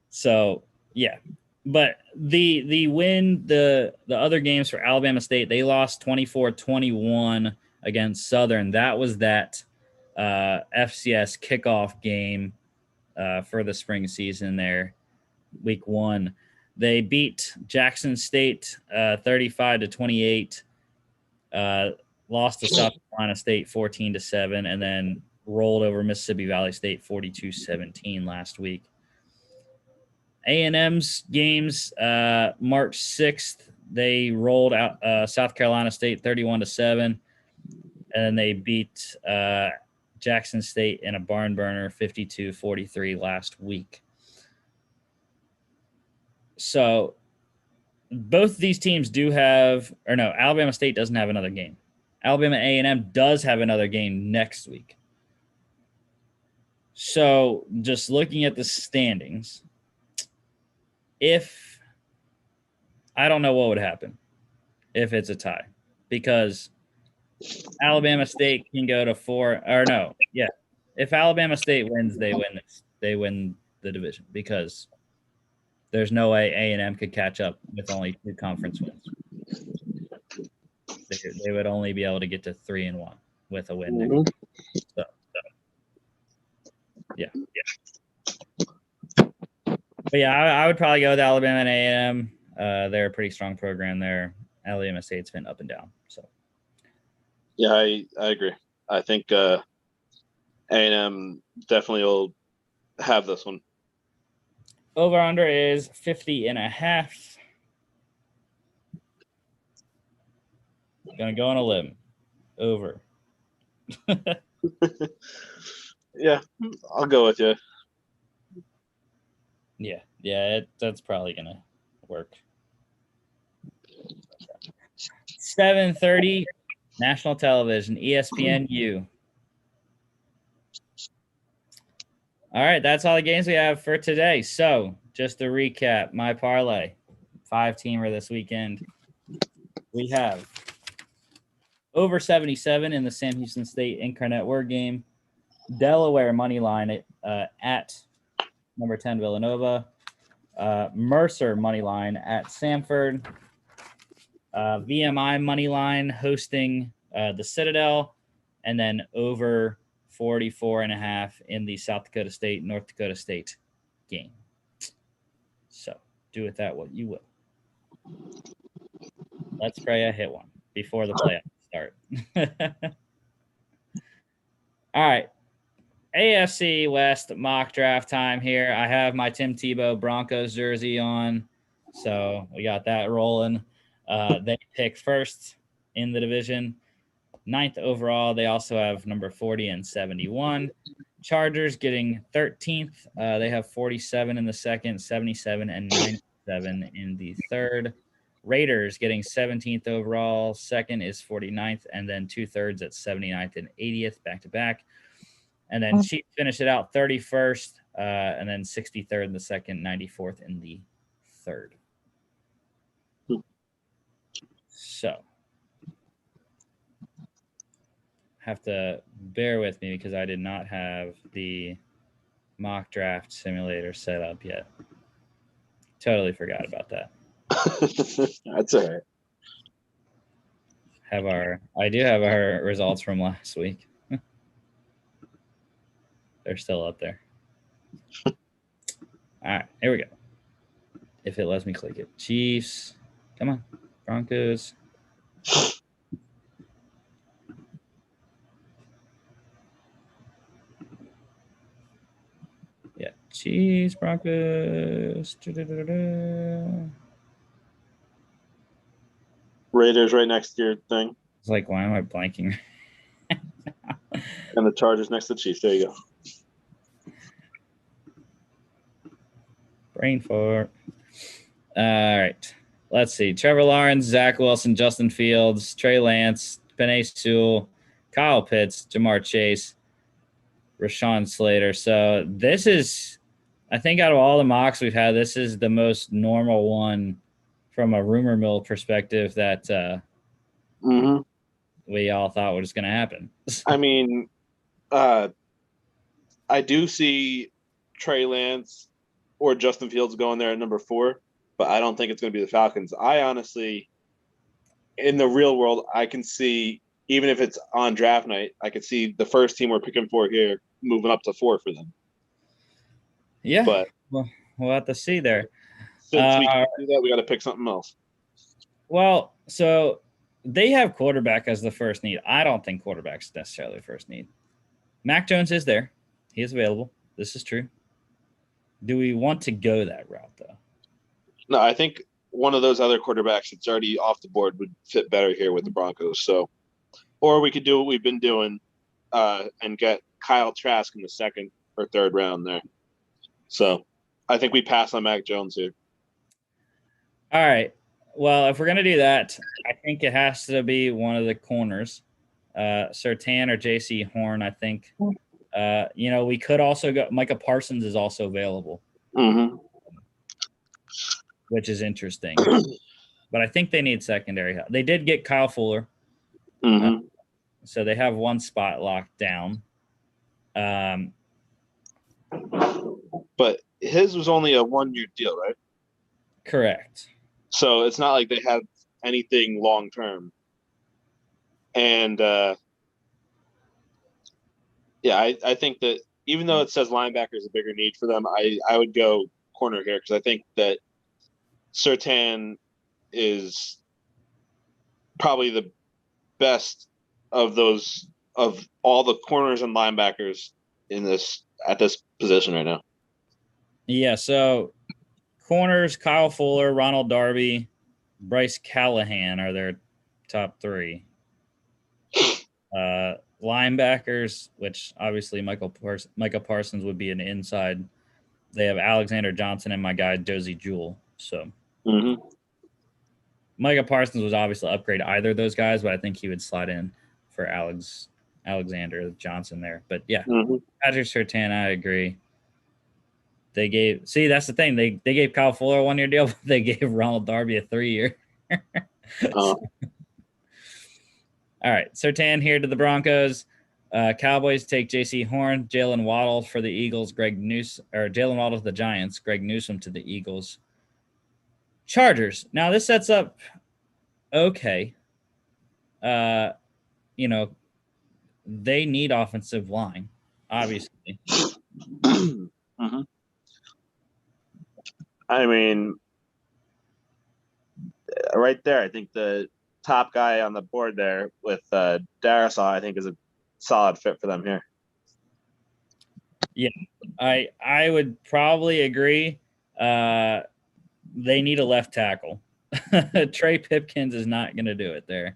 S1: So yeah, but the win, the other games for Alabama State, they lost 24-21 against Southern. That was that FCS kickoff game for the spring season there, week 1. They beat Jackson State 35-28, lost to South Carolina State 14-7, and then rolled over Mississippi Valley State 42-17 last week. A&M's games, March 6th, they rolled out South Carolina State 31-7, and then they beat Jackson State in a barn burner 52-43 last week. So both these teams do have, or no, Alabama State doesn't have another game. Alabama A&M does have another game next week. So just looking at the standings, if I don't know what would happen if it's a tie, because Alabama State can go to 4 or no, yeah. If Alabama State wins, they win this. They win the division because there's no way A&M could catch up with only 2 conference wins. They would only be able to get to 3-1 with a win.
S3: Mhm.
S1: So yeah. But yeah, I would probably go with Alabama and A&M. They're a pretty strong program there. Alabama State's been up and down. So
S3: Yeah, I agree. I think A&M definitely will have this one.
S1: over under is 50.5. Gonna go on a limb. Over.
S3: Yeah, I'll go with you.
S1: Yeah, that's probably gonna work. 7:30 national television, ESPNU. All right, that's all the games we have for today. So just to recap, my parlay, 5-teamer this weekend. We have over 77 in the Sam Houston State Incarnate Word game. Delaware money line at number 10 Villanova. Mercer money line at Samford. VMI money line hosting the Citadel, and then over 44.5 in the South Dakota State North Dakota State game. So do with that what you will. Let's pray I hit one before the playoffs start. All right. AFC West mock draft time here. I have my Tim Tebow Broncos jersey on, so we got that rolling. They pick first in the division, 9th overall. They also have number 40 and 71. Chargers getting 13th. They have 47 in the second, 77 and 97 in the third. Raiders getting 17th overall. Second is 49th, and then 2/3 at 79th and 80th back to back. And then Chiefs finish it out 31st, and then 63rd in the second, 94th in the third. So have to bear with me because I did not have the mock draft simulator set up yet. Totally forgot about that.
S3: That's all right.
S1: I do have our results from last week. They're still up there. All right, here we go. If it lets me click it. Chiefs. Come on. Broncos. Yeah. Chiefs, Broncos.
S3: Raiders right next to your thing,
S1: It's like, why am I blanking?
S3: and the Chargers next to the Chiefs. There you go.
S1: Brain fart. All right. Let's see. Trevor Lawrence, Zach Wilson, Justin Fields, Trey Lance, Penei Sewell, Kyle Pitts, Jamar Chase, Rashawn Slater. So this is, I think out of all the mocks we've had, this is the most normal one from a rumor mill perspective that we all thought was going to happen.
S3: I mean, I do see Trey Lance or Justin Fields going there at number 4, but I don't think it's going to be the Falcons. I honestly, in the real world, I can see, even if it's on draft night, I could see the first team we're picking for here moving up to 4 for them.
S1: Yeah.
S3: But
S1: well, we'll have to see there.
S3: Since we can't do that, we got to pick something else.
S1: Well, so they have quarterback as the first need. I don't think quarterback's necessarily first need. Mac Jones is there. He is available. This is true. Do we want to go that route, though?
S3: No, I think one of those other quarterbacks that's already off the board would fit better here with the Broncos. So, or we could do what we've been doing and get Kyle Trask in the 2nd or 3rd round there. So I think we pass on Mac Jones here.
S1: All right. Well, if we're going to do that, I think it has to be one of the corners, Surtain or J.C. Horn, I think. We could also go – Micah Parsons is also available, which is interesting. But I think they need secondary help. They did get Kyle Fuller, so they have one spot locked down.
S3: But his was only a 1-year deal, right?
S1: Correct.
S3: So it's not like they have anything long term. And I think that even though it says linebacker is a bigger need for them, I would go corner here because I think that Surtain is probably the best of all the corners and linebackers at this position right now.
S1: Yeah, so corners, Kyle Fuller, Ronald Darby, Bryce Callahan are their top 3. Linebackers, which obviously Micah Parsons would be an inside. They have Alexander Johnson and my guy Josie Jewell. So Micah Parsons was obviously upgrade either of those guys, but I think he would slide in for Alexander Johnson there. But yeah, Patrick Surtain, I agree. That's the thing. They gave Kyle Fuller a 1-year deal, but they gave Ronald Darby a 3-year. All right, Surtain here to the Broncos. Cowboys take J.C. Horn, Jalen Waddle for the Eagles, Jalen Waddle to the Giants, Greg Newsome to the Eagles. Chargers. Now this sets up okay. They need offensive line, obviously.
S3: I mean, right there, I think the top guy on the board there with Darisaw, I think, is a solid fit for them here.
S1: Yeah, I would probably agree. They need a left tackle. Trey Pipkins is not going to do it there.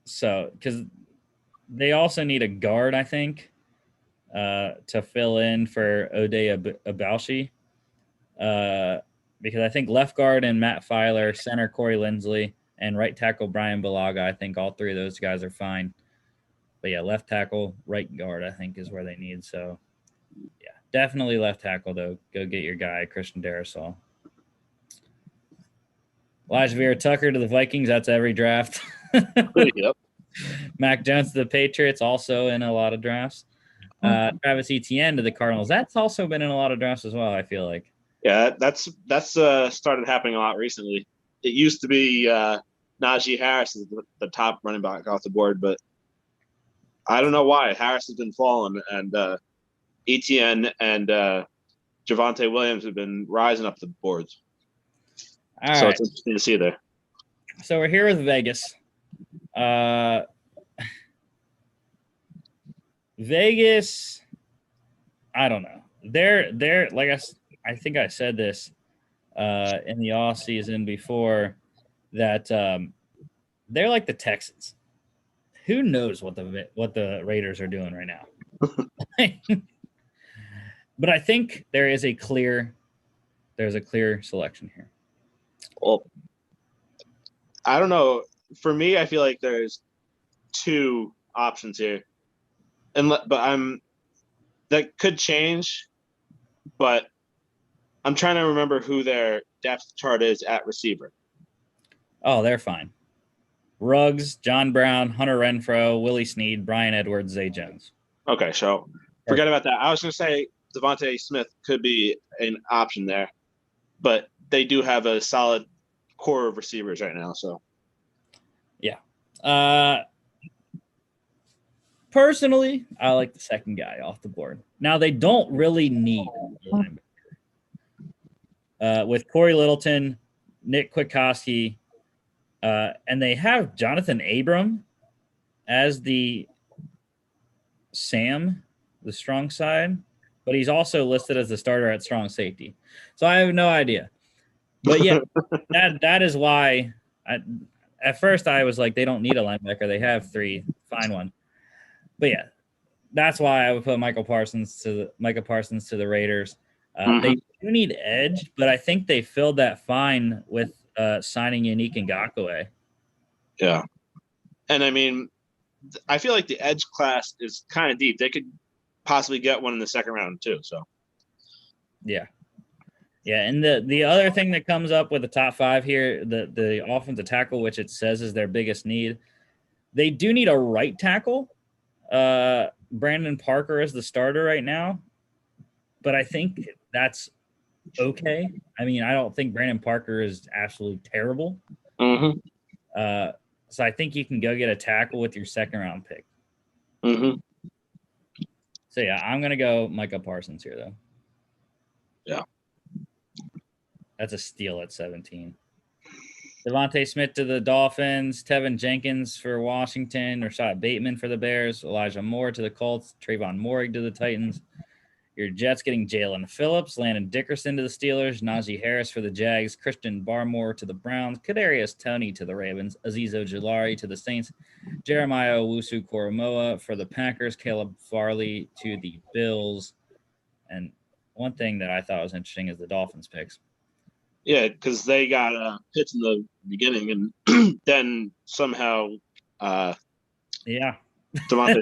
S1: Because they also need a guard, I think, to fill in for Ode Abalshi. Because I think left guard and Matt Filer, center Corey Lindsley, and right tackle Brian Balaga, I think all 3 of those guys are fine. But yeah, left tackle, right guard, I think is where they need. So yeah, definitely left tackle though. Go get your guy, Christian Darrisaw. Elijah Vera Tucker to the Vikings. That's every draft.
S3: Yep. Mac
S1: Jones to the Patriots, also in a lot of drafts. Travis Etienne to the Cardinals. That's also been in a lot of drafts as well, I feel like.
S3: Yeah, that's started happening a lot recently. It used to be Najee Harris is the top running back off the board, but
S2: I don't know why Harris has been falling, and ETN and Javonte Williams have been rising up the boards.
S1: All
S2: So
S1: right.
S2: it's interesting to see there.
S1: So we're here with Vegas. Vegas, I don't know. They're like I think I said this in the off season before that they're like the Texans. Who knows what the Raiders are doing right now? But I think there's a clear selection here.
S2: Well, I don't know. For me, I feel like there's two options here, that could change. But I'm trying to remember who their depth chart is at receiver.
S1: Oh, they're fine. Ruggs, John Brown, Hunter Renfrow, Willie Snead, Brian Edwards, Zay Jones.
S2: Okay, so forget about that. I was going to say Devontae Smith could be an option there, but they do have a solid core of receivers right now. So,
S1: yeah. Personally, I like the second guy off the board. Now, they don't really need a linebacker. With Corey Littleton, Nick Kwiatkowski, and they have Jonathan Abram as the strong side, but he's also listed as the starter at strong safety. So I have no idea. But yeah, that is why at first I was like, they don't need a linebacker. They have three, fine one. But yeah, that's why I would put Micah Parsons to the Raiders. They do need edge, but I think they filled that fine with signing Yannick Ngakoue.
S2: Yeah. And I mean, I feel like the edge class is kind of deep. They could possibly get one in the second round too. So,
S1: yeah. And the other thing that comes up with the top five here, the offensive tackle, which it says is their biggest need, they do need a right tackle. Brandon Parker is the starter right now, but I think that's okay. I mean, I don't think Brandon Parker is absolutely terrible. So I think you can go get a tackle with your second round pick. So yeah, I'm gonna go Micah Parsons here though.
S2: Yeah,
S1: that's a steal at 17. Devontae Smith to the Dolphins, Tevin Jenkins for Washington, Rashad Bateman for the Bears, Elijah Moore to the Colts, Trayvon Moehrig to the Titans. Your Jets getting Jalen Phillips, Landon Dickerson to the Steelers, Najee Harris for the Jags, Christian Barmore to the Browns, Kadarius Toney to the Ravens, Azeez Ojulari to the Saints, Jeremiah Owusu-Koramoah for the Packers, Caleb Farley to the Bills. And one thing that I thought was interesting is the Dolphins picks.
S2: Yeah, because they got Pitts in the beginning, and then somehow Devontae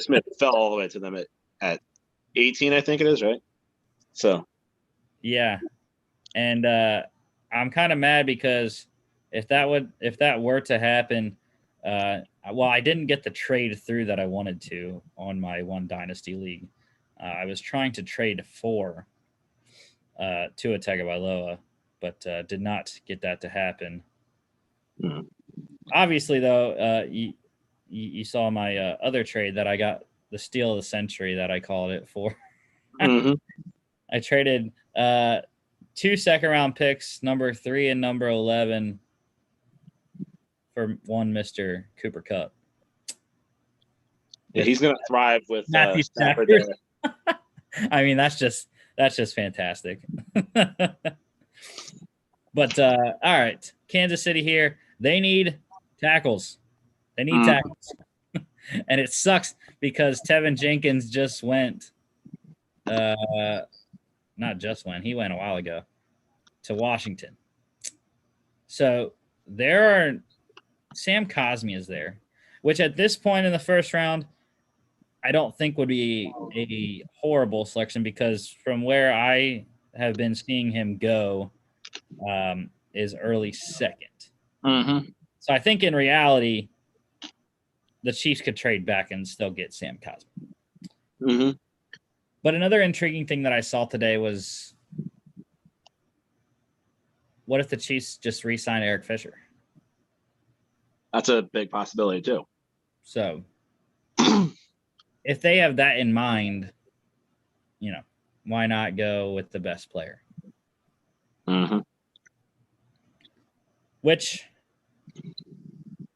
S2: Smith fell all the way to them at 18, I think it is, right? So
S1: yeah, and I'm kind of mad because if that were to happen, well, I didn't get the trade through that I wanted to on my one dynasty league. I was trying to trade for Tua Tagovailoa, but did not get that to happen. Obviously, though, you saw my other trade that I got, the steal of the century that I called it for. I traded 2 second-round picks, number 3 and number 11, for one Mr. Cooper Kupp.
S2: Yeah, he's going to thrive with
S1: Matthew
S2: Stafford there.
S1: I mean, that's just fantastic. But all right, Kansas City here. They need tackles. They need tackles. And it sucks because Tevin Jenkins just went. Not just went. He went a while ago to Washington. So Sam Cosmi is there, which at this point in the first round, I don't think would be a horrible selection because from where I have been seeing him go is early second. So I think in reality, the Chiefs could trade back and still get Sam Cosmi. But another intriguing thing that I saw today was, what if the Chiefs just re-sign Eric Fisher?
S2: That's a big possibility too.
S1: So if they have that in mind, why not go with the best player?
S3: Mm-hmm.
S1: Which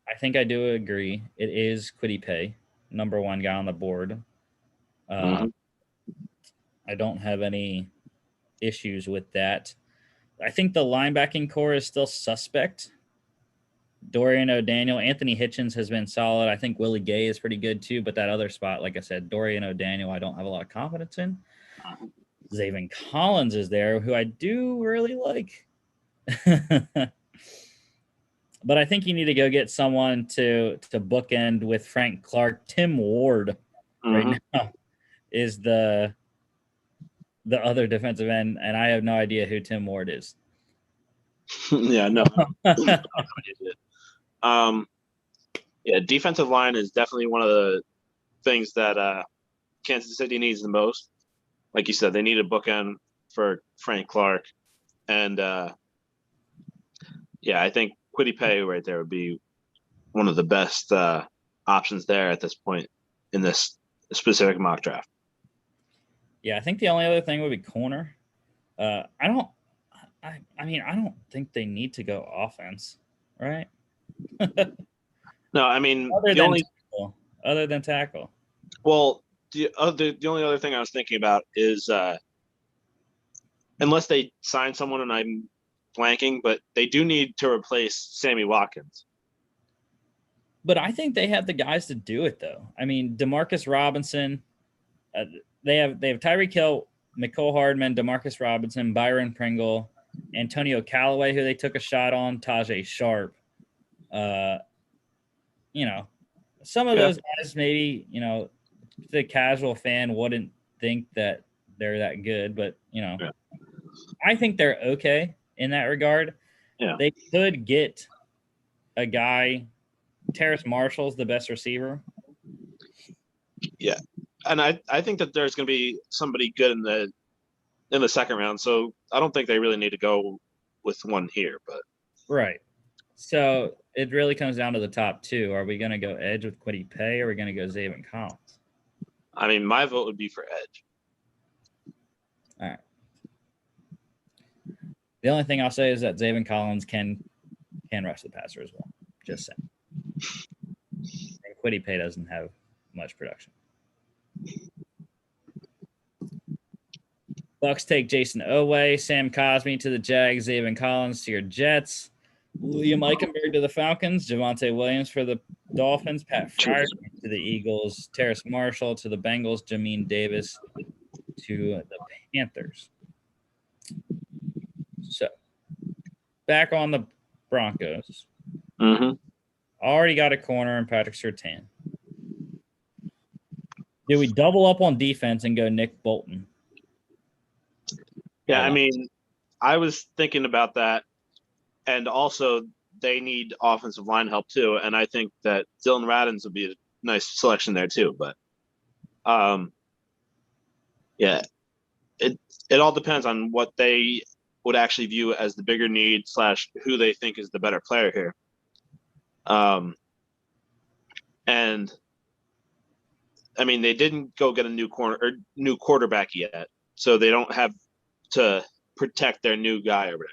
S1: I think I do agree. It is Kwity Paye, number one guy on the board.
S3: Mm-hmm.
S1: I don't have any issues with that. I think the linebacking core is still suspect. Dorian O'Daniel, Anthony Hitchens has been solid. I think Willie Gay is pretty good too, but that other spot, like I said, Dorian O'Daniel, I don't have a lot of confidence in. Zaven Collins is there, who I do really like. But I think you need to go get someone to bookend with Frank Clark. Tim Ward right now is the other defensive end, and I have no idea who Tim Ward is.
S3: Yeah, no. Yeah, defensive line is definitely one of the things that Kansas City needs the most. Like you said, they need a bookend for Frank Clark. And yeah, I think Kwity Paye right there would be one of the best options there at this point in this specific mock draft.
S1: Yeah, I think the only other thing would be corner. I don't think they need to go offense, right?
S3: No, I mean
S1: other than tackle.
S3: Well, the only other thing I was thinking about is unless they sign someone and I'm blanking, but they do need to replace Sammy Watkins.
S1: But I think they have the guys to do it, though. I mean, Demarcus Robinson, they have Tyreek Hill, Mecole Hardman, Demarcus Robinson, Byron Pringle, Antonio Callaway, who they took a shot on, Tajay Sharp. Some of those guys maybe, the casual fan wouldn't think that they're that good, but, I think they're okay in that regard.
S3: Yeah.
S1: They could get a guy. Terrace Marshall's the best receiver.
S3: Yeah. And I think that there's going to be somebody good in the second round. So I don't think they really need to go with one here, but.
S1: Right. So it really comes down to the top two. Are we going to go edge with Kwity Paye, or are we going to go Zaven Collins?
S3: I mean, my vote would be for edge.
S1: All right. The only thing I'll say is that Zaven Collins can rush the passer as well. Just saying. And Kwity Paye doesn't have much production. Bucks take Jason Oweh, Sam Cosmi to the Jags, Zaven Collins to your Jets, William Eichenberg to the Falcons, Javonte Williams for the Dolphins, Pat Fryer to the Eagles, Terrace Marshall to the Bengals, Jamin Davis to the Panthers. So, back on the Broncos.
S3: Mm-hmm.
S1: Already got a corner in Patrick Surtain. Do we double up on defense and go Nick Bolton?
S3: Yeah, I mean, I was thinking about that. And also, they need offensive line help too. And I think that Dylan Radins would be a nice selection there too. But yeah, it all depends on what they would actually view as the bigger need / who they think is the better player here. And I mean, they didn't go get a new quarterback yet, so they don't have to protect their new guy or whatever yet.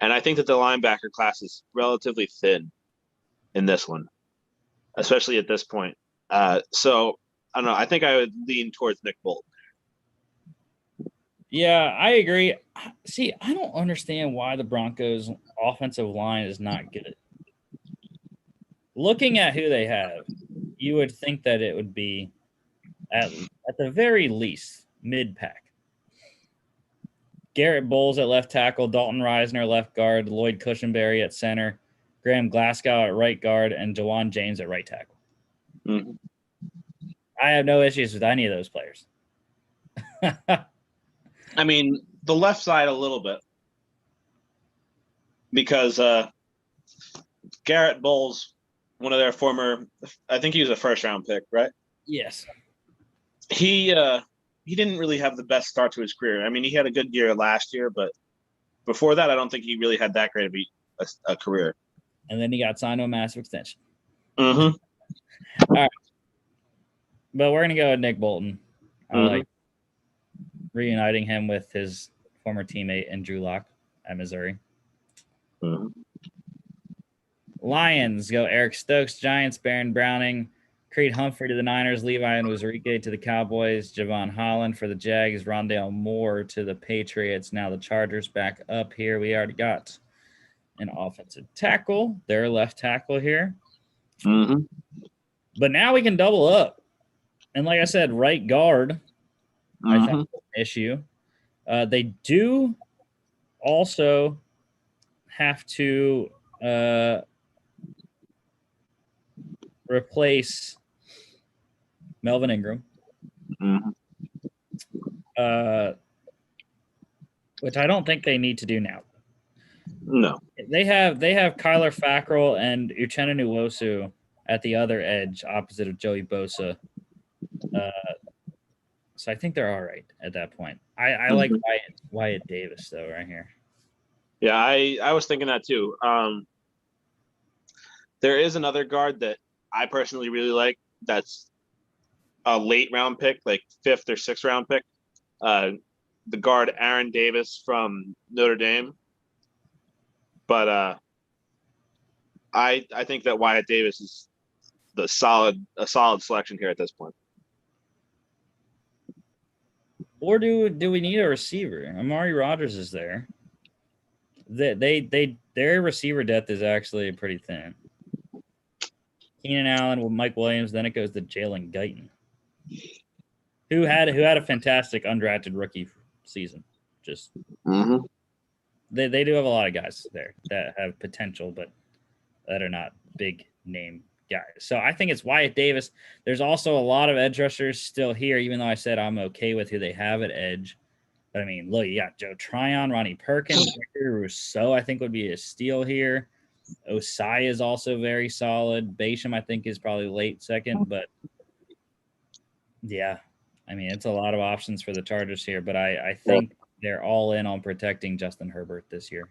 S3: And I think that the linebacker class is relatively thin in this one, especially at this point. So I don't know. I think I would lean towards Nick Bolton.
S1: Yeah, I agree. See, I don't understand why the Broncos' offensive line is not good. Looking at who they have, you would think that it would be at the very least mid-pack. Garrett Bowles at left tackle, Dalton Reisner left guard, Lloyd Cushenberry at center, Graham Glasgow at right guard, and Jawan James at right tackle.
S3: Mm-hmm.
S1: I have no issues with any of those players.
S3: I mean, the left side a little bit because Garrett Bowles, one of their former, I think he was a first-round pick, right?
S1: Yes.
S3: He didn't really have the best start to his career. I mean, he had a good year last year, but before that, I don't think he really had that great of a career.
S1: And then he got signed to a massive extension.
S3: Mm-hmm.
S1: But we're gonna go with Nick Bolton. I
S3: Mhm.
S1: like reuniting him with his former teammate and Drew Lock at Missouri.
S3: Mhm.
S1: Lions go Eric Stokes, Giants, Baron Browning, Creed Humphrey to the Niners, Levi and Uzurike to the Cowboys, Javon Holland for the Jags, Rondale Moore to the Patriots. Now the Chargers back up here. We already got an offensive tackle, their left tackle here.
S3: Mhm.
S1: But now we can double up. And like I said, right guard, I think,
S3: Mhm.
S1: is an issue. They do also have to replace Melvin Ingram,
S3: Mhm.
S1: which I don't think they need to do now.
S3: No.
S1: They have Kyler Fackrell and Uchenna Nwosu at the other edge, opposite of Joey Bosa. So I think they're all right at that point. I like
S3: Mhm.
S1: Wyatt Davis though right here.
S3: Yeah, I was thinking that too. There is another guard that I personally really like. That's a late round pick, like 5th or 6th round pick. The guard Aaron Davis from Notre Dame. But I think that Wyatt Davis is a solid selection here at this point.
S1: Or do we need a receiver? Amari Rodgers is there. Their receiver depth is actually pretty thin. Keenan Allen with Mike Williams, then it goes to Jalen Guyton, who had a fantastic undrafted rookie season. Just
S3: Mm-hmm.
S1: they do have a lot of guys there that have potential, but that are not big name guys. So I think it's Wyatt Davis. There's also a lot of edge rushers still here, even though I said I'm okay with who they have at edge. But I mean, look, you got Joe Tryon, Ronnie Perkins, Victor Rousseau, I think would be a steal here. Osai is also very solid. Basham, I think, is probably late second, but yeah, I mean, it's a lot of options for the Chargers here, but I think they're all in on protecting Justin Herbert this year.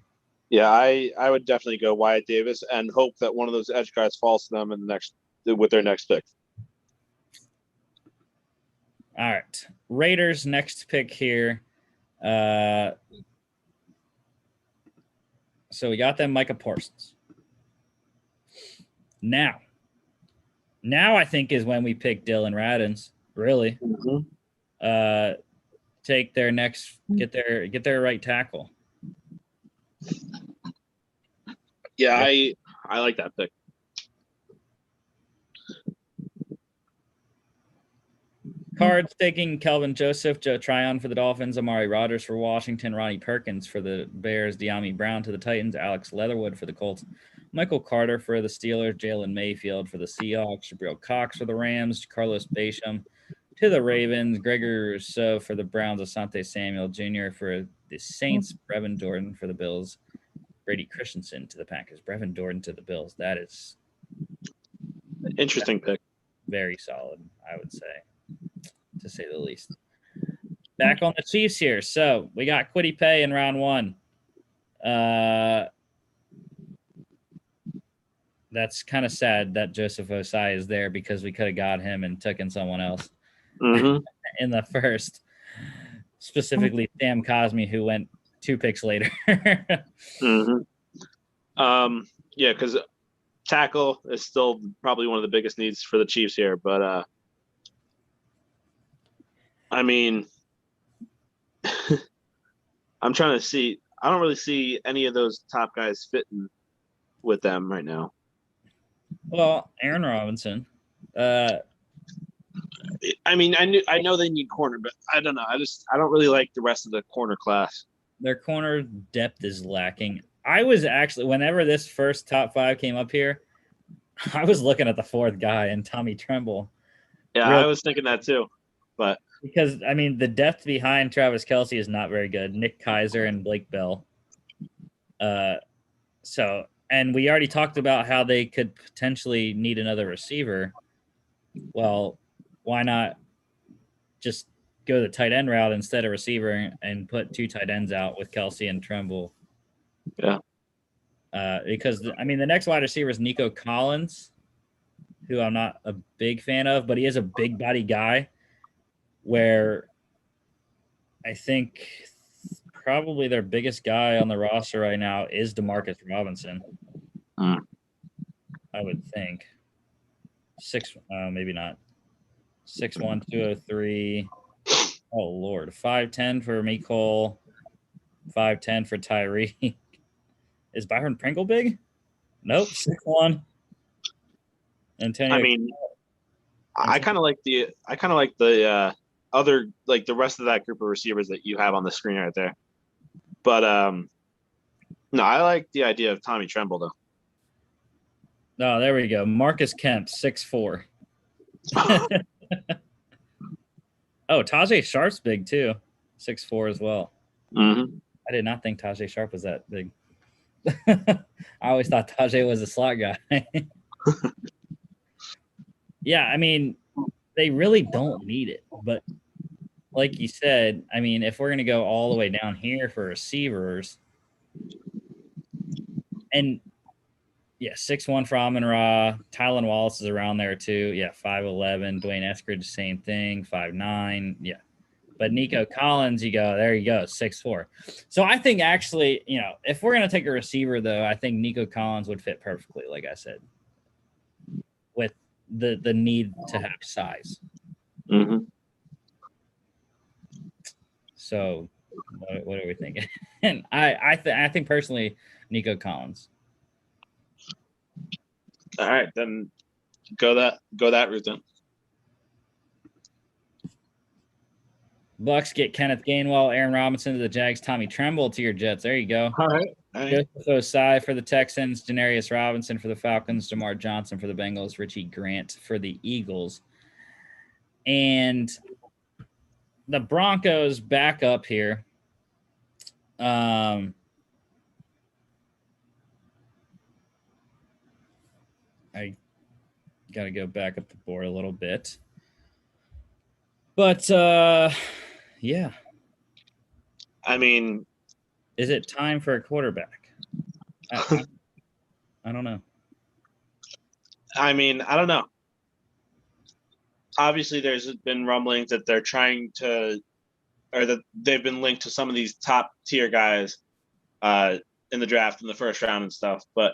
S3: Yeah, I would definitely go Wyatt Davis and hope that one of those edge guys falls to them in the next with their next pick.
S1: All right, Raiders next pick here. So we got them Micah Parsons. Now I think is when we pick Dylan Radins. Really, take their next get their right tackle.
S3: Yeah, I like that pick.
S1: Cards taking Kelvin Joseph, Joe Tryon for the Dolphins, Amari Rodgers for Washington, Ronnie Perkins for the Bears, De'Ami Brown to the Titans, Alex Leatherwood for the Colts, Michael Carter for the Steelers, Jalen Mayfield for the Seahawks, Jabril Cox for the Rams, Carlos Basham to the Ravens, Gregory Rousseau for the Browns, Asante Samuel Jr. for the Saints, Brevin Jordan for the Bills, Brady Christensen to the Packers, Brevin Jordan to the Bills. That is
S3: interesting pick.
S1: Very solid, I would say, to say the least. Back on the Chiefs here. So we got Kwity Paye in round 1. That's kind of sad that Joseph Osai is there because we could have got him and took in someone else in the first. Specifically, Sam Cosmi, who went 2 picks later.
S3: Yeah, because tackle is still probably one of the biggest needs for the Chiefs here, but I mean, I'm trying to see. I don't really see any of those top guys fitting with them right now.
S1: Well, Aaron Robinson.
S3: I mean, I know they need corner, but I don't know. I don't really like the rest of the corner class.
S1: Their corner depth is lacking. I was actually, whenever this first top 5 came up here, I was looking at the 4th guy and Tommy Tremble.
S3: Yeah, I was thinking that too, but
S1: because I mean the depth behind Travis Kelce is not very good. Nick Keiser and Blake Bell. So, and we already talked about how they could potentially need another receiver. Well, why not just go the tight end route instead of receiver and put 2 tight ends out with Kelce and Tremble?
S3: Yeah.
S1: Because I mean the next wide receiver is Nico Collins, who I'm not a big fan of, but he is a big body guy where I think probably their biggest guy on the roster right now is Demarcus Robinson.
S3: Mm.
S1: I would think. Maybe not. 6'1", 203. Oh, Lord. 5'10" for Mecole. 5'10" for Tyree. Is Byron Pringle big? Nope. 6'1". Antonio.
S3: I mean, I kind of like the other, like the rest of that group of receivers that you have on the screen right there. But no, I like the idea of Tommy Tremble though.
S1: Oh, there we go. Marcus Kemp, 6'4". Oh, Tajay Sharp's big too. 6'4" as well.
S3: Mm-hmm.
S1: I did not think Tajay Sharp was that big. I always thought Tajay was a slot guy. Yeah, I mean, they really don't need it. But like you said, I mean, if we're going to go all the way down here for receivers, and yeah, 6'1" for Amon-Ra. Tylan Wallace is around there too. Yeah, 5'11". Dwayne Eskridge, same thing, 5'9". Yeah. But Nico Collins, there you go, 6'4". So I think actually, if we're going to take a receiver, though, I think Nico Collins would fit perfectly, like I said, with the need to have size.
S3: Mm-hmm.
S1: So what are we thinking? And I think personally, Nico Collins.
S3: All right, then go that route then.
S1: Bucks get Kenneth Gainwell, Aaron Robinson to the Jags, Tommy Tremble to your Jets. There you go.
S3: All right.
S1: Joseph Osai for the Texans, Janarius Robinson for the Falcons, Jamar Johnson for the Bengals, Richie Grant for the Eagles. And the Broncos back up here. I got to go back up the board a little bit. But, yeah.
S3: I mean,
S1: is it time for a quarterback? I don't know.
S3: I mean, I don't know. Obviously, there's been rumblings that they're trying to, or that they've been linked to some of these top tier guys in the draft in the first round and stuff. But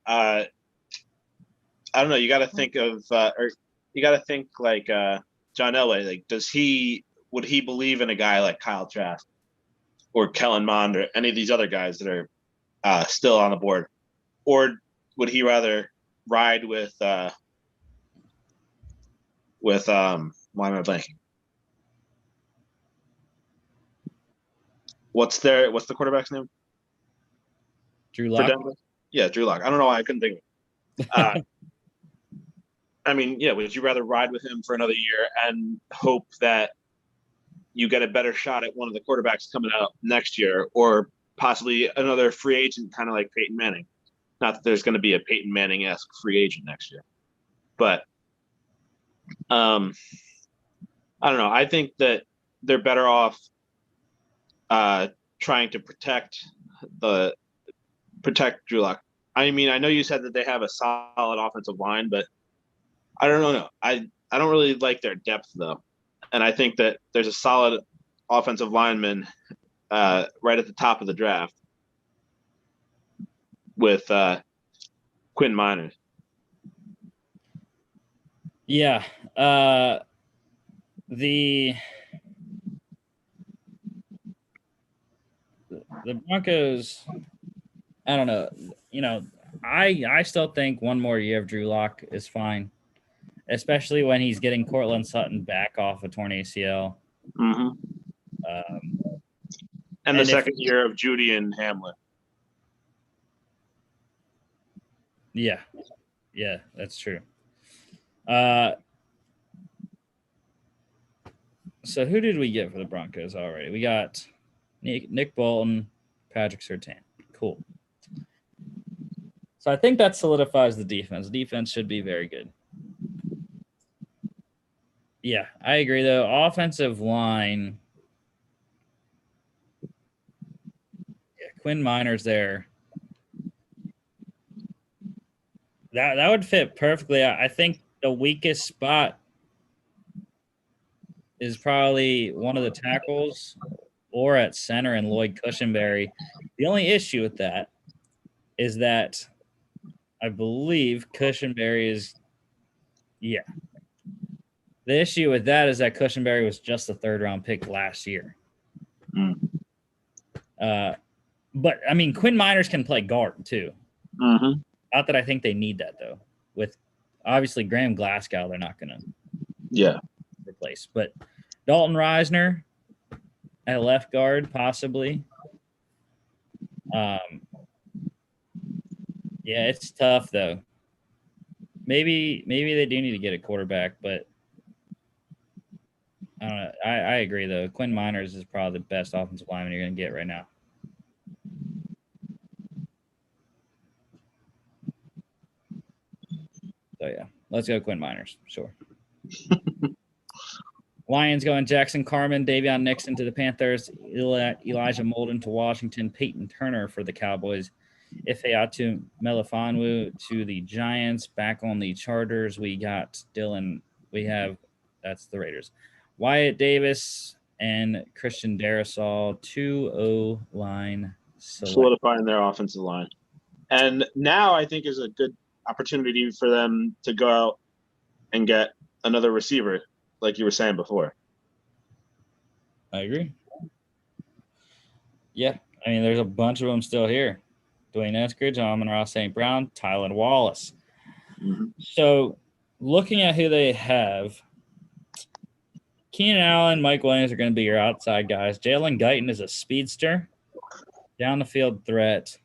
S3: I don't know. You got to think of, or you got to think like John Elway. Like, would he believe in a guy like Kyle Trask or Kellen Mond or any of these other guys that are still on the board, or would he rather ride with why am I blanking? What's the quarterback's name?
S1: Drew Lock.
S3: Yeah, Drew Lock. I don't know why I couldn't think of it. I mean, yeah, would you rather ride with him for another year and hope that you get a better shot at one of the quarterbacks coming out next year, or possibly another free agent, kind of like Peyton Manning? Not that there's going to be a Peyton Manning-esque free agent next year, but I don't know. I think that they're better off trying to protect Drew Lock. I mean, I know you said that they have a solid offensive line, but I don't know. I don't really like their depth though, and I think that there's a solid offensive lineman right at the top of the draft with Quinn Miners.
S1: Yeah. The Broncos, I don't know. I still think one more year of Drew Lock is fine, especially when he's getting Cortland Sutton back off a torn ACL.
S3: Mm-hmm. And the second year of Judy and Hamlin.
S1: Yeah, that's true. So who did we get for the Broncos already? We got Nick Bolton, Patrick Surtain. Cool. So I think that solidifies the defense. The defense should be very good. Yeah, I agree, though. Offensive line. Yeah, Quinn Miners there. That would fit perfectly. I think the weakest spot is probably one of the tackles or at center and Lloyd Cushenberry. The only issue with that is that I believe Cushenberry is, yeah. The issue with that is that Cushenberry was just a third-round pick last year.
S2: Mm.
S1: But, I mean, Quinn Miners can play guard, too.
S2: Mm-hmm.
S1: Not that I think they need that, though. With, obviously, Graham Glasgow, they're not going to replace. But Dalton Reisner at left guard, possibly. Yeah, it's tough, though. Maybe they do need to get a quarterback, but I don't know. I agree, though. Quinn Miners is probably the best offensive lineman you're going to get right now. So, yeah, let's go Quinn Miners. Sure. Lions going Jackson Carman, Davion Nixon to the Panthers, Elijah Molden to Washington, Peyton Turner for the Cowboys, Ifeatu Melifonwu to the Giants. Back on the Chargers, we got Dylan. That's the Raiders. Wyatt Davis and Christian Darrisaw, 2 O-line
S2: solidifying their offensive line. And now I think is a good opportunity for them to go out and get another receiver, like you were saying before.
S1: I agree. Yeah, I mean, there's a bunch of them still here. Dwayne Eskridge, Amon-Ra St. Brown, Tylan Wallace.
S2: Mm-hmm.
S1: So looking at who they have, Keenan Allen, Mike Williams are going to be your outside guys. Jalen Guyton is a speedster, down the field threat.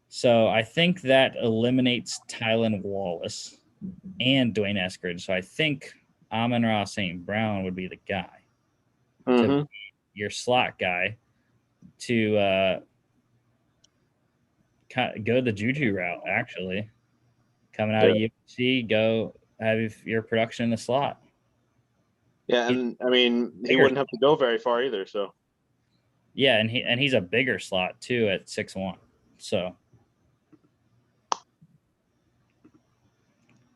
S1: So I think that eliminates Tylan Wallace and Dwayne Eskridge. So I think Amon-Ra St. Brown would be the guy to be your slot guy to go the Juju route, actually. Coming out of USC, go have your production in the slot.
S2: Yeah, and I mean, he wouldn't have to go very far either. So,
S1: yeah, and he's a bigger slot too at 6'1". So,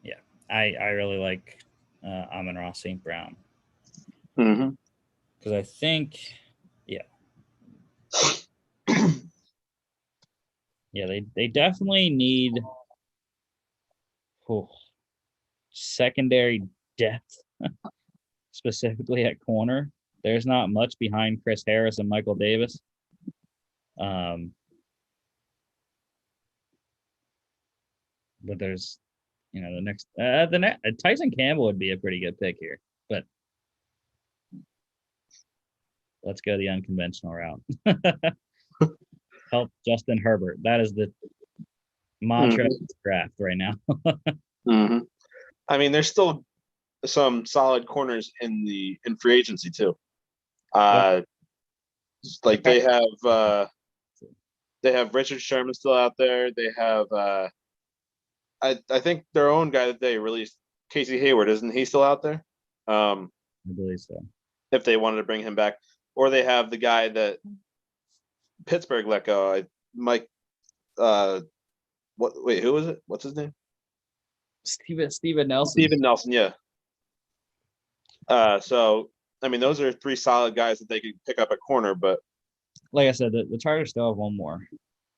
S1: yeah, I really like Amon-Ra St. Brown because I think, yeah, they definitely need secondary depth, specifically at corner. There's not much behind Chris Harris and Michael Davis. But there's, the next Tyson Campbell would be a pretty good pick here, but let's go the unconventional route. Help Justin Herbert. That is the mantra of this draft right now.
S2: I mean, there's still some solid corners in free agency too. Like they have Richard Sherman still out there. They have I think their own guy that they released, Casey Hayward, isn't he still out there?
S1: I believe so.
S2: If they wanted to bring him back, or they have the guy that Pittsburgh let go, Mike. Wait, who was it? What's his name?
S1: Steven Nelson.
S2: Steven Nelson, yeah. So I mean, those are 3 solid guys that they could pick up at corner, but
S1: like I said, the Chargers still have one more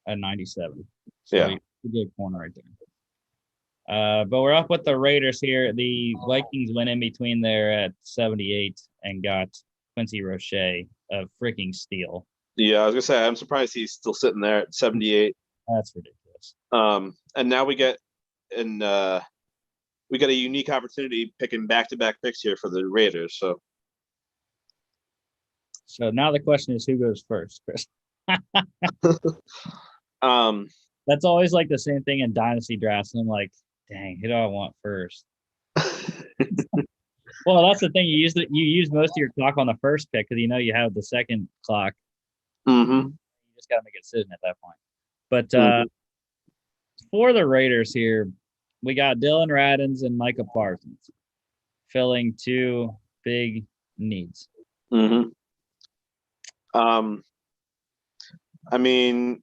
S1: at 97. So
S2: yeah,
S1: a good corner right there. But we're up with the Raiders here. The Vikings went in between there at 78 and got Quincy Roche, a freaking steal.
S2: Yeah, I was gonna say I'm surprised he's still sitting there at 78.
S1: That's ridiculous.
S2: And now we get a unique opportunity picking back-to-back picks here for the Raiders.
S1: So now the question is, who goes first, Chris? That's always like the same thing in dynasty drafts. And I'm like, dang, who do I want first? Well, that's the thing. You use most of your clock on the first pick because you have the second clock. You just got to make a decision at that point. But for the Raiders here, we got Dylan Radins and Micah Parsons filling 2 big needs.
S2: I mean,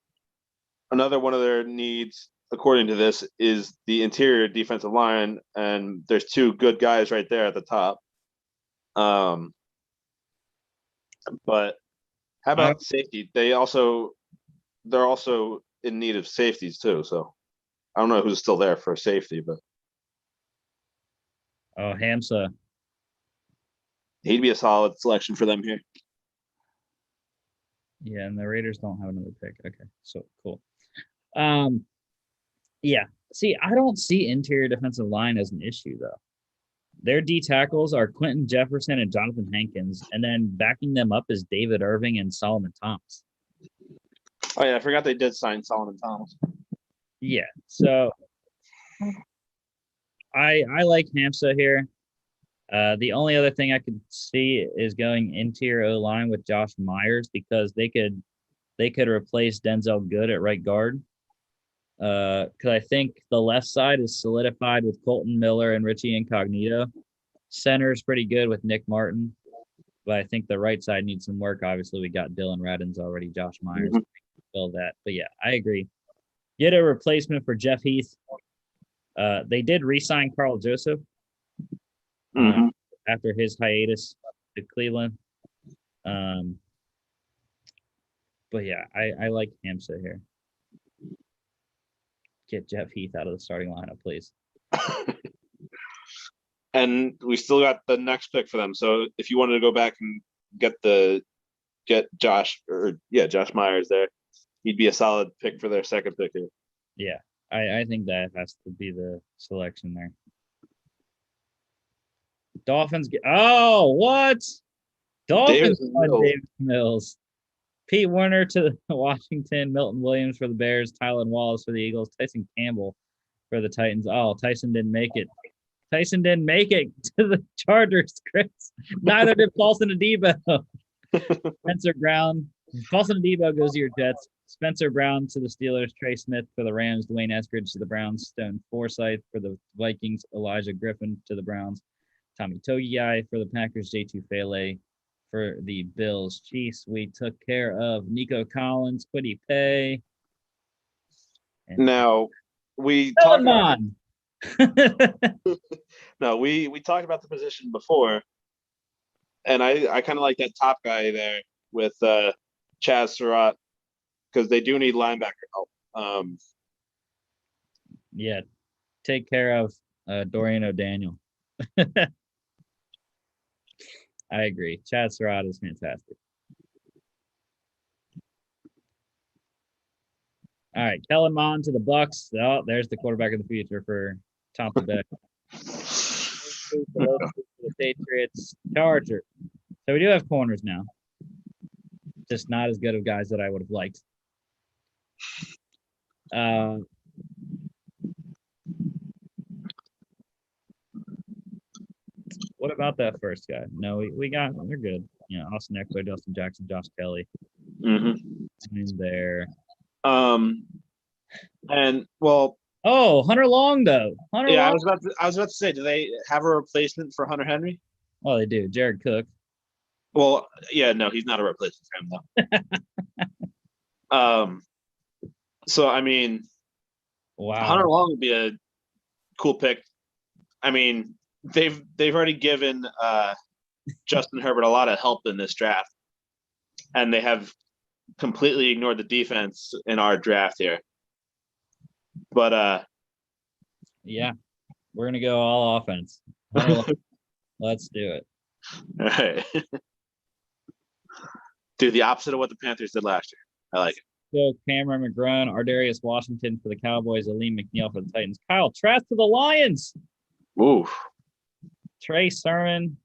S2: another one of their needs
S3: according to this, is the interior defensive line, and there's two good guys right there at the top. But how about safety? They're also in need of safeties too. So I don't know who's still there for safety, but
S1: Hamza.
S3: he'd be a solid selection for them here.
S1: Yeah, and the Raiders don't have another pick. Okay, so cool. Yeah. See, I don't see interior defensive line as an issue though. Their D tackles are Quentin Jefferson and Jonathan Hankins, and then backing them up is David Irving and Solomon Thomas.
S3: Oh yeah, I forgot they did sign Solomon Thomas.
S1: Yeah, so I like Hamza here. The only other thing I could see is going interior O line with Josh Myers because they could replace Denzel Good at right guard. Because I think the left side is solidified with Colton Miller and Richie Incognito. Center is pretty good with Nick Martin, but I think the right side needs some work. Obviously, we got Dylan Radins already, Josh Myers fill that. But yeah, I agree. Get a replacement for Jeff Heath. They did re-sign Carl Joseph after his hiatus to Cleveland. But yeah, I like Hamza here. Get Jeff Heath out of the starting lineup, please.
S3: And we still got the next pick for them. So if you wanted to go back and get Josh Myers there, he'd be a solid pick for their second pick here.
S1: Yeah, I think that has to be the selection there. Dolphins what? Dolphins Davis Mills. Pete Werner to Washington, Milton Williams for the Bears, Tylan Wallace for the Eagles, Tyson Campbell for the Titans. Oh, Tyson didn't make it. Tyson didn't make it to the Chargers, Chris. Neither did Paulson Adebo. Spencer Brown. Paulson Adebo goes to your Jets. Spencer Brown to the Steelers. Trey Smith for the Rams. Dwayne Eskridge to the Browns. Stone Forsythe for the Vikings. Elijah Griffin to the Browns. Tommy Togiai for the Packers. J2 Fele for the Bills. Chiefs, we took care of Nico Collins, Quiddy Pay.
S3: Now we talked about we talked about the position before, and I kind of like that top guy there with Chaz Surratt because they do need linebacker help.
S1: Yeah, take care of Dorian O'Daniel. I agree. Chad Surratt is fantastic. All right, Kellen Mond to the Bucks. Oh, there's the quarterback of the future for Tampa Bay. The Patriots, Chargers. So we do have corners now. Just not as good of guys that I would have liked. What about that first guy? No, they're good. You know, Austin Eckler, Dustin Jackson, Josh Kelly. In there.
S3: And well.
S1: Oh, Hunter Long though. Hunter Long.
S3: I was about to say, do they have a replacement for Hunter Henry?
S1: Oh, they do. Jared Cook.
S3: Well, yeah, no, he's not a replacement for him though. So I mean,
S1: wow,
S3: Hunter Long would be a cool pick. I mean, they've already given Justin Herbert a lot of help in this draft, and they have completely ignored the defense in our draft here. But
S1: yeah, we're gonna go all offense. Let's do it.
S3: All right. Do the opposite of what the Panthers did last year. I like it.
S1: So Cameron McGrone, Ardarius Washington for the Cowboys, Aleem McNeil for the Titans, Kyle Trask to the Lions.
S3: Ooh.
S1: Trey Sermon.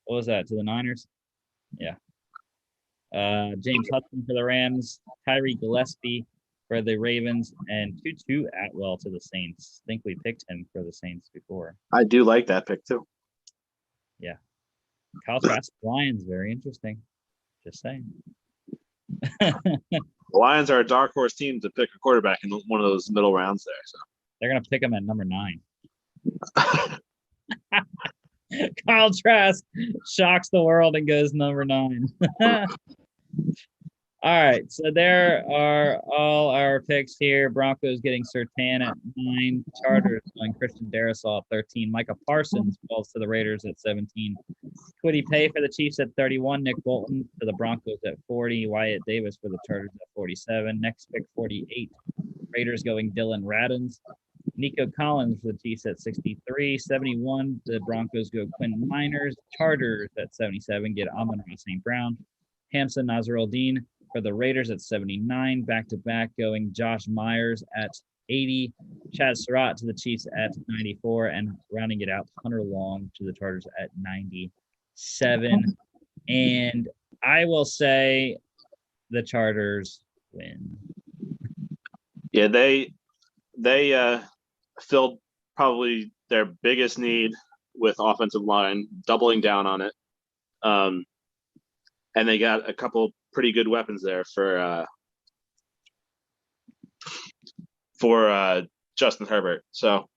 S1: What was that? To the Niners? Yeah. James Hudson for the Rams, Tyree Gillespie for the Ravens, and Tutu Atwell to the Saints. I think we picked him for the Saints before.
S3: I do like that pick too.
S1: Yeah. Kyle Trask, Lions, very interesting. Just saying.
S3: The Lions are a dark horse team to pick a quarterback in one of those middle rounds there. So
S1: they're gonna pick him at number 9. Kyle Trask shocks the world and goes number 9. All right, so there are all our picks here. Broncos getting Surtain at 9, Chargers going Christian Darrisaw at 13, Micah Parsons falls to the Raiders at 17, Kwity Paye for the Chiefs at 31, Nick Bolton for the Broncos at 40, Wyatt Davis for the Chargers at 47, next pick 48, Raiders going Dylan Radins, Nico Collins for the Chiefs at 63, 71, the Broncos go Quentin Miners, Chargers at 77 get Amon-Ra St. Brown, Hamza Nasruddin for the Raiders at 79, back-to-back going Josh Myers at 80, Chad Surratt to the Chiefs at 94, and rounding it out, Hunter Long to the Chargers at 97. And I will say the Chargers win.
S3: Yeah, they filled probably their biggest need with offensive line, doubling down on it. And they got a couple pretty good weapons there for Justin Herbert. So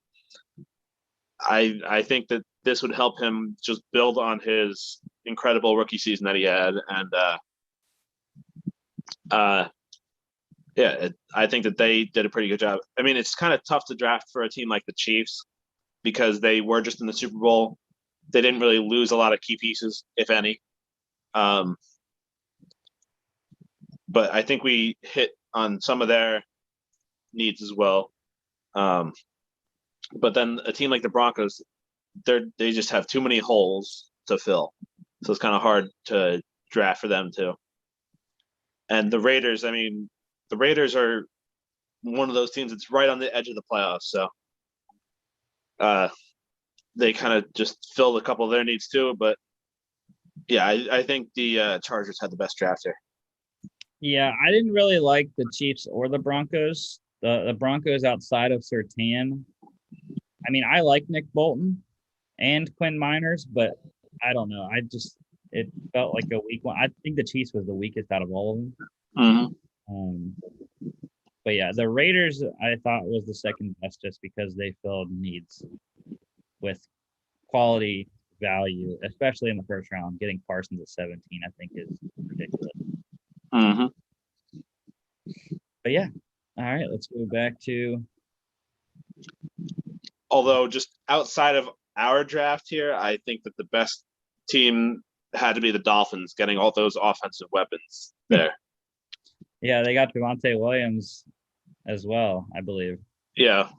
S3: I think that this would help him just build on his incredible rookie season that he had, and I think that they did a pretty good job. I mean, it's kind of tough to draft for a team like the Chiefs because they were just in the Super Bowl. They didn't really lose a lot of key pieces, if any. But I think we hit on some of their needs as well. But then a team like the Broncos, they just have too many holes to fill. So it's kind of hard to draft for them too. And the Raiders, I mean, the Raiders are one of those teams that's right on the edge of the playoffs. So they kind of just filled a couple of their needs too. But yeah, I think the Chargers had the best draft here.
S1: Yeah, I didn't really like the Chiefs or the Broncos. The Broncos outside of Surtain. I mean, I like Nick Bolton and Quinn Miners, but I don't know. It felt like a weak one. I think the Chiefs was the weakest out of all of them.
S3: Mm-hmm.
S1: But yeah, the Raiders I thought was the second best just because they filled needs with quality value, especially in the first round. Getting Parsons at 17, I think, is ridiculous.
S3: Mm-hmm.
S1: But yeah, all right, let's go back to.
S3: Although just outside of our draft here, I think that the best team had to be the Dolphins, getting all those offensive weapons there.
S1: Yeah, they got Javonte Williams as well, I believe.
S3: Yeah.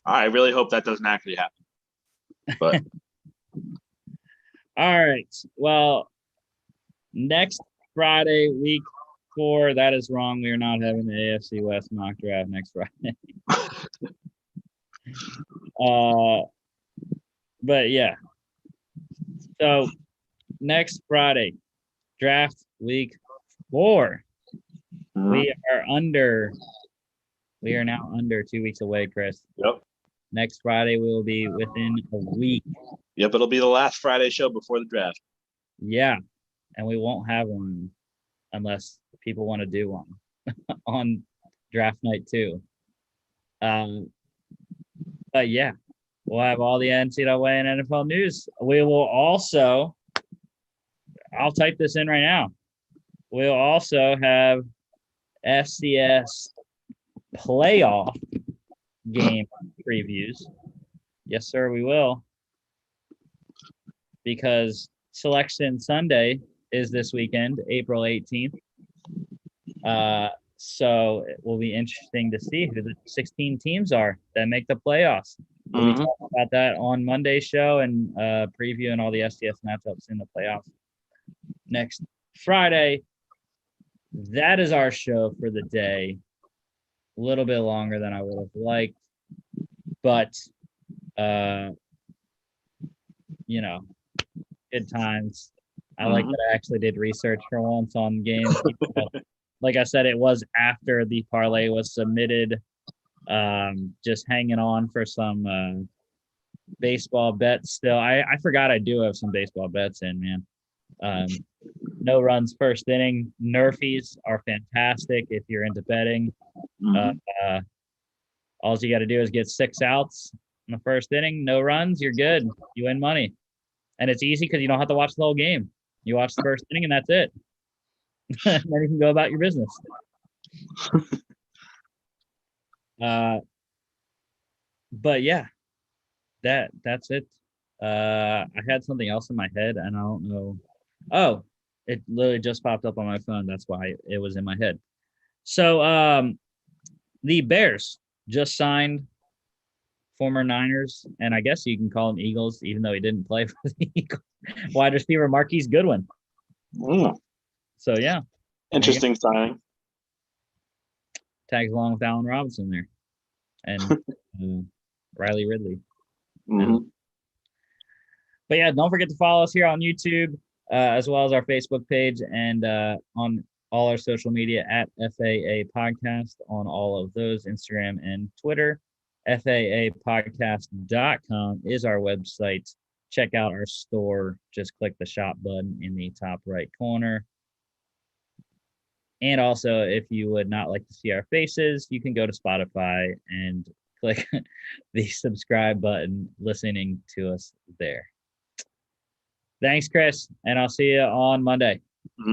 S3: I really hope that doesn't actually happen. But
S1: all right. Well, next Friday, week 4. That is wrong. We are not having the AFC West mock draft next Friday. But yeah. So next Friday, draft week 4. We are now under 2 weeks away, Chris.
S3: Yep.
S1: Next Friday, we will be within a week.
S3: Yep, it'll be the last Friday show before the draft.
S1: Yeah, and we won't have one unless people want to do one on draft night too. But yeah, we'll have all the NCAA and NFL news. We will also, I'll type this in right now. We'll also have FCS playoff game previews. Yes, sir, we will. Because Selection Sunday is this weekend, April 18th. So it will be interesting to see who the 16 teams are that make the playoffs. We'll be talking about that on Monday's show and previewing all the FCS matchups in the playoffs next Friday. That is our show for the day. A little bit longer than I would have liked, but good times. I like that I actually did research for once on games. Like I said, it was after the parlay was submitted. Just hanging on for some baseball bets still. I forgot I do have some baseball bets in, man. No runs first inning. Nerfies are fantastic if you're into betting. All you got to do is get 6 outs in the first inning. No runs, you're good. You win money. And it's easy because you don't have to watch the whole game. You watch the first inning and that's it. and then you can go about your business. But yeah, that's it. I had something else in my head, and I don't know. Oh, it literally just popped up on my phone. That's why it was in my head. So, the Bears just signed former Niners, and I guess you can call him Eagles, even though he didn't play for the Eagles. Wide receiver Marquise Goodwin. So yeah,
S3: Interesting signing.
S1: tags along with Allen Robinson there, and Riley Ridley.
S3: Mhm.
S1: But yeah, don't forget to follow us here on YouTube, as well as our Facebook page and on all our social media at FAA Podcast on all of those, Instagram and Twitter. FAApodcast.com is our website. Check out our store. Just click the shop button in the top right corner. And also, if you would not like to see our faces, you can go to Spotify and click the subscribe button, listening to us there. Thanks, Chris, and I'll see you on Monday.